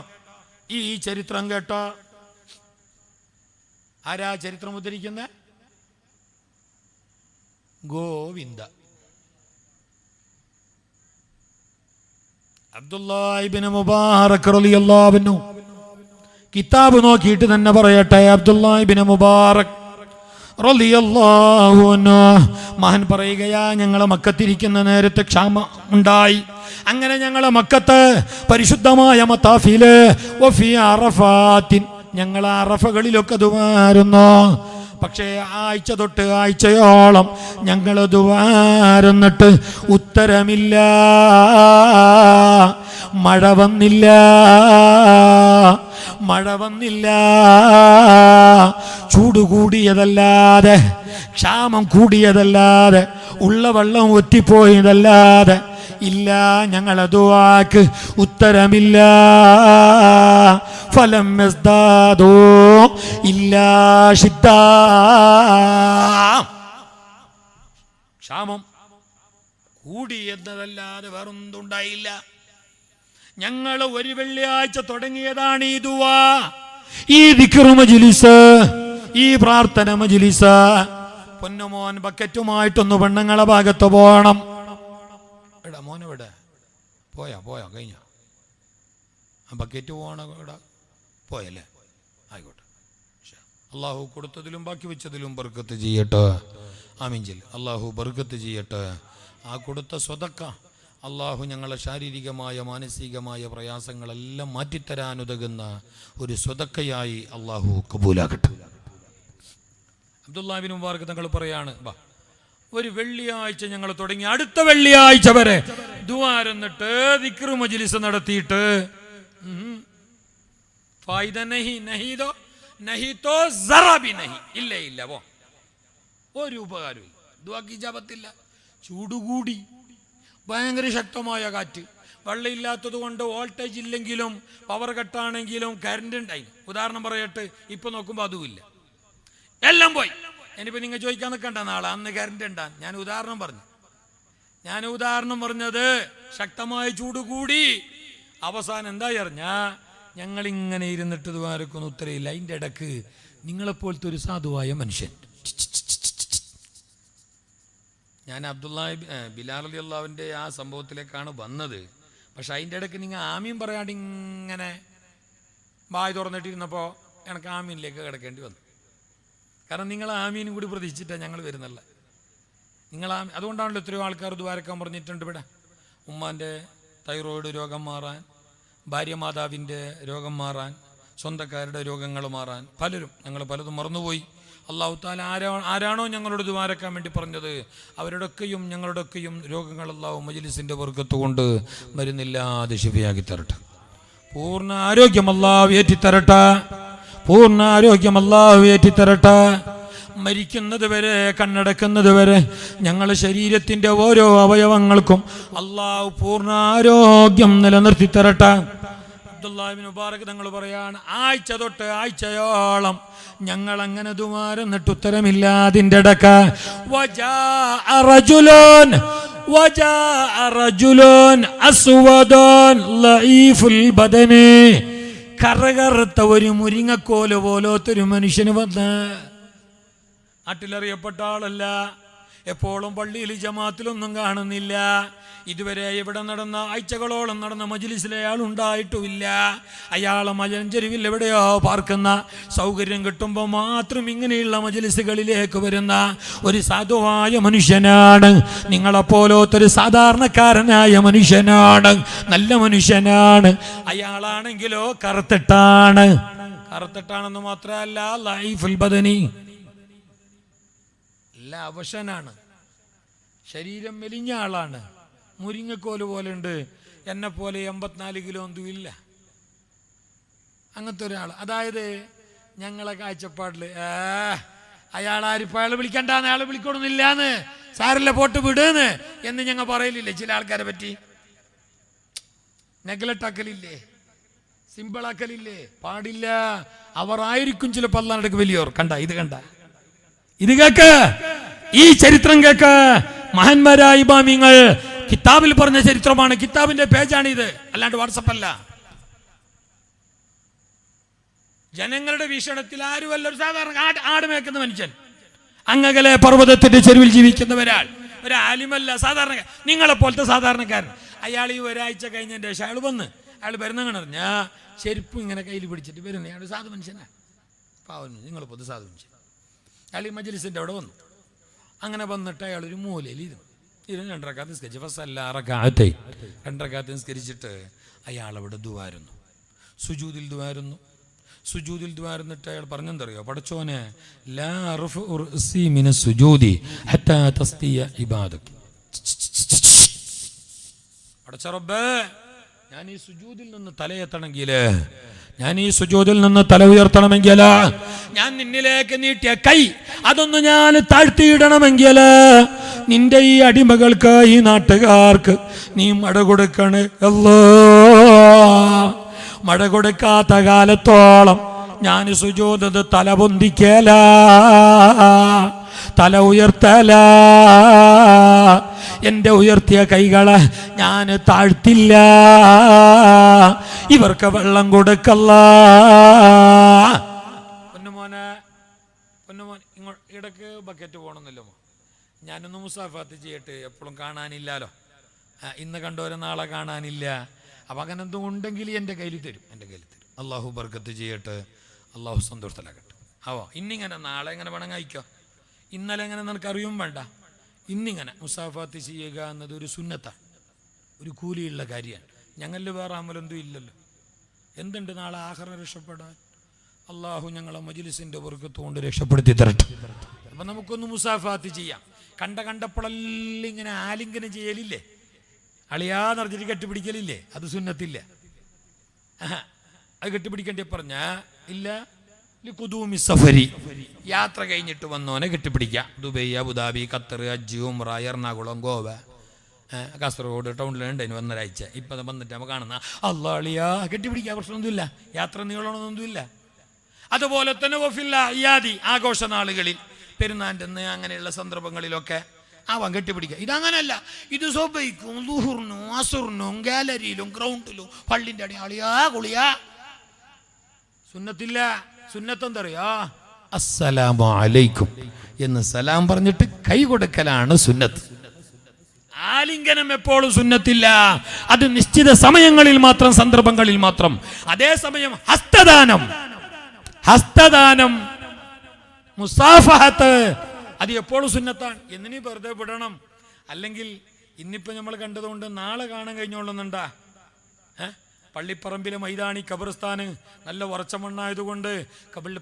ഈ ചരിത്രം കേട്ടോ. ആരാ ചരിത്രം ഉദ്ധരിക്കുന്ന? ഗോവിന്ദ അബ്ദുല്ലാഹ് ഇബ്നു മുബാറക് റളിയല്ലാഹു അൻഹു. കിതാബ് നോക്കിയിട്ട് തന്നെ പറയട്ടെ. അബ്ദുല്ലാഹ് ഇബ്നു മുബാറക് റളിയല്ലാഹു അൻഹു മഹാൻ പറയുകയാ, ഞങ്ങൾ മക്കത്തിരിക്കുന്ന നേരത്തെ ക്ഷാമം ഉണ്ടായി. അങ്ങനെ ഞങ്ങൾ മക്കത്ത് പരിശുദ്ധമായ മത്താഫില് വഫി അറഫാത്തിൻ, ഞങ്ങൾ അറഫകളിലൊക്കെ ദുആരുന്നു. പക്ഷേ ആഴ്ച തൊട്ട് ആഴ്ചയോളം ഞങ്ങൾ ദുആരുന്നിട്ട് ഉത്തരമില്ല, മഴ വന്നില്ല, മഴ വന്നില്ല. ചൂട് കൂടിയതല്ലാതെ, ക്ഷാമം കൂടിയതല്ലാതെ, ഉള്ള വെള്ളം ഒറ്റിപ്പോയതല്ലാതെ ഇല്ല. ഞങ്ങളെ ദുആക്ക് ഉത്തരമില്ല. ഫലം യസ്ദാദൂ ഇല്ലാ ശിദ്ദാ. ക്ഷാമം കൂടിയെന്നതല്ലാതെ വേറൊന്നുണ്ടായില്ല. ഞങ്ങൾ ഒരു വെള്ളിയാഴ്ച തുടങ്ങിയതാണ് ഈ ദുആ, ഈ ദിക്ർ മജ്ലിസ്, ഈ പ്രാർത്ഥന മജ്ലിസ്. പൊന്നുമോൻ ബക്കറ്റുമായിട്ടൊന്ന് പെണ്ണുങ്ങളെ ഭാഗത്ത് പോകണം. എടാ മോനെവിടെ പോയാ കഴിഞ്ഞ ആ ബക്കറ്റ് പോകണ ഇവിടെ പോയല്ലേ? ആയിക്കോട്ടെ. അള്ളാഹു കൊടുത്തതിലും ബാക്കി വെച്ചതിലും ബർക്കത്ത് ചെയ്യട്ടെ. ആമീൻ ചൊല്ല്. അള്ളാഹു ബർക്കത്ത് ചെയ്യട്ടെ. ആ കൊടുത്ത സ്വതക്ക അള്ളാഹു ഞങ്ങളെ ശാരീരികമായ മാനസികമായ പ്രയാസങ്ങളെല്ലാം മാറ്റിത്തരാനുതകുന്ന ഒരു സ്വതക്കയായി അള്ളാഹു കബൂലാകട്ടെ. അബ്ദുല്ലാഹ് ഇബ്നു മുബാറക് തങ്ങൾ പറയാണ്, ഒരു വെള്ളിയാഴ്ച ഞങ്ങൾ തുടങ്ങി അടുത്ത വെള്ളിയാഴ്ച വരെ ദുആരന്നിട്ട് ദിക്ർ മജ്ലിസ് നടത്തിയിട്ട് ഫായിദ നഹി നഹിദോ നഹിതോ സറബി നഹി, ഇല്ല ഇല്ല, ഒരു ഉപകാരവും ഇല്ല. ദുആക്ക് ഇജാബത്തില്ല. ചൂടുകൂടി, ഭയങ്കര ശക്തമായ കാറ്റ്, വെള്ളമില്ലാത്തത് കൊണ്ട് വോൾട്ടേജ് ഇല്ലെങ്കിലും പവർ കട്ടാണെങ്കിലും കറണ്ട് ഉണ്ടായി. ഉദാഹരണം പറയട്ടെ, ഇപ്പൊ നോക്കുമ്പോൾ അതുമില്ല, എല്ലാം പോയി. ഇനിയിപ്പോൾ നിങ്ങൾ ചോദിക്കാൻ നിൽക്കണ്ട നാളെ അന്ന് കറണ്ട് ഉണ്ടാൻ. ഞാൻ ഉദാഹരണം പറഞ്ഞത് ശക്തമായ ചൂട് കൂടി അവസാനം എന്തായി അറിഞ്ഞാ, ഞങ്ങളിങ്ങനെ ഇരുന്നിട്ട് ആർക്കൊന്നും ഉത്തരയില്ല. അതിൻ്റെ ഇടക്ക് നിങ്ങളെപ്പോലത്തെ ഒരു സാധുവായ മനുഷ്യൻ, ഞാൻ ബിലാൽ റളിയല്ലാഹുവിൻ്റെ ആ സംഭവത്തിലേക്കാണ് വന്നത്. പക്ഷെ അതിൻ്റെ ഇടയ്ക്ക് നിങ്ങൾ ആമീൻ പറയാണ്ട് ഇങ്ങനെ വായ തുറന്നിട്ടിരുന്നപ്പോൾ എനിക്ക് ആമീനിലേക്ക് കിടക്കേണ്ടി വന്നു. കാരണം നിങ്ങൾ ആമീനും കൂടി പ്രതീക്ഷിച്ചിട്ടാണ് ഞങ്ങൾ വരുന്നല്ല. അതുകൊണ്ടാണല്ലോ എത്രയോ ആൾക്കാർ ദ്വാരക്കാൻ പറഞ്ഞിട്ടുണ്ട്. ഇവിടെ ഉമ്മാൻ്റെ തൈറോയിഡ് രോഗം മാറാൻ, ഭാര്യ മാതാവിൻ്റെ രോഗം മാറാൻ, സ്വന്തക്കാരുടെ രോഗങ്ങൾ മാറാൻ, ഞങ്ങൾ പലതും മറന്നുപോയി. അല്ലാഹു തആല ആരാണോ ഞങ്ങളോട് ദുആരക്കാൻ വേണ്ടി പറഞ്ഞത് അവരുടെയൊക്കെയും ഞങ്ങളുടെയൊക്കെയും രോഗങ്ങൾ അല്ലാഹു മജ്ലിസിൻ്റെ ബർക്കത്ത് കൊണ്ട് മരുന്നില്ലാതെ ശിഫയാക്കി തരട്ടെ. പൂർണ്ണ ആരോഗ്യം അല്ലാഹു ഏറ്റിത്തരട്ടെ. പൂർണ്ണ ആരോഗ്യം അല്ലാഹു ഏറ്റിത്തരട്ടെ. മരിക്കുന്നത് വരെ, കണ്ണടക്കുന്നത് വരെ ഞങ്ങളുടെ ശരീരത്തിൻ്റെ ഓരോ അവയവങ്ങൾക്കും അല്ലാഹു പൂർണ്ണ ആരോഗ്യം നിലനിർത്തി തരട്ടെ. അബ്ദുല്ലാഹി ഇബ്നു മുബാറക് തങ്ങൾ പറയാണ്, ആഴ്ച തൊട്ട് ആഴ്ചയോളം ഞങ്ങൾ അങ്ങനെ ദുആരന്നിട്ട് ഉത്തരമില്ല. അതിൻ്റെ ഇടക്ക് കറുകറുത്ത ഒരു മുരിങ്ങക്കോല് പോലത്തൊരു മനുഷ്യന് വന്ന്, നാട്ടിലറിയപ്പെട്ട ആളല്ല, എപ്പോഴും പള്ളിയിൽ ജമാഅത്തിലൊന്നും കാണുന്നില്ല, ഇതുവരെ ഇവിടെ നടന്ന ആഴ്ചകളോളം നടന്ന മജ്ലിസിലെ അയാൾ ഉണ്ടായിട്ടുമില്ല. അയാളെ മലഞ്ചെരുവിൽ എവിടെയോ പാർക്കുന്ന, സൗകര്യം കിട്ടുമ്പോൾ മാത്രം ഇങ്ങനെയുള്ള മജ്ലിസുകളിലേക്ക് വരുന്ന ഒരു സാധുവായ മനുഷ്യനാണ്. നിങ്ങളെപ്പോലത്തൊരു സാധാരണക്കാരനായ മനുഷ്യനാണ്, നല്ല മനുഷ്യനാണ്. അയാളാണെങ്കിലോ കറുത്തിട്ടാണെന്ന് മാത്രമല്ല ലൈഫുൽ ബദനി, എല്ലാ അവശനാണ്, ശരീരം മെലിഞ്ഞ ആളാണ്, മുരിങ്ങക്കോല് പോലെ ഉണ്ട്, എന്നെ പോലെ 84 കിലോ ഒന്നും ഇല്ല. അങ്ങനത്തെ ഒരാൾ. അതായത് ഞങ്ങളെ കാഴ്ചപ്പാടിൽ അയാളാരിപ്പോൾ അയാൾ വിളിക്കണ്ടെന്ന്, അയാൾ വിളിക്കണമെന്നില്ലാന്ന്, സാറില്ല പോട്ട് വിടുന്ന് എന്ന് ഞങ്ങൾ പറയലില്ലേ ചില ആൾക്കാരെ പറ്റി? നെഗ്ലക്റ്റാക്കലില്ലേ, സിമ്പിളാക്കലില്ലേ? പാടില്ല. അവർ ആയിരിക്കും ചിലപ്പോൾ അല്ലാണ്ടൊക്കെ വലിയോർ. ഇത് കേക്ക്, ഈ ചരിത്രം കേക്ക്. മഹാന്മാരായ ഇമാമിങ്ങൾ കിതാബിൽ പറഞ്ഞ ചരിത്രമാണ്, കിതാബിന്റെ പേജാണിത്, അല്ലാണ്ട് വാട്സപ്പ് അല്ല. ജനങ്ങളുടെ വീക്ഷണത്തിൽ ആരുമല്ല, ഒരു സാധാരണ ആട് മേക്കുന്ന മനുഷ്യൻ, അങ്ങകലെ പർവ്വതത്തിന്റെ ചെരുവിൽ ജീവിക്കുന്ന ഒരു ആലിമല്ല, സാധാരണ നിങ്ങളെപ്പോലത്തെ സാധാരണക്കാരൻ. അയാൾ ഈ ഒരാഴ്ച കഴിഞ്ഞതിന്റെ ശേഷം അയാൾ വന്ന്, അയാൾ വരുന്ന ഞാൻ ചെരുപ്പ് ഇങ്ങനെ കയ്യിൽ പിടിച്ചിട്ട് വരുന്നത്, അയാൾ സാധു മനുഷ്യനാണ്, പാവം, നിങ്ങളെപ്പോലത്തെ സാധു മനുഷ്യൻ. അയാൾ ഈ മജ്ലിസിന്റെ അവിടെ വന്നു. അങ്ങനെ വന്നിട്ട് അയാൾ ഒരു മൂലയിൽ ഇരുന്നു 2 റക്അത്ത് നിസ്കരിച്ചു. രണ്ടരക്കാത്ത് നിസ്കരിച്ചിട്ട് അയാൾ അവിടെ ദുആരുന്നു, സുജൂദിൽ ദുആരുന്നിട്ട് അയാൾ പറഞ്ഞെന്തറിയോ? പടച്ചോനെ, ലാ അർഫഉ റഅസി മിന സുജൂദി ഹത്താ തസ്തിയ ഇബാദക്. പടച്ച റബ്ബേ, ഞാൻ ഈ സുജൂദിൽ നിന്ന് തല ഉയർത്തണമെങ്കിൽ, ഞാൻ നിന്നിലേക്ക് നീട്ടിയ കൈ അതൊന്ന് ഞാൻ താഴ്ത്തിയിടണമെങ്കിൽ, നിന്റെ ഈ അടിമകൾക്ക്, ഈ നാട്ടുകാർക്ക് നീ മഴ കൊടുക്കണേ അല്ലാ. മഴ കൊടുക്കാത്ത കാലത്തോളം ഞാൻ സുജൂദ് തല പൊന്തിക്കല, തല ഉയർത്തല, എന്റെ ഉയർത്തിയ കൈകളെ ഞാൻ താഴ്ത്തില്ല. ഇവർക്ക് വെള്ളം കൊടുക്കല്ല. പൊന്നുമോനെ ഇടക്ക് ബക്കറ്റ് പോകണമെന്നല്ലോ, ഞാനൊന്ന് മുസാഫാത്ത് ചെയ്യട്ടെ, എപ്പോഴും കാണാനില്ലല്ലോ, ഇന്ന് കണ്ടോരെ നാളെ കാണാനില്ല. അപ്പം അങ്ങനെ എന്തും ഉണ്ടെങ്കിൽ എൻ്റെ കയ്യിൽ തരും. അള്ളാഹു ബർക്കത്ത് ചെയ്യട്ടെ, അള്ളാഹു സന്തോഷത്തിലാക്കട്ടെ. ഇന്നിങ്ങനെ നാളെ എങ്ങനെ വേണം കഴിക്കോ, ഇന്നലെ എങ്ങനെ നിനക്കറിയും വേണ്ട. ഇന്നിങ്ങനെ മുസാഫാത്ത് ചെയ്യുക എന്നത് ഒരു സുന്നത്താണ്, ഒരു കൂലിയുള്ള കാര്യമാണ്. ഞങ്ങളിൽ വേറെ അമലൊന്നും ഇല്ലല്ലോ. എന്തുണ്ട് നാളെ ആഖിറ രക്ഷപ്പെടാൻ? അള്ളാഹു ഞങ്ങളെ മജ്ലിസിന്റെ ബർക്കത്ത് കൊണ്ട് രക്ഷപ്പെടുത്തി തരട്ടെ. അപ്പം നമുക്കൊന്ന് മുസാഫാത്ത് ചെയ്യാം. കണ്ടപ്പോഴെല്ലാം ഇങ്ങനെ ആലിംഗനം ചെയ്യലില്ലേ, അളിയാന്ന് പറഞ്ഞിട്ട് കെട്ടിപ്പിടിക്കലില്ലേ, അത് സുന്നത്തില്ല. അത് കെട്ടിപ്പിടിക്കേണ്ടി പറഞ്ഞ ഇല്ല. ലിഖുദൂമി സഫരി, യാത്ര കഴിഞ്ഞിട്ട് വന്നോനെ കെട്ടിപ്പിടിക്കാം. ദുബൈ, അബുദാബി, ഖത്തർ, ഹജ്ജ്, ഉംറ, എറണാകുളം, ഗോവ, കാസർഗോഡ് ടൗണിലുണ്ടായിരുന്നു ഒന്നൊരാഴ്ച. ഇപ്പം വന്നിട്ട് നമ്മൾ കാണുന്ന അള്ളാളിയാ കെട്ടിപ്പിടിക്കുക, പ്രശ്നമൊന്നുമില്ല, യാത്ര നീളണമെന്നൊന്നുമില്ല. അതുപോലെ തന്നെ വഫില്ല ഇയാദി, ആഘോഷ നാളുകളിൽ, പെരുന്നാൻ്റെ അങ്ങനെയുള്ള സന്ദർഭങ്ങളിലൊക്കെ ആവാൻ കെട്ടിപ്പിടിക്കുക. ഇതങ്ങനല്ല, ഇത് സൊബൈക്കും ദുഹുറിനും അസുറിനും ഗാലറിയിലും ഗ്രൗണ്ടിലും പള്ളിൻ്റെ അടിയാളിയാ കുളിയാ. സുന്നത്തില്ല. സുന്നത്തെന്തറിയാ? അസ്സലാമു അലൈക്കും എന്ന് സലാം പറഞ്ഞിട്ട് കൈ കൊടുക്കലാണ് സുന്നത്ത്. ആലിംഗനം എപ്പോഴും സുന്നത്തില്ല, അത് നിശ്ചിത സമയങ്ങളിൽ മാത്രം, സന്ദർഭങ്ങളിൽ മാത്രം. അതേസമയം ഹസ്തദാനം, മുസാഫഹത്ത്, അത് എപ്പോഴും സുന്നത്താണ്. എന്നിനി വെറുതെ വിടണം. അല്ലെങ്കിൽ ഇന്നിപ്പോൾ നമ്മൾ കണ്ടതുകൊണ്ട് നാളെ കാണാൻ കഴിഞ്ഞോളുന്നുണ്ടാ? പള്ളിപ്പറമ്പിലെ മൈതാനി ഖബർസ്ഥാന് നല്ല ഉറച്ച മണ്ണായതുകൊണ്ട്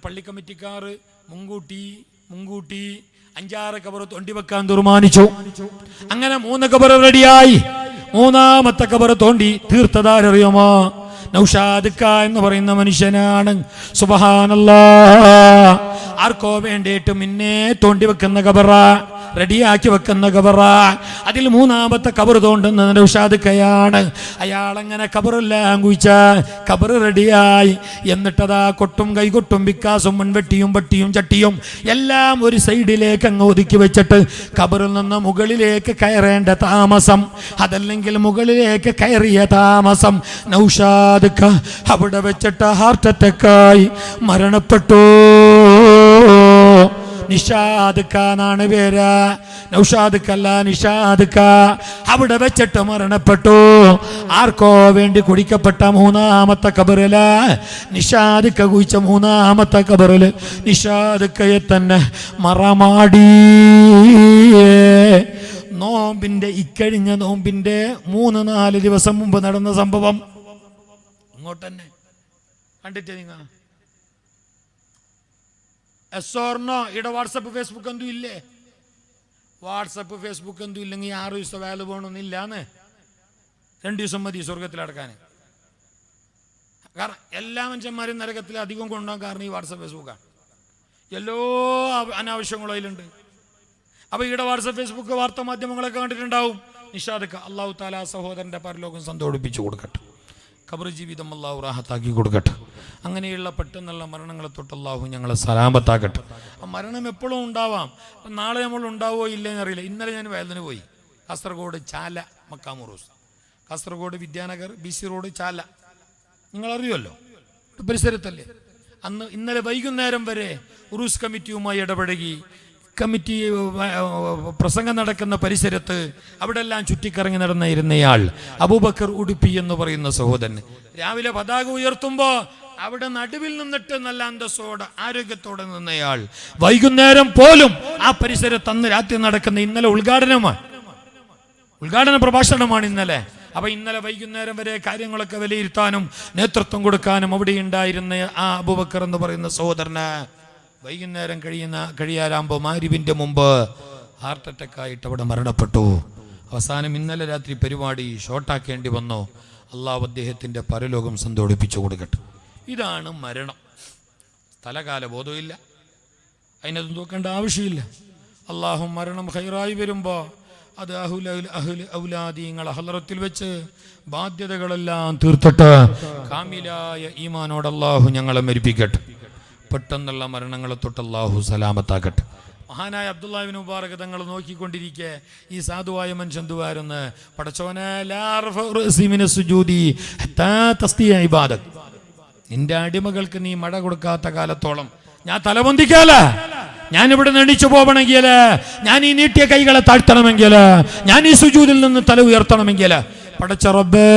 പള്ളി കമ്മിറ്റിക്കാർ മുൻകൂട്ടി 5-6 ഖബർ തോണ്ടി വെക്കാൻ തീരുമാനിച്ചു. അങ്ങനെ 3 ഖബർ റെഡിയായി. 3-ാമത്തെ ഖബർ തോണ്ടി തീർത്തതാരറിയുമോ? നൗഷാദ് ക എന്ന് പറയുന്ന മനുഷ്യനാണ്. സുബ്ഹാനല്ലാഹ്, ആർക്കോ വേണ്ടിയിട്ട് മിന്നെ തോണ്ടി വെക്കുന്ന ഖബറ. റെഡിയാക്കി വെക്കുന്ന ഖബറ. അതിൽ മൂന്നാമത്തെ ഖബർ തോണ്ടുന്നത് നൗഷാദുക്കയാണ്. അയാളങ്ങനെ ഖബറെല്ലാം കുഴിച്ച ഖബർ റെഡിയായി. എന്നിട്ടതാ കൊട്ടും കൈകൊട്ടും വിക്കാസും മൺവെട്ടിയും പട്ടിയും ചട്ടിയും എല്ലാം ഒരു സൈഡിലേക്ക് അങ്ങ് ഒതുക്കി വെച്ചിട്ട് ഖബറിൽ നിന്ന് മുകളിലേക്ക് കയറേണ്ട താമസം, അതല്ലെങ്കിൽ മുകളിലേക്ക് കയറിയ താമസം. നൗഷാദുക്ക അവിടെ വെച്ചിട്ട് ഹാർട്ട് അറ്റാക്കായി മരണപ്പെട്ടു. നിഷാദുക്ക എന്നാണ് പേര്, നൗഷാദുക്കല്ല നിഷാദുക്ക. അവിടെ വെച്ചിട്ട് മരണപ്പെട്ടു. ആർക്കോ വേണ്ടി കുടിക്കപ്പെട്ട മൂന്നാമത്തെ ഖബറില നിഷാദുക്ക കുഴിച്ച മൂന്നാമത്തെ ഖബറില് നിഷാദുക്കയെ തന്നെ മറമാടി. നോമ്പിന്റെ ഇക്കഴിഞ്ഞ നോമ്പിന്റെ 3-4 ദിവസം മുമ്പ് നടന്ന സംഭവം. ഇങ്ങോട്ട് തന്നെ കണ്ടിട്ടേ നിങ്ങൾ എസ്സോർണോ ഇവിടെ വാട്സപ്പ് ഫേസ്ബുക്ക് എന്തും ഇല്ലേ? വാട്സപ്പ് ഫേസ്ബുക്ക് എന്തും ഇല്ലെങ്കിൽ 6 ദിവസം വാല് പോകണമെന്നില്ലാന്ന്. 2 ദിവസം മതി സ്വർഗത്തിലടക്കാൻ. കാരണം എല്ലാ മനുഷ്യന്മാരും നരകത്തിൽ അധികം കൊണ്ടുപോകാൻ കാരണം ഈ വാട്സപ്പ് ഫേസ്ബുക്കാണ്. എല്ലോ അനാവശ്യങ്ങളും അതിലുണ്ട്. അപ്പോൾ ഇവിടെ വാട്സപ്പ് ഫേസ്ബുക്ക് വാർത്താ മാധ്യമങ്ങളൊക്കെ കണ്ടിട്ടുണ്ടാവും. നിഷാദുക്ക അള്ളാഹു താല സഹോദരൻ്റെ പരലോകം സന്തോഷിപ്പിച്ചു കൊടുക്കട്ടെ. ഖബർ ജീവിതം അള്ളാഹു റാഹത്താക്കി കൊടുക്കട്ടെ. അങ്ങനെയുള്ള പെട്ടെന്നുള്ള മരണങ്ങളെ തൊട്ട് അള്ളാഹു ഞങ്ങളെ സലാമത്താക്കട്ടെ. ആ മരണം എപ്പോഴും ഉണ്ടാവാം. നാളെ നമ്മൾ ഉണ്ടാവുമോ ഇല്ലെന്ന് അറിയില്ല. ഇന്നലെ ഞാൻ വയലിന് പോയി. കാസർഗോഡ് ചാല മക്കാമുറൂസ്, കാസർഗോഡ് വിദ്യാനഗർ BC റോഡ് ചാല, നിങ്ങളറിയുമല്ലോ, പരിസരത്തല്ലേ. ഇന്നലെ വൈകുന്നേരം വരെ ഉറൂസ് കമ്മിറ്റിയുമായി ഇടപഴകി. കമ്മിറ്റി പ്രസംഗം നടക്കുന്ന പരിസരത്ത് അവിടെ എല്ലാം ചുറ്റിക്കറങ്ങി നടന്നിരുന്നയാൾ അബൂബക്കർ ഉടുപ്പി എന്ന് പറയുന്ന സഹോദരൻ രാവിലെ പതാക ഉയർത്തുമ്പോൾ അവിടെ നടുവിൽ നിന്നിട്ട് നല്ല അന്തസ്സോടെ ആരോഗ്യത്തോടെ നിന്നയാൾ വൈകുന്നേരം പോലും ആ പരിസരത്ത് അന്ന് രാത്രി നടക്കുന്ന ഇന്നലെ ഉദ്ഘാടന പ്രഭാഷണമാണ് ഇന്നലെ. അപ്പൊ ഇന്നലെ വൈകുന്നേരം വരെ കാര്യങ്ങളൊക്കെ വിലയിരുത്താനും നേതൃത്വം കൊടുക്കാനും അവിടെ ഉണ്ടായിരുന്ന ആ അബൂബക്കർ എന്ന് പറയുന്ന സഹോദരന് വൈകുന്നേരം കഴിയാറാകുമ്പോൾ മാരിവിൻ്റെ മുമ്പ് ഹാർട്ട് അറ്റാക്കായിട്ട് അവിടെ മരണപ്പെട്ടു. അവസാനം ഇന്നലെ രാത്രി പരിപാടി ഷോർട്ടാക്കേണ്ടി വന്നു. അള്ളാഹു അദ്ദേഹത്തിൻ്റെ പരലോകം സന്തോഷിപ്പിച്ചു കൊടുക്കട്ടെ. ഇതാണ് മരണം. സ്ഥലകാല ബോധമില്ല, അതിനകത്ത് നോക്കേണ്ട ആവശ്യമില്ല. അള്ളാഹു മരണം ഹൈറായി വരുമ്പോൾ അത് ഔലാദീങ്ങൾ ഹളറത്തിൽ വെച്ച് ബാധ്യതകളെല്ലാം തീർത്തിട്ട് കാമിലായ ഈമാനോട് അള്ളാഹു ഞങ്ങളെ മരിപ്പിക്കട്ടെ. പെട്ടെന്നുള്ള മരണങ്ങളെ തൊട്ട് അള്ളാഹു സലാമത്താക്കട്ടെ. മഹാനായ അബ്ദുല്ലാഹി ഇബ്നു മുബാറക് തങ്ങൾ നോക്കിക്കൊണ്ടിരിക്കെ ഈ സാധുവായ മനുഷ്യൻ ദുആരുന്ന്, പടച്ചോനെ നിന്റെ അടിമകൾക്ക് നീ മഴ കൊടുക്കാത്ത കാലത്തോളം ഞാൻ തലപൊന്തിക്കാല, ഞാൻ ഇവിടെ എണീച്ചു പോകണമെങ്കിൽ, ഞാൻ ഈ നീട്ടിയ കൈകളെ താഴ്ത്തണമെങ്കിൽ, ഞാൻ ഈ സുജൂദിൽ നിന്ന് തല ഉയർത്തണമെങ്കിൽ പടച്ച റബ്ബേ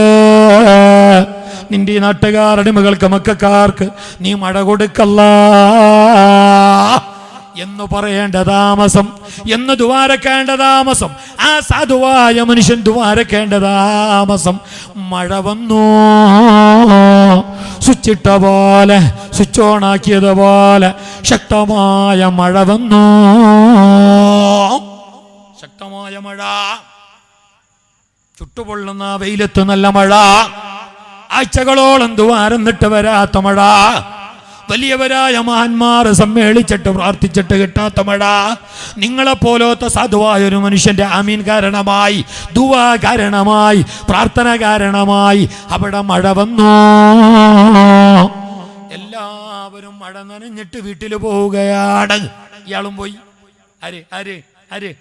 നിന്റെ ഈ നാട്ടുകാർ അടിമകൾക്ക് മക്കാർക്ക് നീ മഴ കൊടുക്കല്ല എന്ന് പറയേണ്ട താമസം, എന്ന് ദുആരക്കേണ്ട താമസം, ആ സാധുവായ മനുഷ്യൻ ദുആരക്കേണ്ട താമസം മഴ വന്നു. സ്വിച്ചിട്ട പോലെ, സ്വിച്ച് ഓൺ ആക്കിയതുപോലെ ശക്തമായ മഴ വന്നു. ശക്തമായ മഴ, ചുട്ടുപൊള്ളുന്ന വെയിലത്ത് നല്ല മഴ, ആഴ്ചകളോളം ദുആരന്നിട്ട് വരാത്ത മഴ, വലിയവരായ മഹാന്മാർ സമ്മേളിച്ചിട്ട് പ്രാർത്ഥിച്ചിട്ട് കിട്ടാത്ത മഴ, നിങ്ങളെപ്പോലത്തെ സാധുവായ ഒരു മനുഷ്യന്റെ ആമീൻ കാരണമായി, ദുആ കാരണമായി, പ്രാർത്ഥന കാരണമായി അവിടെ മഴ വന്നു. എല്ലാവരും മഴ നനഞ്ഞിട്ട് വീട്ടിൽ പോവുകയാണ്. ഇയാളും പോയി. ആര് ആര് ആര്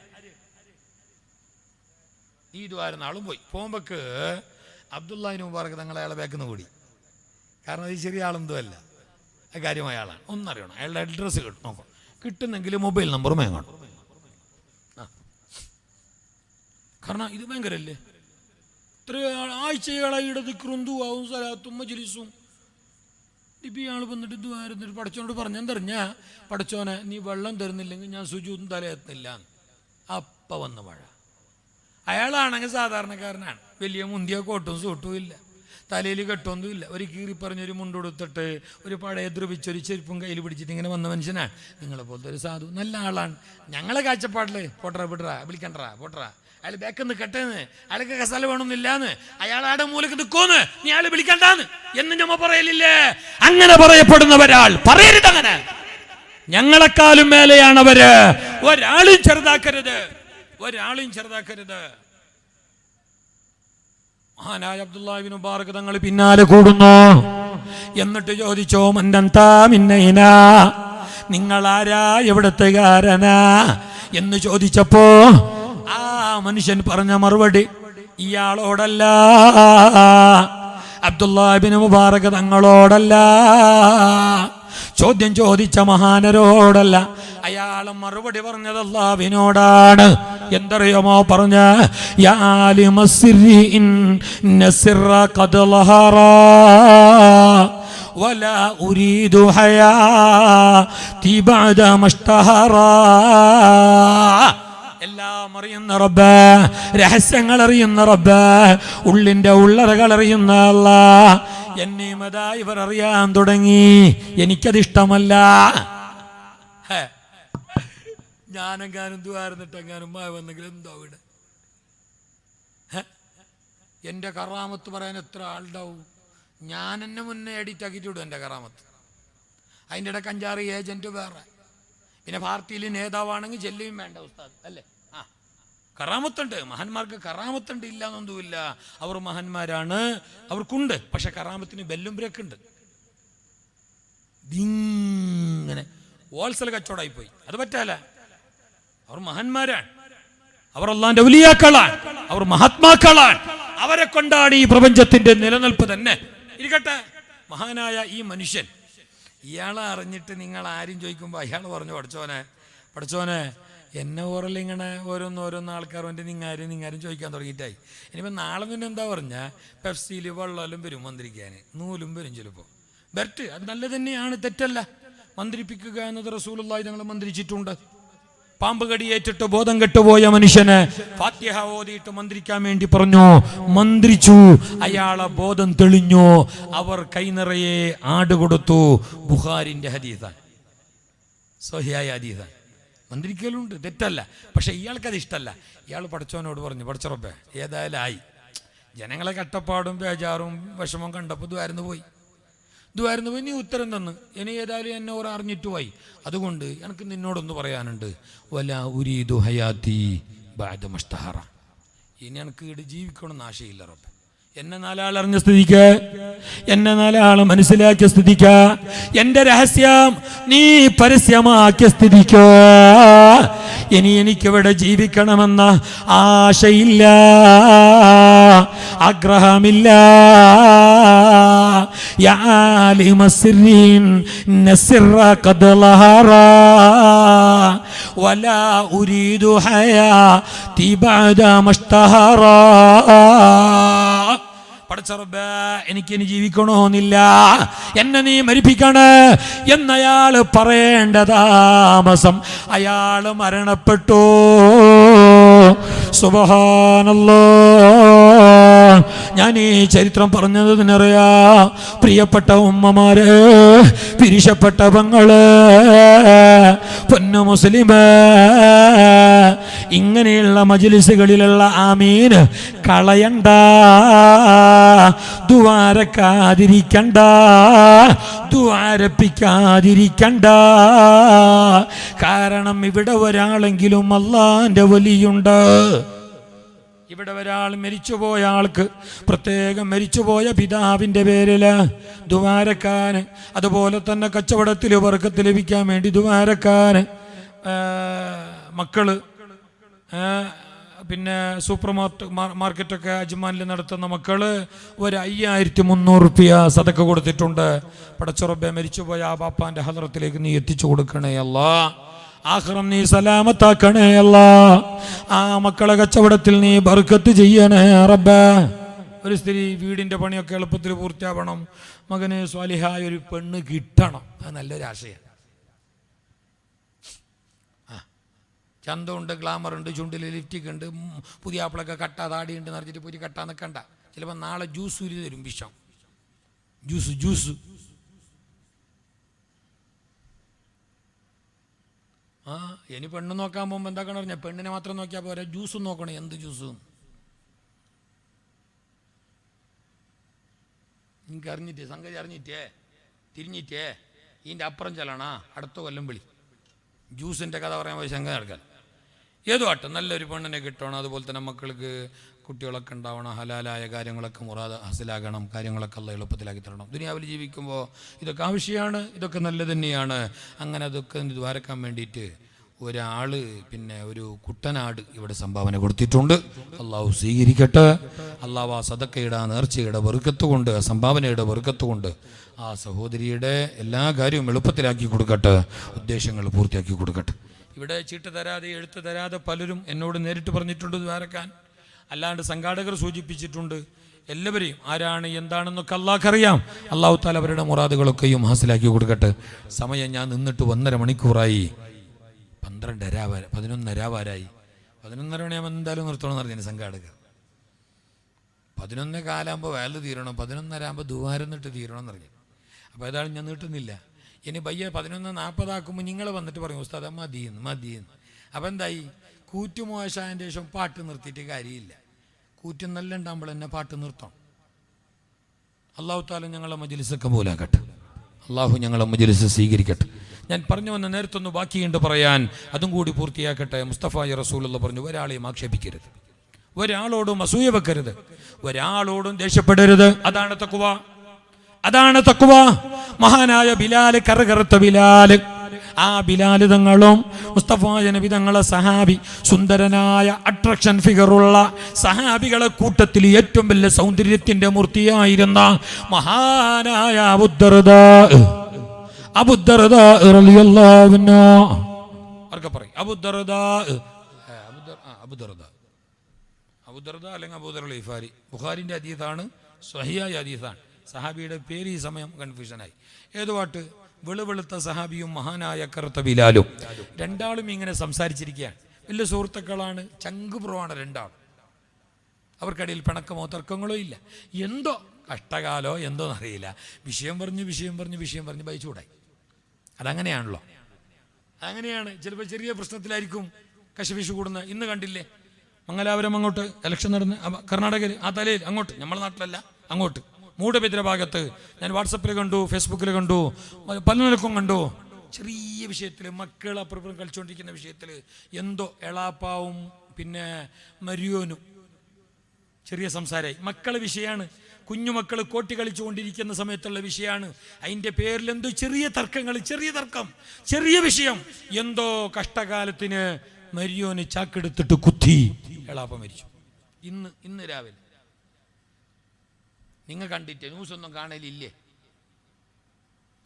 ഈ ദ്വാരം ആളും പോയി. പോകുമ്പോക്ക് അബ്ദുല്ലാഹി ഇബ്നു മുബാറക് തങ്ങൾ അയാളെ ബാക്കിന്ന് കൂടി. കാരണം ഈ ചെറിയ ആളെന്തോ അല്ല, കാര്യമായ ആളാണ്. ഒന്നറിയണം, അയാളുടെ അഡ്രസ്സ് നോക്കണം, കിട്ടുന്നെങ്കിൽ മൊബൈൽ നമ്പർ വേണം. കാരണം ഇത് ഭയങ്കരല്ലേ, ഇത്ര ആഴ്ചകളായി ദിക്റും സലാത്തും മജ്ലിസും. ഇപ്പം ഇയാൾ വന്നിട്ട് ദ്വാരുന്നിട്ട് പടച്ചോനോട് പറഞ്ഞെന്തറിഞ്ഞാ, പടച്ചോനെ നീ വെള്ളം തരുന്നില്ലെങ്കിൽ ഞാൻ സുജൂദും തലയെത്തുന്നില്ല. അപ്പം വന്ന മഴ. അയാളാണെങ്കിൽ സാധാരണക്കാരനാണ്, വലിയ മുന്തിയ കോട്ടും സൂട്ടും ഇല്ല, തലയിൽ കെട്ടൊന്നും ഇല്ല, ഒരു കീറി പറഞ്ഞൊരു മുണ്ടെടുത്തിട്ട് ഒരു പഴയ ദ്രവിച്ചൊരു ചെരുപ്പും കയ്യിൽ പിടിച്ചിട്ട് ഇങ്ങനെ വന്ന മനുഷ്യനാണ്. നിങ്ങളെ പോലത്തെ ഒരു സാധു നല്ല ആളാണ്. ഞങ്ങളെ കാഴ്ചപ്പാടില് പോട്ടറ വിടറാ വിളിക്കണ്ടറാ പോട്ടറാ, അയാൾ ബാക്കെന്ന് കെട്ടേന്ന്, അയാൾക്ക് കസാല വേണമെന്നില്ലാന്ന്, അയാളുടെ മൂലക്ക് നിൽക്കോന്ന്, നീ അയാൾ വിളിക്കണ്ടാന്ന് എന്ന് ഞമ്മ പറയലില്ലേ? അങ്ങനെ പറയപ്പെടുന്നവരാൾ പറയരുത്. അങ്ങനെ ഞങ്ങളെക്കാളും മേലെയാണ് അവര്. ഒരാളും ചെറുതാക്കരുത്, ഒരാളും ചെറുതാക്കരുത്. മഹാനായ അബ്ദുല്ലാഹി ഇബ്നു മുബാറക് തങ്ങൾ പിന്നാലെ കൂടുന്നു. എന്നിട്ട് ചോദിച്ചോ, മന്നന്താ മിന്നൈനാ, നിങ്ങളാരാ, എവിടത്തുകാരനാ എന്ന് ചോദിച്ചപ്പോ ആ മനുഷ്യൻ പറഞ്ഞ മറുപടി ഇയാളോടല്ല, അബ്ദുല്ലാഹി ഇബ്നു മുബാറക് തങ്ങളോടല്ല, ചോദ്യം ചോദിച്ച മഹാനരോടല്ല. അയാൾ മറുപടി പറഞ്ഞത് അല്ലാഹുവിനോടാണ്. എന്തറിയുമോ പറഞ്ഞ, യാ ആലിമസ്സിരി ഇന്നസ്സിറ ഖദ് ലഹറാ വലാ ഉരീദു ഹയാതി ബഅദ മഷ്തഹറാ. എല്ലാം അറിയുന്ന റബ്ബ്, രഹസ്യങ്ങൾ അറിയുന്ന റബ്ബ്, ഉള്ളിന്റെ ഉള്ളറകൾ അറിയുന്ന അല്ലാഹ് എന്നീമതാ ഇവർ അറിയാൻ തുടങ്ങി. എനിക്കതിഷ്ടമല്ല. ഞാനെങ്ങാനും ദ്വാരന്നിട്ടെങ്ങാനും വന്നെങ്കിൽ എന്തോ ഇവിടെ എൻ്റെ കറാമത്ത് പറയാൻ എത്ര ആളുണ്ടാവും? ഞാൻ എന്നെ മുന്നേ എഡിറ്റ് ആക്കിയിട്ട് വിടും എൻ്റെ കറാമത്ത്. അതിൻ്റെ ഇടയ്ക്ക് 5-6 ഏജൻറ്റ് വേറെ, പിന്നെ പാർട്ടിയിൽ നേതാവാണെങ്കിൽ ചെല്ലുകയും വേണ്ട ഉസ്താദ് അല്ലേ. കറാമത്തുണ്ട്, മഹാന്മാർക്ക് കറാമത്തുണ്ട്, ഇല്ല എന്നൊന്നുമില്ല. അവർ മഹാന്മാരാണ്, അവർക്കുണ്ട്. പക്ഷെ കറാമത്തിന് ബെല്ലും ബ്രേക്കുണ്ട്. ഇങ്ങനെ ഹോൾസെയിൽ കച്ചവടമായിപ്പോയി, അത് പറ്റാല. അവർ മഹാന്മാരാണ്, അവർ അല്ലാഹുവിന്റെ ഔലിയാക്കളാണ്, അവർ മഹാത്മാക്കളാണ്. അവരെ കൊണ്ടാണ് ഈ പ്രപഞ്ചത്തിന്റെ നിലനിൽപ്പ് തന്നെ. ഇരിക്കട്ടെ, മഹാനായ ഈ മനുഷ്യൻ ഇയാളെ അറിഞ്ഞിട്ട് നിങ്ങൾ ആരും ചോദിക്കുമ്പോൾ അയാൾ പറഞ്ഞു, പഠിച്ചോനെ എന്നെ ഓറല്ല ഇങ്ങനെ ഓരോന്ന് ആൾക്കാർ വേണ്ടി നിങ്ങാരും ചോദിക്കാൻ തുടങ്ങിയിട്ടായി. ഇനിയിപ്പോൾ നാളെ പിന്നെ എന്താ പറഞ്ഞാൽ പെപ്സിയിൽ വെള്ളമെല്ലാം വരും മന്ത്രിക്കാൻ, നൂലും വരും ചിലപ്പോൾ. ബെർട്ട് അത് നല്ല തന്നെയാണ്, തെറ്റല്ല. മന്ത്രിപ്പിക്കുക എന്നത് റസൂലുള്ളാഹി തങ്ങൾ മന്ത്രിച്ചിട്ടുണ്ട്. പാമ്പ് കടിയേറ്റിട്ട് ബോധം കെട്ടുപോയ മനുഷ്യന് ഫാത്തിഹ ഓതിയിട്ട് മന്ത്രിക്കാൻ വേണ്ടി പറഞ്ഞു, മന്ത്രിച്ചു, അയാളെ ബോധം തെളിഞ്ഞു, അവർ കൈനിറയെ ആട് കൊടുത്തു. ബുഖാരിന്റെ ഹദീസാണ്, സ്വഹിയായ ഹദീസാണ്. മന്ത്രിക്കലുണ്ട്, തെറ്റല്ല. പക്ഷെ ഇയാൾക്കത് ഇഷ്ടമല്ല. ഇയാൾ പടച്ചോനോട് പറഞ്ഞു, പടച്ച റബ്ബേ ഏതായാലും ആയി, ജനങ്ങളെ കട്ടപ്പാടും ബേജാറും വിഷമം കണ്ടപ്പോൾ ദ്വാരന്ന് പോയി, നീ ഉത്തരം തന്ന്, ഇനി ഏതായാലും എന്നെ ഓരോ അറിഞ്ഞിട്ട് പോയി. അതുകൊണ്ട് എനിക്ക് നിന്നോടൊന്ന് പറയാനുണ്ട്, വലാ ഉരീദു ഹയാതി ബഅദ മഷ്തഹറ. ഇനി എനിക്ക് ഇവിടെ ജീവിക്കണമെന്ന് ആശയില്ല റബ്ബേ. എന്നെ 4 ആൾ അറിഞ്ഞ സ്ഥിതിക്ക്, എന്നെ 4 ആൾ മനസ്സിലാക്കിയ സ്ഥിതിക്ക്, എന്റെ രഹസ്യം നീ പരസ്യമാക്കിയ സ്ഥിതിക്ക് ഇനി എനിക്കിവിടെ ജീവിക്കണമെന്ന ആശയില്ല, ആഗ്രഹമില്ല. യാ ആലിമസ്സിറിൻ നസ്സിറ ഖദ് ലഹറാ വലാ ഉരീദു ഹയാതി ബഅദ മഷ്തഹറാ. പടച്ചറബ്ബേ എനിക്കിനി ജീവിക്കണമെന്നില്ല, എന്നെ നീ മരിപ്പിക്കണേ എന്നയാൾ പറയേണ്ട താമസം അയാൾ മരണപ്പെട്ടു. സുബ്ഹാനല്ലാഹ്. ഞാൻ ഈ ചരിത്രം പറഞ്ഞതിനറിയാ, പ്രിയപ്പെട്ട ഉമ്മമാര്, പിരിശപ്പെട്ട പെങ്ങള്, പൊന്നു മുസ്ലിമേ, ഇങ്ങനെയുള്ള മജ്ലിസുകളിലുള്ള ആമീൻ കളയണ്ട, ദുആരക്കാതിരിക്കണ്ട, ദുആരപ്പിക്കാതിരിക്കണ്ട. കാരണം ഇവിടെ ഒരാളെങ്കിലും അല്ലാഹുവിന്റെ വലിയുണ്ട്. ഇവിടെ ഒരാൾ മരിച്ചുപോയ ആൾക്ക്, പ്രത്യേകം മരിച്ചുപോയ പിതാവിൻ്റെ പേരിൽ ദുആരക്കാൻ, അതുപോലെ തന്നെ കച്ചവടത്തിൽ ബർക്കത്ത് ലഭിക്കാൻ വേണ്ടി ദുആരക്കാൻ, മക്കള്, പിന്നെ സൂപ്പർ മാർക്കറ്റൊക്കെ അജ്മാനിൽ നടത്തുന്ന മക്കള് 5300 റുപ്യ സദക്ക കൊടുത്തിട്ടുണ്ട്. പടച്ചുറബെ മരിച്ചുപോയ ആ ബാപ്പാന്റെ ഹദ്റത്തിലേക്ക് നീ എത്തിച്ചു കൊടുക്കണേ അല്ലാഹ്. ആഖിറം നീ സലാമത്താക്കണേ അല്ലാഹ്. ആ മക്കളെ കച്ചവടത്തിൽ നീ ബർക്കത്ത് ചെയ്യണേ റബ്ബേ. ഒരു സ്ത്രീ വീടിന്റെ പണിയൊക്കെ എളുപ്പത്തിൽ പൂർത്തിയാവണം, മകന് സ്വാലിഹായ ഒരു പെണ്ണ് കിട്ടണം, അത് നല്ലൊരു ആശയം. ചന്തമുണ്ട്, ഗ്ലാമറുണ്ട്, ചുണ്ടിൽ ലിഫ്റ്റിക് ഉണ്ട്, പുതിയ ആപ്പിളൊക്കെ കട്ട താടിയുണ്ട് നിറച്ചിട്ട് പോയി കട്ടാ നിൽക്കണ്ട. ചിലപ്പോൾ നാളെ ജ്യൂസ് ഉരി തരും, വിഷം ജ്യൂസ്. ഇനി പെണ്ണ് നോക്കാൻ പോകുമ്പോൾ എന്താക്കണം പറഞ്ഞാൽ, പെണ്ണിനെ മാത്രം നോക്കിയാൽ പോരാ, ജ്യൂസും നോക്കണം. എന്ത് ജ്യൂസും നിങ്ങൾക്ക് അറിഞ്ഞിട്ടേ, സംഗതി അറിഞ്ഞിട്ടേ, തിരിഞ്ഞിട്ടേ ഇതിൻ്റെ അപ്പുറം ചെല്ലണ, അടുത്ത കൊല്ലം വിളി. ജ്യൂസിൻ്റെ കഥ പറയാൻ പോയി ശങ്ക നടക്കാൻ. ഏതോ ആട്ടെ, നല്ലൊരു പെണ്ണിനെ കിട്ടണം, അതുപോലെ തന്നെ മക്കൾക്ക് കുട്ടികളൊക്കെ ഉണ്ടാവണം, ഹലാലായ കാര്യങ്ങളൊക്കെ മുറാദ് ഹാസിലാകണം, കാര്യങ്ങളൊക്കെ അല്ല എളുപ്പത്തിലാക്കി തരണം. ദുനിയാവിൽ ജീവിക്കുമ്പോൾ ഇതൊക്കെ ആവശ്യമാണ്, ഇതൊക്കെ നല്ലത് തന്നെയാണ്. അങ്ങനെ അതൊക്കെ ദ്വാരക്കാൻ വേണ്ടിയിട്ട് ഒരാൾ പിന്നെ ഒരു കുട്ടനാട് ഇവിടെ സംഭാവന കൊടുത്തിട്ടുണ്ട്. അള്ളാഹു സ്വീകരിക്കട്ടെ. അള്ളാഹു ആ സദക്കയുടെ, ആ നേർച്ചയുടെ ബർക്കത്ത് കൊണ്ട്, ആ സംഭാവനയുടെ ബർക്കത്ത് കൊണ്ട് ആ സഹോദരിയുടെ എല്ലാ കാര്യവും എളുപ്പത്തിലാക്കി കൊടുക്കട്ടെ, ഉദ്ദേശങ്ങൾ പൂർത്തിയാക്കി കൊടുക്കട്ടെ. ഇവിടെ ചീട്ട് തരാതെ എഴുത്ത് തരാതെ പലരും എന്നോട് നേരിട്ട് പറഞ്ഞിട്ടുണ്ട് ദ്വാരക്കാൻ. അല്ലാണ്ട് സംഘാടകർ സൂചിപ്പിച്ചിട്ടുണ്ട്. എല്ലാവരെയും ആരാണ് എന്താണെന്നൊക്കെ അള്ളാഹ്ക്കറിയാം. അള്ളാഹു താല അവരുടെ മുറാദുകളൊക്കെയും ഹാസിലാക്കി കൊടുക്കട്ടെ. സമയം ഞാൻ നിന്നിട്ട് 1.5 മണിക്കൂറായി. 11:30 വാരായി. 11:30 മണിയാകുമ്പോൾ എന്തായാലും നിർത്തണമെന്ന് പറഞ്ഞിന് സംഘാടകർ. 11 കാലാകുമ്പോൾ വയല് തീരണം, 11:30 ആകുമ്പോൾ ദുവാരന്നിട്ട് തീരണം എന്ന് പറഞ്ഞു. അപ്പോൾ ഏതായാലും ഞാൻ നീട്ടുന്നില്ല. ഇനി പയ്യെ 11:40 ആക്കുമ്പോൾ നിങ്ങൾ വന്നിട്ട് പറയും ഉസ്താദ് മതിയെന്ന്. അപ്പോൾ എന്തായി? കൂറ്റ് മോശായതിൻ്റെ ശേഷം പാട്ട് നിർത്തിയിട്ട് കാര്യമില്ല. കൂറ്റ് നല്ല ഉണ്ടാകുമ്പോൾ എന്നെ പാട്ട് നിർത്തണം. അള്ളാഹു താല ഞങ്ങളെ മജ്‌ലിസൊക്കെ പോലാക്കട്ടെ. അള്ളാഹു ഞങ്ങളെ മജ്‌ലിസ് സ്വീകരിക്കട്ടെ. ഞാൻ പറഞ്ഞു വന്ന നേരത്തൊന്ന് ബാക്കിയുണ്ട് പറയാൻ, അതും കൂടി പൂർത്തിയാക്കട്ടെ. മുസ്തഫായ റസൂലുള്ള പറഞ്ഞു, ഒരാളെയും ആക്ഷേപിക്കരുത്, ഒരാളോടും അസൂയ വെക്കരുത്, ഒരാളോടും ദേഷ്യപ്പെടരുത്. അതാണ് തഖ്വ. മഹാനായ ബിലാല്, കറുകറുത്ത ബിലാല്, ആ ബിലാല് തങ്ങളും മുസ്തഫായ നബി തങ്ങളെ സഹാബി, സുന്ദരനായ അട്രാക്ഷൻ ഫിഗറുള്ള സഹാബികളെ കൂട്ടത്തിൽ ഏറ്റവും വലിയ സൗന്ദര്യത്തിന്റെ മൂർത്തിയായിരുന്ന മഹാനായ അബൂദർദാ റളിയല്ലാഹു അൻഹു. ആർക്കെ പറയും? അബൂദർദാ അല്ലെങ്കിൽ അബൂദർ ഗിഫാരി. ബുഖാരിന്റെ ഹദീസാണ്, സ്വഹീഹായ ഹദീസാണ്. സഹാബിയുടെ പേര് ഈ സമയം കൺഫ്യൂഷനായി. ഏത് പാട്ട്? വെളുവെളുത്ത സഹാബിയും മഹാനായ കറുത്ത ബിലാലും. രണ്ടാളും ഇങ്ങനെ സംസാരിച്ചിരിക്കുകയാണ്. വലിയ സുഹൃത്തുക്കളാണ്, ചങ്കുപുറമാണ് രണ്ടാളും. അവർക്കിടയിൽ പിണക്കമോ തർക്കങ്ങളോ ഇല്ല. എന്തോ കഷ്ടകാലോ എന്തോന്നറിയില്ല, വിഷയം പറഞ്ഞ് ബൈച്ചൂടായി. അതങ്ങനെയാണല്ലോ, അങ്ങനെയാണ്. ചിലപ്പോൾ ചെറിയ പ്രശ്നത്തിലായിരിക്കും കശപിശ കൂടുന്നത്. ഇന്ന് കണ്ടില്ലേ മംഗലാപുരം അങ്ങോട്ട് ഇലക്ഷൻ നടന്ന് കർണാടകയിൽ, ആ തലയിൽ അങ്ങോട്ട്, നമ്മുടെ നാട്ടിലല്ല അങ്ങോട്ട് മൂടബിദ്ര ഭാഗത്ത് ഞാൻ വാട്സപ്പിൽ കണ്ടു, ഫേസ്ബുക്കിൽ കണ്ടു, പല നിലക്കും കണ്ടു. ചെറിയ വിഷയത്തിൽ മക്കൾ അപ്പുറം കളിച്ചുകൊണ്ടിരിക്കുന്ന വിഷയത്തിൽ എന്തോ എളാപ്പാവും പിന്നെ മരിയോനും ചെറിയ സംസാരമായി. മക്കളെ വിഷയമാണ്, കുഞ്ഞുമക്കൾ കോട്ടി കളിച്ചുകൊണ്ടിരിക്കുന്ന സമയത്തുള്ള വിഷയമാണ്. അതിൻ്റെ പേരിൽ എന്തോ ചെറിയ തർക്കം, ചെറിയ വിഷയം. എന്തോ കഷ്ടകാലത്തിന് മരിയോന് ചാക്കെടുത്തിട്ട് കുത്തി, എളാപ്പ മരിച്ചു. ഇന്ന് രാവിലെ നിങ്ങൾ കണ്ടിട്ട് ന്യൂസൊന്നും കാണലില്ലേ?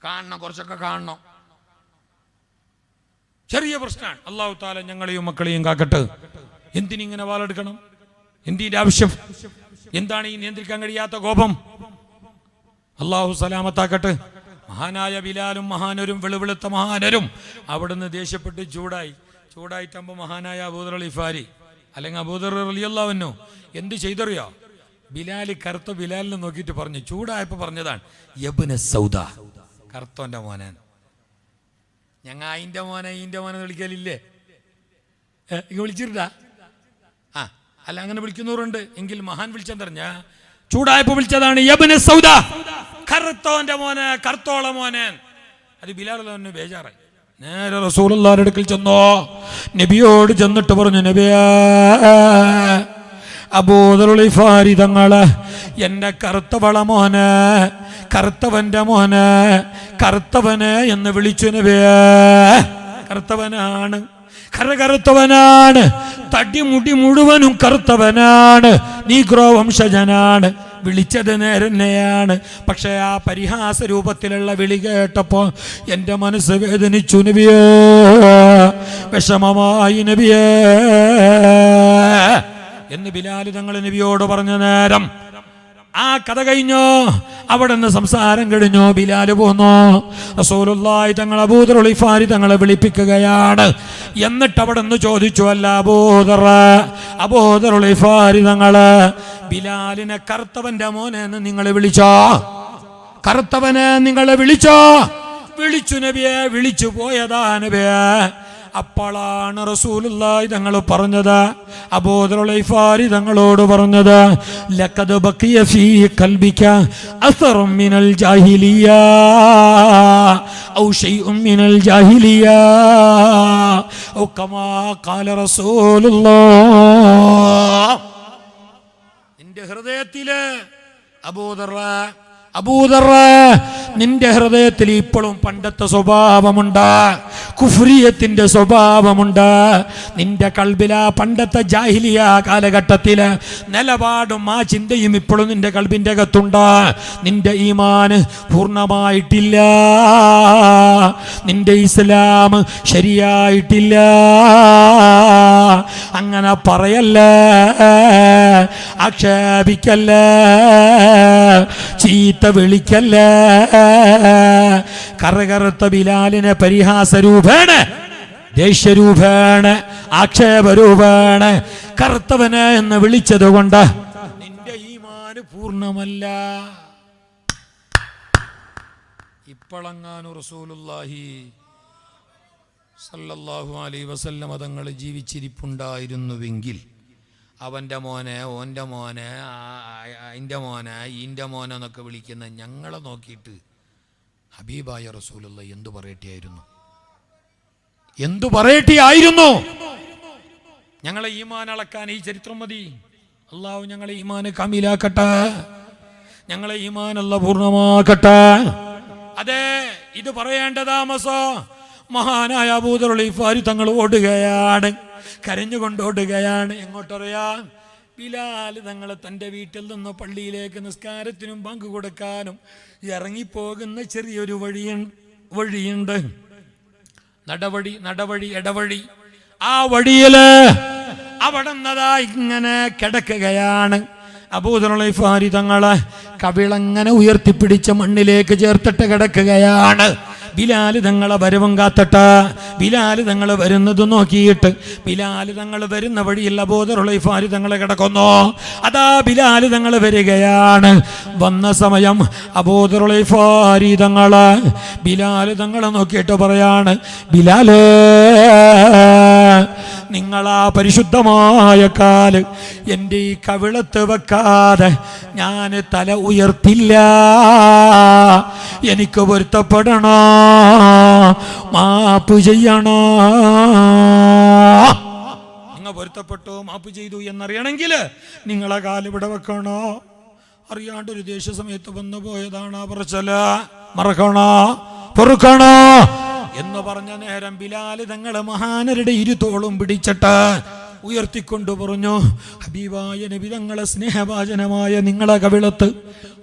കാണണം, കുറച്ചൊക്കെ കാണണം. ചെറിയ പ്രശ്നമാണ്. അള്ളാഹു താല ഞങ്ങളെയും മക്കളെയും കാക്കട്ടെ. എന്തിനിങ്ങനെ വാളെടുക്കണം? എന്തിൻ്റെ ആവശ്യം? എന്താണ് ഈ നിയന്ത്രിക്കാൻ കഴിയാത്ത കോപം? അള്ളാഹു സലാമത്താക്കട്ടെ. മഹാനായ ബിലാലും മഹാനരും വെളുവെളുത്ത മഹാനരും അവിടുന്ന് ദേഷ്യപ്പെട്ട് ചൂടായിട്ടാകുമ്പോൾ മഹാനായ അബൂദർ ഗിഫാരി അല്ലെങ്കിൽ അബൂദർ റളിയല്ലാഹു അൻഹു എന്ത് ചെയ്തറിയോ? ബിലാല് കറുത്ത ബിലാലിനെ നോക്കിയിട്ട് പറഞ്ഞു, ചൂടായപ്പോൾ പറഞ്ഞതാണ്, യബ്ന സൗദ, കറുത്തോൻ്റെ മോനെ. ഞങ്ങൾ അതിൻ്റെ മോനെ വിളിക്കലില്ലേ? വിളിച്ചിട്ടാ? അല്ല, അങ്ങനെ വിളിക്കുന്നവരുണ്ട്. എങ്കിൽ മഹാൻ വിളിച്ചെന്തറിഞ്ഞ ചൂടായപ്പോൾ വിളിച്ചതാണ് യബ്ന സൗദ, കറുത്തോൻ്റെ മോനെ, കറുത്തോള മോനെ. അത് ബിലാൽ തന്നെ ബേജാറായി. നേരെ റസൂലുള്ളാഹിയുടെ അടുക്കൽ ചെന്നോ, നബിയോട് ചെന്നിട്ട് പറഞ്ഞു, നബിയേ, അബൂദർ ഗിഫാരി തങ്ങള് എന്റെ കറുത്തവള മോനെ, കറുത്തവന്റെ മോനെ, കറുത്തവനെ എന്ന് വിളിച്ചു. നബിയേ, കറുത്തവനാണ്, കറുത്തവനാണ്, തടിമുടി മുഴുവനും കറുത്തവനാണ്, നീഗ്രോ വംശജനാണ്, വിളിച്ചത് നേരെന്നെയാണ്. പക്ഷെ ആ പരിഹാസ രൂപത്തിലുള്ള വിളി കേട്ടപ്പോ എൻ്റെ മനസ്സ് വേദനിച്ചു നബിയേ, വിഷമമായി നബിയേ എന്ന് ബിലാല് തങ്ങൾ നബിയോട് പറഞ്ഞ നേരം ആ കഥ കഴിഞ്ഞോ, അവിടെ നിന്ന് സംസാരം കഴിഞ്ഞോ, ബിലാല് പോന്നോ, റസൂലുള്ളാഹി തങ്ങൾ അബൂദർ ഗിഫാരി തങ്ങളെ വിളിപ്പിക്കുകയാണ്. എന്നിട്ട് അവിടെ നിന്ന് ചോദിച്ചു, അല്ല അബൂദർ ഗിഫാരി തങ്ങള് ബിലാലിനെ കറുത്തവന്റെ മോനെ എന്ന് നിങ്ങൾ വിളിച്ചോ? കറുത്തവനെ നിങ്ങളെ വിളിച്ചോ? വിളിച്ചു നബിയെ, വിളിച്ചു പോയതാ നബിയെ. അപ്പോഴാണ് റസൂലുള്ളാഹി തങ്ങൾ പറഞ്ഞത്, അബൂ ദർ ഗിഫാരി തങ്ങളോട് പറഞ്ഞത്, ലഖദ് ബഖിയ ഫീ ഖൽബിക അസറും മിനൽ ജാഹിലിയ ഔ ശൈഉം മിനൽ ജാഹിലിയ ഔ കമാ ഖാല റസൂലുള്ളാഹ്. നിന്റെ ഹൃദയത്തില് അബൂ ദർ നിന്റെ ഹൃദയത്തിൽ ഇപ്പോഴും പണ്ടത്തെ സ്വഭാവമുണ്ട്, കുഫ്രിയത്തിന്റെ സ്വഭാവമുണ്ട്. നിന്റെ കൽബില പണ്ടത്തെ ജാഹിലിയ കാലഘട്ടത്തില് നിലപാടും ആ ചിന്തയും ഇപ്പോഴും നിന്റെ കൽബിന്റെ അകത്തുണ്ട്. നിന്റെ ഈമാൻ പൂർണ്ണമായിട്ടില്ല, നിന്റെ ഇസ്ലാം ശരിയായിട്ടില്ല. അങ്ങനെ പറയല്ലേ, ആക്ഷേപിക്കല്ലേ, ചീത്ത വിളിക്കല്ലേ. കറുകറുത്ത ബിലാലിനെ പരിഹാസരൂപേണ, ദേഷ്യരൂപേണ, ആക്ഷേപരൂപേണ കറുത്തവന് എന്ന് വിളിച്ചത് കൊണ്ട് നിന്റെ ഈമാന് പൂർണ്ണമല്ല. ഇപ്പോഴെങ്ങാനും റസൂലുള്ളാഹി സല്ലല്ലാഹു അലൈഹി വസല്ലം തങ്ങൾ ജീവിച്ചിരിപ്പുണ്ടായിരുന്നുവെങ്കിൽ അവൻ്റെ മോനെ, ഓൻ്റെ മോനെ, അതിൻ്റെ മോനെ, ഈൻ്റെ മോനെ എന്നൊക്കെ വിളിക്കുന്ന ഞങ്ങളെ നോക്കിയിട്ട് ഹബീബായ റസൂലുള്ളാഹി എന്തു പറയട്ടിയായിരുന്നു, എന്തു പറയട്ടിയായിരുന്നു. ഞങ്ങളെ ഈമാൻ അളക്കാൻ ഈ ചരിത്രം മതി. അല്ലാഹു ഞങ്ങളെ ഈമാൻ കാമിലാക്കട്ടെ, ഞങ്ങളെ ഈമാൻ അല്ലാഹു പൂർണ്ണമാക്കട്ടെ. അതെ, ഇത് പറയേണ്ട താമസം. മഹാനായ അബൂ ദർ ഗിഫാരി തങ്ങൾ ഓടുകയാണ്, കരഞ്ഞുകൊണ്ട് ഓടുകയാണ്. എങ്ങോട്ടറിയാം? ബിലാൽ തങ്ങൾ തൻ്റെ വീട്ടിൽ നിന്ന് പള്ളിയിലേക്ക് നിസ്കാരത്തിനും പങ്കു കൊടുക്കാനും ഇറങ്ങിപ്പോകുന്ന ചെറിയൊരു വഴിയുണ്ട്, നടവഴി, ഇടവഴി. ആ വഴിയില് അവിടെ നിന്നതാ ഇങ്ങനെ കിടക്കുകയാണ്. അബൂ ദർ ഗിഫാരി തങ്ങള് കവിളങ്ങനെ ഉയർത്തിപ്പിടിച്ച മണ്ണിലേക്ക് ചേർത്തിട്ട് കിടക്കുകയാണ്. ബിലാൽ തങ്ങളെ വരവും കാത്തിട്ട്, ബിലാൽ തങ്ങൾ വരുന്നത് നോക്കിയിട്ട്, ബിലാൽ തങ്ങൾ വരുന്ന വഴിയിൽ അബൂ ദർ ഗിഫാരി തങ്ങൾ കിടക്കുന്നു. അതാ ബിലാൽ തങ്ങൾ വരികയാണ്. വന്ന സമയം അബൂ ദർ ഗിഫാരി തങ്ങള് ബിലാൽ തങ്ങളെ നോക്കിയിട്ട് പറയാണ്, ബിലാലേ, നിങ്ങളാ പരിശുദ്ധമായ കാല് എൻ്റെ ഈ കവിളത്ത് വെക്കാതെ ഞാൻ തല ഉയർത്തില്ല. എനിക്ക് പൊരുത്തപ്പെടണോ, മാപ്പ് ചെയ്യണോ. നിങ്ങൾ പൊരുത്തപ്പെട്ടു, മാപ്പ് ചെയ്തു എന്നറിയണമെങ്കിൽ നിങ്ങളെ കാലിവിടെ വെക്കണോ. അറിയാണ്ടൊരു ദേശ സമയത്ത് വന്നു പോയതാണ്, പറച്ചല മറക്കണോ, പൊറുക്കണോ എന്ന് പറഞ്ഞ നേരം ബിലാൽ തങ്ങൾ മഹാനരുടെ ഇരുത്തോളും പിടിച്ചിട്ട് ഉയർത്തിക്കൊണ്ടു പറഞ്ഞു, ഹബീബായ നബി തങ്ങളെ സ്നേഹഭാജനമായ നിങ്ങളെ കവിളത്ത്,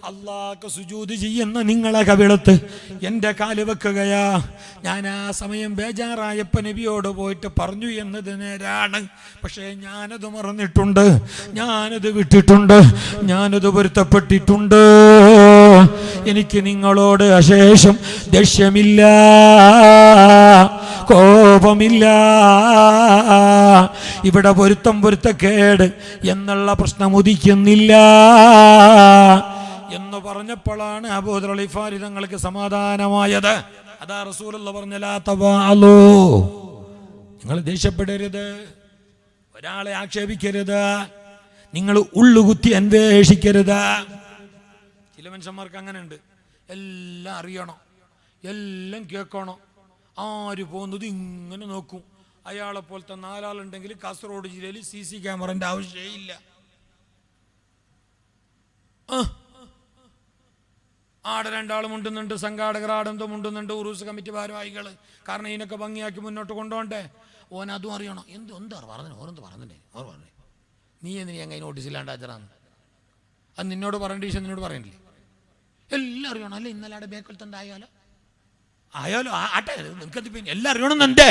അല്ലാഹുക്ക് സുജൂദ് ചെയ്യുന്ന നിങ്ങളെ കവിളത്ത് എൻ്റെ കാല് വെക്കുകയാ. ഞാൻ ആ സമയം ബേജാറായപ്പോ നബിയോട് പോയിട്ട് പറഞ്ഞു എന്നത് നേരാണ്. പക്ഷേ ഞാനത് മറന്നിട്ടുണ്ട്, ഞാനത് വിട്ടിട്ടുണ്ട്, ഞാനത് പൊരുത്തപ്പെട്ടിട്ടുണ്ട്. എനിക്ക് നിങ്ങളോട് അശേഷം ദേഷ്യമില്ല, കോപമില്ല. ഇവിടെ പൊരുത്തക്കേട് എന്നുള്ള പ്രശ്നം ഉദിക്കുന്നില്ല എന്ന് പറഞ്ഞപ്പോഴാണ് അബൂ ദർ ഗിഫാരി തങ്ങൾക്ക് സമാധാനമായത്. അതാ റസൂലുള്ളാഹി പറഞ്ഞ, ലാ തബാലു, നിങ്ങൾ ദേഷ്യപ്പെടരുത്, ഒരാളെ ആക്ഷേപിക്കരുത്, നിങ്ങൾ ഉള്ളുകുത്തി അന്വേഷിക്കരുത്. ചില മനുഷ്യന്മാർക്ക് അങ്ങനെ ഉണ്ട്, എല്ലാം അറിയണം, എല്ലാം കേൾക്കണം, ആര് പോകുന്നത് ഇങ്ങനെ നോക്കും. അയാളെ പോലത്തെ 4 ആളുണ്ടെങ്കിൽ കാസർഗോഡ് ജില്ലയിൽ CC ക്യാമറന്റെ ആവശ്യമില്ല. ആടെ 2 ആൾ മുണ്ടുന്നുണ്ട്, സംഘാടകർ ആടെന്തോ മുണ്ടുന്നുണ്ട്, ഉറൂസ് കമ്മിറ്റി ഭാരവാഹികൾ. കാരണം ഇതിനൊക്കെ ഭംഗിയാക്കി മുന്നോട്ട് കൊണ്ടുപോകണ്ടേ. ഓൻ അതും അറിയണം. എന്താ പറഞ്ഞു, ഓരെന്ത് പറഞ്ഞേ, ഓർ പറഞ്ഞു, നീ എന്തിനാ അങ്ങനെ നോട്ടീസില്ലാണ്ട് അജറാന്ന്. അത് നിന്നോട് പറയേണ്ട വിഷയം നിന്നോട് പറയണ്ടില്ലേ. എല്ലാം അറിയണം. അല്ലേ ഇന്നലെ അവിടെ ബേക്കൊലത്തുണ്ടായാലോ ആട്ടെ, നിനക്കത് പിന്നെ എല്ലാം അറിയണമെന്നുണ്ട്,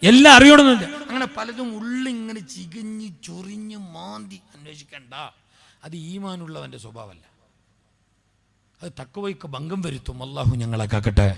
എല്ലാം അറിയണമെന്നുണ്ട്. അങ്ങനെ പലതും ഉള്ളിങ്ങനെ ചികഞ്ഞ് ചൊറിഞ്ഞ് മാന്തി അന്വേഷിക്കണ്ട. അത് ഈമാനുള്ളവന്റെ സ്വഭാവമല്ല, അത് തഖ്വയ്ക്ക് ഭംഗം വരുത്തും. അല്ലാഹു ഞങ്ങളെ കാക്കട്ടെ.